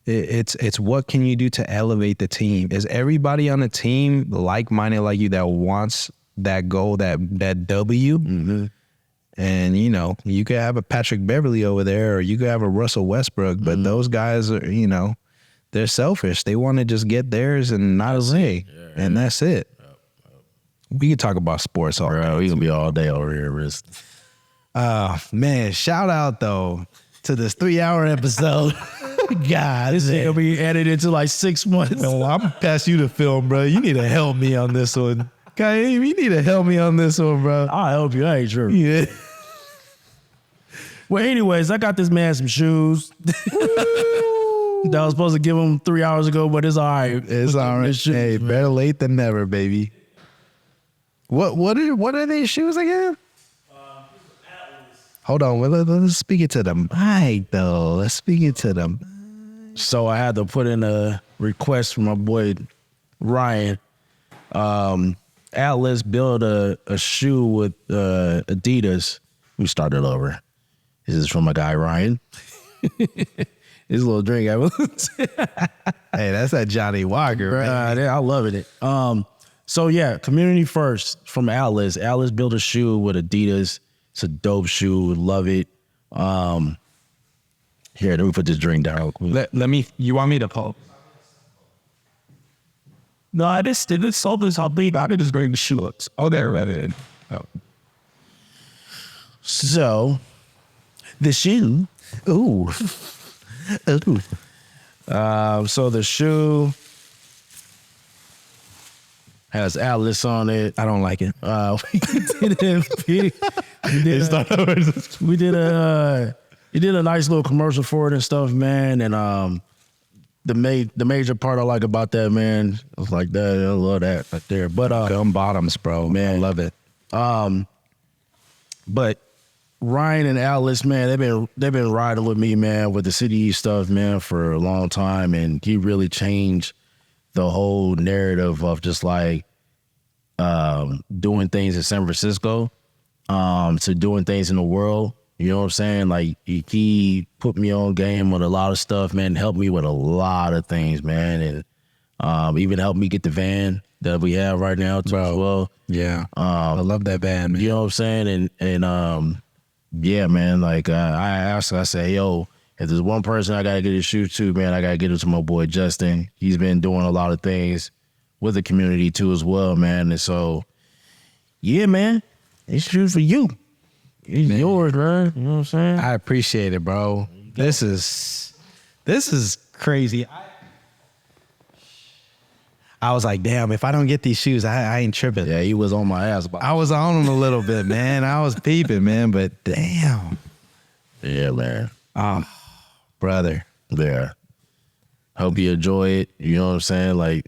It's what can you do to elevate the team? Is everybody on the team like-minded like you that wants that goal, that W? Mm-hmm. And, you could have a Patrick Beverly over there, or you could have a Russell Westbrook, but those guys are, they're selfish. They want to just get theirs and not a Z. Yeah, and that's it. Yep. We could talk about sports all day. We can be all day over here, Riz. Man, shout out, though, to this 3-hour episode. God, this It'll be edited into like 6 months. Well, I'm going to pass you the film, bro. You need to help me on this one. Kieem, you need to help me on this one, bro. I'll help you. I ain't sure. Yeah. Well, anyways, I got this man some shoes that I was supposed to give him 3 hours ago, but it's all right. It's all right. Shoes, hey, man. better late than never, baby. What are these shoes again? Hold on. Let's speak it to the mic, though. Let's speak it to them. So I had to put in a request from my boy Ryan. Atlas built a shoe with Adidas. We started over. This is from my guy Ryan. His little drink. Hey, that's that Johnny Walker, right? I love it. So yeah, community first from Atlas. Atlas built a shoe with Adidas. It's a dope shoe. Love it. Here, let me put this drink down real quick. Let me. You want me to pull? No, this sold this. I'll leave. I just bring the shoes. Oh, there it is. Oh. So, the shoe. Ooh. Ooh. So the shoe has Atlas on it. I don't like it. We did a nice little commercial for it and stuff, man. And the major part I like about that, man, was like that. I love that right there. But Gum bottoms, bro. Man, I love it. But Ryan and Atlas, man, they've been riding with me, man, with the TheCityEats stuff, man, for a long time, and he really changed the whole narrative of just like doing things in San Francisco to doing things in the world. You know what I'm saying? Like he put me on game with a lot of stuff, man. Helped me with a lot of things, man, and even helped me get the van that we have right now too, as well. Yeah, I love that band, man. You know what I'm saying? And yeah, man. Like I asked, I said, yo, if there's one person I gotta get his shoes to, man, I gotta get it to my boy Justin. He's been doing a lot of things with the community too, as well, man. And so, yeah, man, these shoes for you. It's yours, man. You know what I'm saying? I appreciate it, bro. This is crazy. I was like, damn, if I don't get these shoes, I ain't tripping. Yeah, he was on my ass about it. I was on him a little bit, man. I was peeping, man, but damn. Yeah, man. Oh, brother. Yeah. Hope you enjoy it. You know what I'm saying? Like,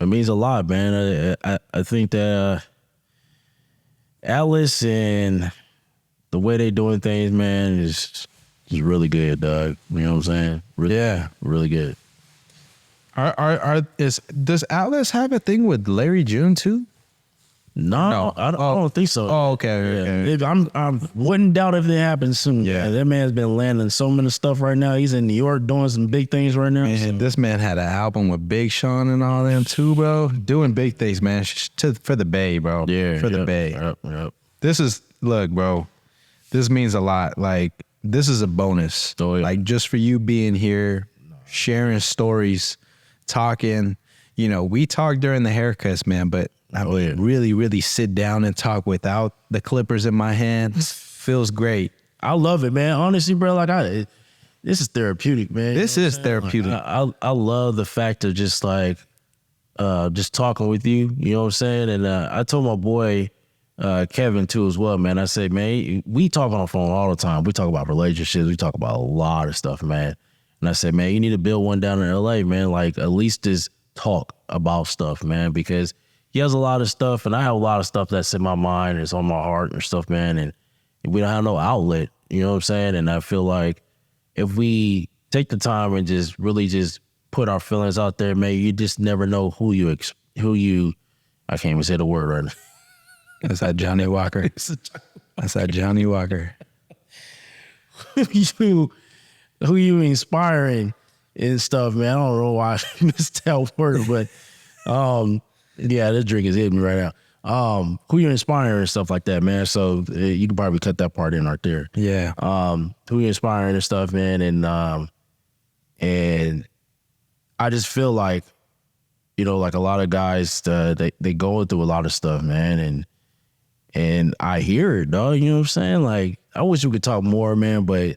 it means a lot, man. I think that Alice and the way they doing things, man, is really good, dog. You know what I'm saying? Really, Yeah. really good. Does Atlas have a thing with Larry June too? No, I don't think so. Oh, okay. I wouldn't doubt if it happens soon. Yeah. That man's been landing so many stuff right now. He's in New York doing some big things right now. Man, this man had an album with Big Sean and all them too, bro. Doing big things, man. For the Bay, bro. Yeah, for the Bay. Yep. Look, bro. This means a lot. Like, this is a bonus. Oh, yeah. Like, just for you being here, sharing stories, talking. You know, we talk during the haircuts, man, but I really, really sit down and talk without the clippers in my hands. Feels great. I love it, man. Honestly, bro, like this is therapeutic, man. This is therapeutic. Like, I love the fact of just like just talking with you. You know what I'm saying? And I told my boy Kevin too as well, man. I said, man, we talk on the phone all the time. We talk about relationships. We talk about a lot of stuff, man. And I said, man, you need to build one down in LA, man. Like at least just talk about stuff, man, because he has a lot of stuff and I have a lot of stuff that's in my mind, it's on my heart and stuff, man. And we don't have no outlet, you know what I'm saying? And I feel like if we take the time and just really just put our feelings out there, man, you just never know who you, I can't even say the word right now. That's that Johnny Walker. That's that Johnny Walker. Who you inspiring and stuff, man. I don't know why I missed that word, but yeah, this drink is hitting me right now. Who you're inspiring and stuff like that, man. So you can probably cut that part in right there. Yeah. Who you're inspiring and stuff, man. And I just feel like, you know, like a lot of guys, they going through a lot of stuff, man. And I hear it, dog. You know what I'm saying? Like, I wish we could talk more, man, but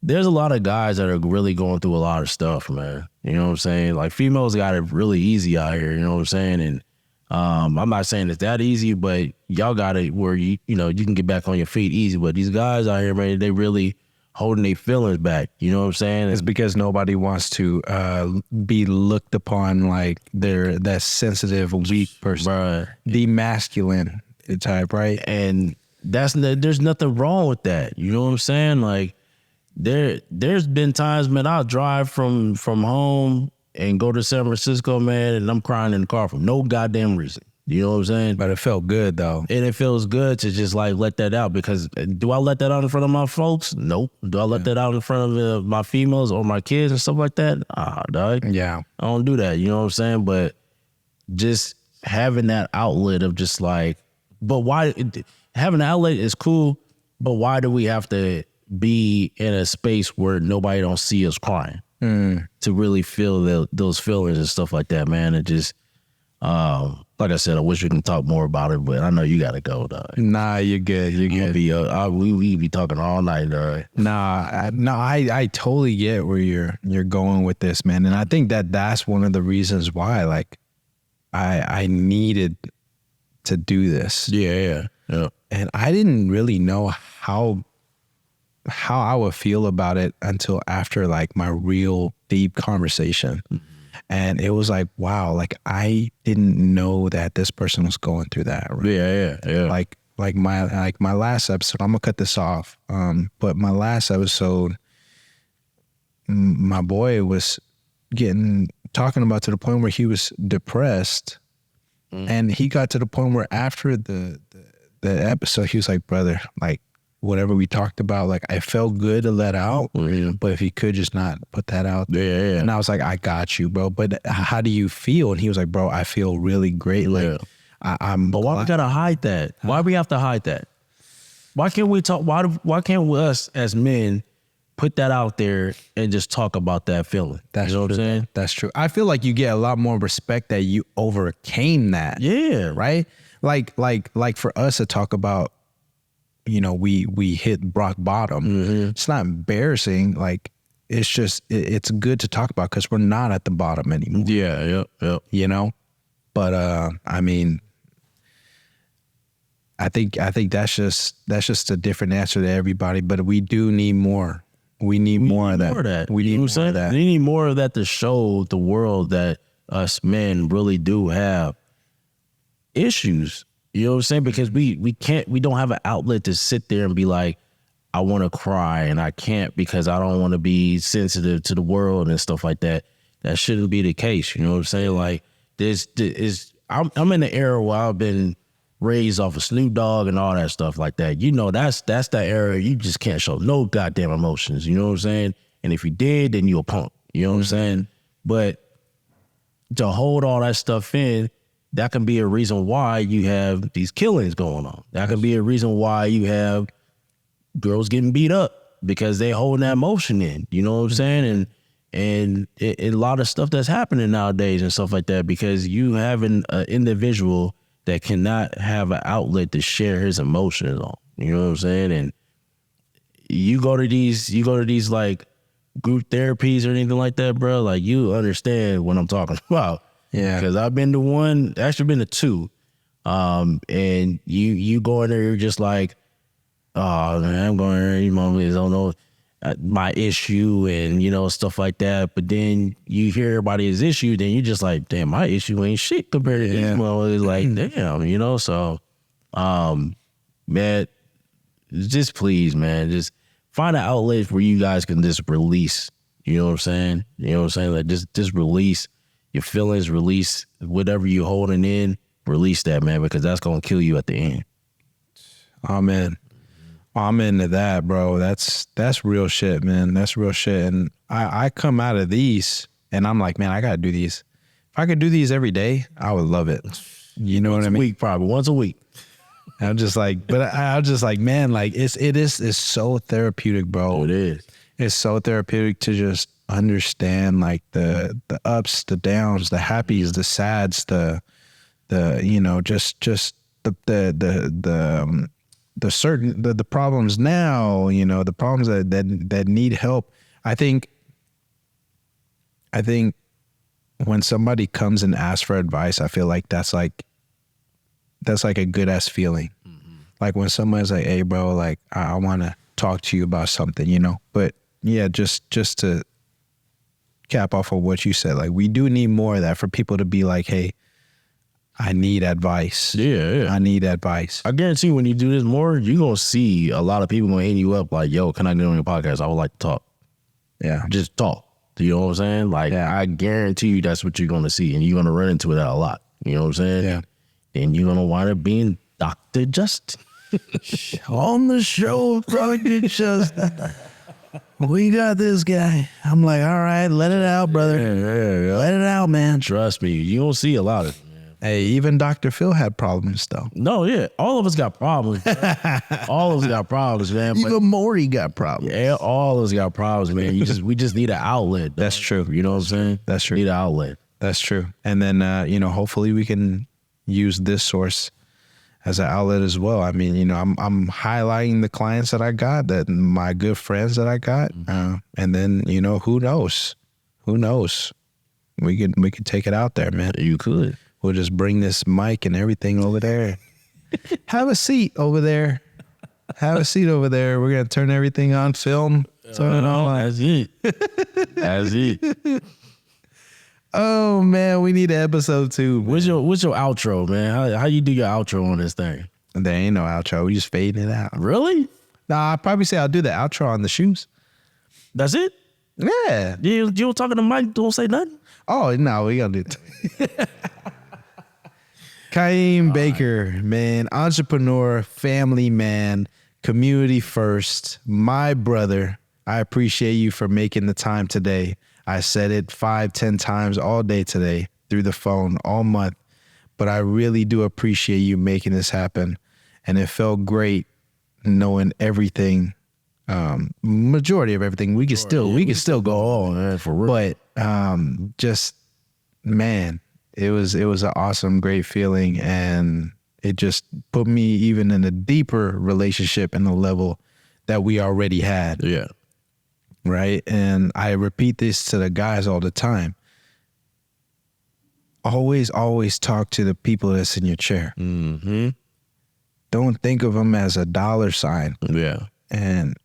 there's a lot of guys that are really going through a lot of stuff, man. You know what I'm saying? Like, females got it really easy out here, you know what I'm saying? And I'm not saying it's that easy, but y'all got it where you know, you can get back on your feet easy. But these guys out here, man, they really holding their feelings back. You know what I'm saying? It's because nobody wants to be looked upon like they're that sensitive, weak person, Bruh. the masculine type, right? And there's nothing wrong with that. You know what I'm saying? Like, there's been times, man, I'll drive from home and go to San Francisco, man, and I'm crying in the car for no goddamn reason. You know what I'm saying? But it felt good though. And it feels good to just like let that out, because do I let that out in front of my folks? Nope. Do I let that out in front of my females or my kids and stuff like that? Dog. Yeah. I don't do that. You know what I'm saying? But just having that outlet of just like, but why having an outlet is cool, but why do we have to be in a space where nobody don't see us crying to really feel those feelings and stuff like that, man? It just, like I said, I wish we can talk more about it, but I know you gotta go, dog. Nah, you're good. You're good. We be talking all night, dog. I totally get where you're going with this, man. And I think that's one of the reasons why, like, I needed to do this. Yeah. And I didn't really know how I would feel about it until after like my real deep conversation. And it was like, wow, like I didn't know that this person was going through that. Right? Yeah. Like my last episode, I'm gonna cut this off. But my last episode, my boy was talking about to the point where he was depressed. And he got to the point where after the episode, he was like, brother, like, whatever we talked about, like I felt good to let out, Yeah. but if you could just not put that out. Yeah. And I was like, I got you, bro. But how do you feel? And he was like, bro, I feel really great. Like I'm. But why we gotta hide that? Why we have to hide that? Why can't we talk? Why can't we, us as men put that out there and just talk about that feeling? That's you know true. what I'm saying? That's true. I feel like you get a lot more respect that you overcame that. Yeah. Right. Like for us to talk about, you know, we hit rock bottom. It's not embarrassing. Like it's just it's good to talk about because we're not at the bottom anymore. Yeah. You know, but I mean, I think that's just a different answer to everybody. But we do need more. We need more of that. We need more of that. We need more of that to show the world that us men really do have issues. You know what I'm saying? Because we don't have an outlet to sit there and be like, I want to cry and I can't because I don't want to be sensitive to the world and stuff like that. That shouldn't be the case. You know what I'm saying? Like I'm in the era where I've been raised off of Snoop Dogg and all that stuff like that. You know, that's that era. You just can't show no goddamn emotions. You know what I'm saying? And if you did, then you a punk. You know what I'm saying? But to hold all that stuff in, that can be a reason why you have these killings going on. That can be a reason why you have girls getting beat up because they holding that emotion in. You know what I'm saying? And a lot of stuff that's happening nowadays and stuff like that because you have an individual that cannot have an outlet to share his emotions on. You know what I'm saying? And you go to these like group therapies or anything like that, bro. Like you understand what I'm talking about. Yeah. Because I've been to one, actually been to two. And you go in there, you're just like, oh man, I'm going there, you know, I don't know my issue and, you know, stuff like that. But then you hear everybody's issue, then you're just like, damn, my issue ain't shit compared to this one. It's like, damn, you know, so, man, just please, man, just find an outlet where you guys can just release, you know what I'm saying? You know what I'm saying? Like just release your feelings, release whatever you're holding in, release that, man, because that's going to kill you at the end. Amen. I'm into that, bro. That's real shit, man. That's real shit. And I come out of these and I'm like, man, I got to do these. If I could do these every day, I would love it. You know what I mean? Once a week. I'm just like, but I was just like, man, like it's so therapeutic, bro. Oh, it is. It's so therapeutic to just understand like the ups, the downs, the happies, the sads, the you know, just the problems now, you know, the problems that need help. I think when somebody comes and asks for advice, I feel like that's like a good ass feeling. Like when someone's like, hey bro, like I want to talk to you about something, you know. But yeah, just to cap off of what you said, like we do need more of that for people to be like, hey, I need advice. Yeah. I need advice. I guarantee when you do this more, you're going to see a lot of people going to hit you up like, yo, can I get on your podcast? I would like to talk. Yeah. Just talk. You know what I'm saying? Like, I guarantee you that's what you're going to see. And you're going to run into that a lot. You know what I'm saying? Yeah. Then you're going to wind up being Dr. Justin. On the show, Dr. Justin. We got this guy. I'm like, all right, let it out, brother. Yeah. Let it out, man. Trust me. You don't see a lot of it. Hey, even Dr. Phil had problems, though. No, yeah. All of us got problems. All of us got problems, man. But Even Maury got problems. yeah, all of us got problems, man. We just need an outlet. That's true. You know what I'm saying? That's true. Need an outlet. That's true. And then, you know, hopefully we can use this source as an outlet as well. I mean, you know, I'm highlighting the clients that I got, that my good friends that I got, and then, you know, who knows? Who knows? We could take it out there, man. You could. We'll just bring this mic and everything over there. Have a seat over there. Have a seat over there. We're gonna turn everything on film. Turn it on. That's it. That's it. Oh man, we need an episode 2. What's your outro, man? How you do your outro on this thing? There ain't no outro. We just fading it out. Really? Nah, I'd probably say I'll do the outro on the shoes. That's it? Yeah. You don't talk to the mic, don't say nothing? Oh no, we gonna do it. Kieem Baker, man, entrepreneur, family man, community first, my brother. I appreciate you for making the time today. I said it 5-10 times all day today through the phone all month, but I really do appreciate you making this happen. And it felt great knowing everything, majority of everything. We can still go on, man, for real. But just, man, it was an awesome, great feeling, and it just put me even in a deeper relationship and a level that we already had. Yeah. Right. And I repeat this to the guys all the time. Always talk to the people that's in your chair. Mm-hmm. Don't think of them as a dollar sign. Yeah. And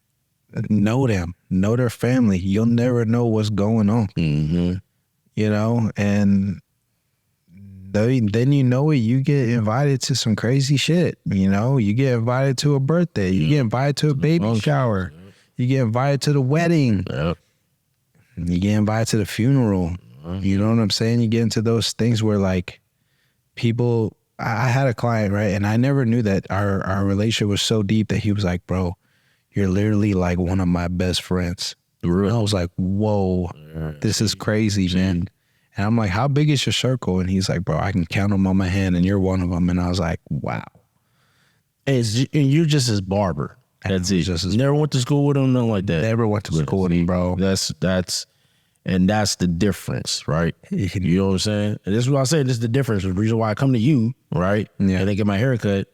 know them, know their family. You'll never know what's going on. Mm-hmm. You know, and then you know it, you get invited to some crazy shit. You know, you get invited to a birthday, you get invited to a baby shower, you get invited to the wedding, you get invited to the funeral. You know what I'm saying? You get into those things where like people, I had a client, right? And I never knew that our relationship was so deep that he was like, bro, you're literally like one of my best friends. And I was like, whoa, this is crazy, man. And I'm like, how big is your circle? And he's like, bro, I can count them on my hand and you're one of them. And I was like, wow. And you're just his barber. That's it. Just never went to school with him, nothing like that. Never went to school with him, bro. That's the difference, right? You know what I'm saying? And this is what I say. This is the difference. The reason why I come to you, right? Yeah. And then get my haircut.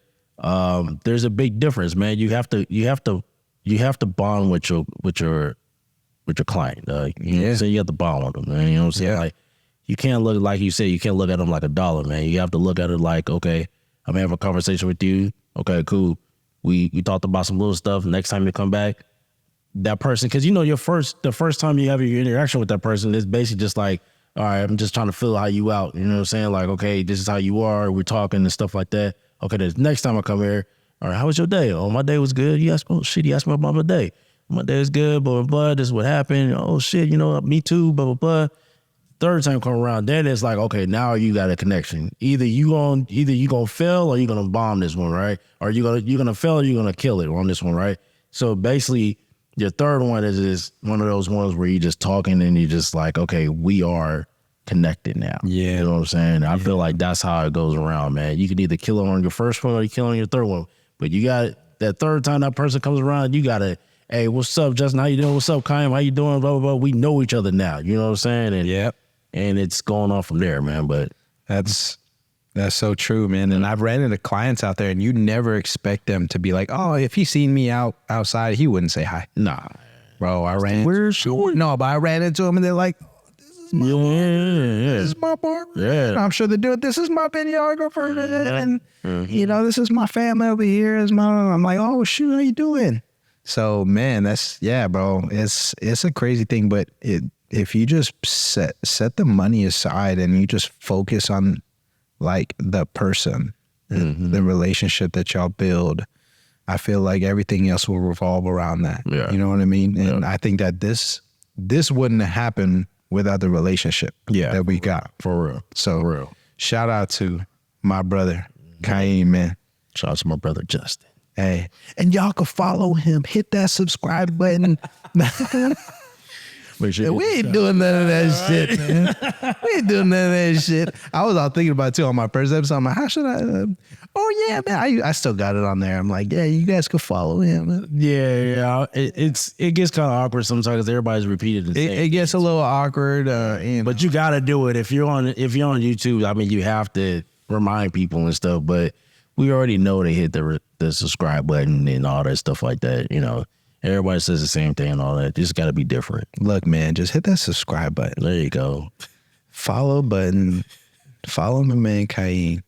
There's a big difference, man. You have to bond with your client. You know what I'm saying? You have to bond with them, man. You know what I'm saying? Yeah. Like, you can't look, like you said, you can't look at them like a dollar, man. You have to look at it like, okay, I'm gonna have a conversation with you. Okay, cool. We talked about some little stuff. Next time you come back, that person, because you know the first time you have your interaction with that person, it's basically just like, all right, I'm just trying to feel how you out. You know what I'm saying? Like, okay, this is how you are. We're talking and stuff like that. Okay, the next time I come here, all right, how was your day? Oh, my day was good. He asked me about my day. My day is good, blah, blah, blah. This is what happened. Oh, shit, you know, me too, blah, blah, blah. Third time come around, then it's like, okay, now you got a connection. Either you gonna fail or you gonna bomb this one, right? Or you gonna fail or you gonna kill it on this one, right? So basically, your third one is one of those ones where you just talking and you just like, okay, we are connected now. Yeah. You know what I'm saying? I feel like that's how it goes around, man. You can either kill it on your first one or you kill it on your third one. But you got that third time that person comes around, you gotta, hey, what's up, Justin? How you doing? What's up, Kieem? How you doing? Blah, blah, blah. We know each other now. You know what I'm saying? And it's going on from there, man. But that's so true, man. And I've ran into clients out there and you never expect them to be like, oh, if he seen me outside, he wouldn't say hi. nah. Bro, I ran into him and they're like, this is my barber. Yeah. I'm sure they're doing, this is my videographer. And, you know, this is my family over here. I'm like, oh, shoot, how you doing? So, man, bro, it's a crazy thing. But if you just set the money aside and you just focus on, like, the person, the relationship that y'all build, I feel like everything else will revolve around that. Yeah. You know what I mean? And I think that this wouldn't have happened without the relationship that we got. For real. So For real. Shout out to my brother, Kieem, man. Shout out to my brother, Justin. Hey, and y'all can follow him. Hit that subscribe button. Make sure We ain't doing none of that shit, man. We ain't doing none of that shit. I was all thinking about it too on my first episode. I'm like, how should I? Oh yeah, man. I still got it on there. I'm like, yeah, you guys can follow him. Yeah. It gets kind of awkward sometimes because everybody's repeating the same. It gets a little awkward, But you got to do it if you're on YouTube. I mean, you have to remind people and stuff. But we already know they hit the subscribe button and all that stuff like that. You know, everybody says the same thing and all that. Just got to be different. Look, man, just hit that subscribe button. There you go. Follow button. Follow my man Kieem.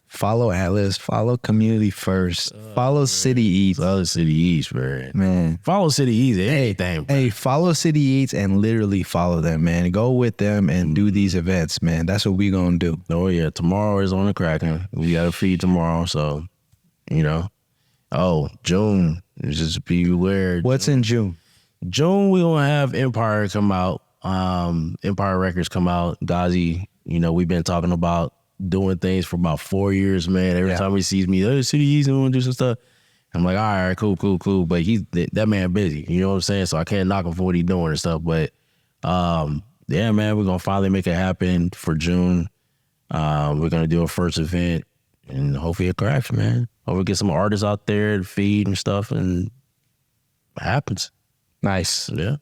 Follow Atlas. Follow Community First. Follow City Eats. Follow City Eats, man. Follow City Eats. Anything. Hey, follow City Eats and literally follow them, man. Go with them and do these events, man. That's what we gonna do. Oh yeah, tomorrow is on the cracking. We got a feed tomorrow, so you know. Oh, June. Just be aware. What's in June? June we gonna have Empire come out. Empire Records come out. Gazi, you know, we've been talking about doing things for about 4 years, man. Every time he sees me, City Eats, and want to do some stuff. I'm like, all right, cool. But that man busy. You know what I'm saying? So I can't knock him for what he's doing and stuff. But yeah, man, we're gonna finally make it happen for June. We're gonna do a first event and hopefully it cracks, man. Hopefully get some artists out there to feed and stuff, and it happens. Nice. Yeah.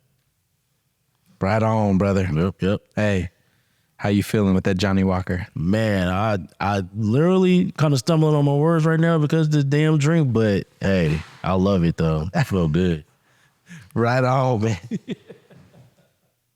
Right on, brother. Yep. Hey, how you feeling with that Johnny Walker? Man, I literally kind of stumbling on my words right now because of this damn drink, but hey, I love it though. I feel good. Right on, man.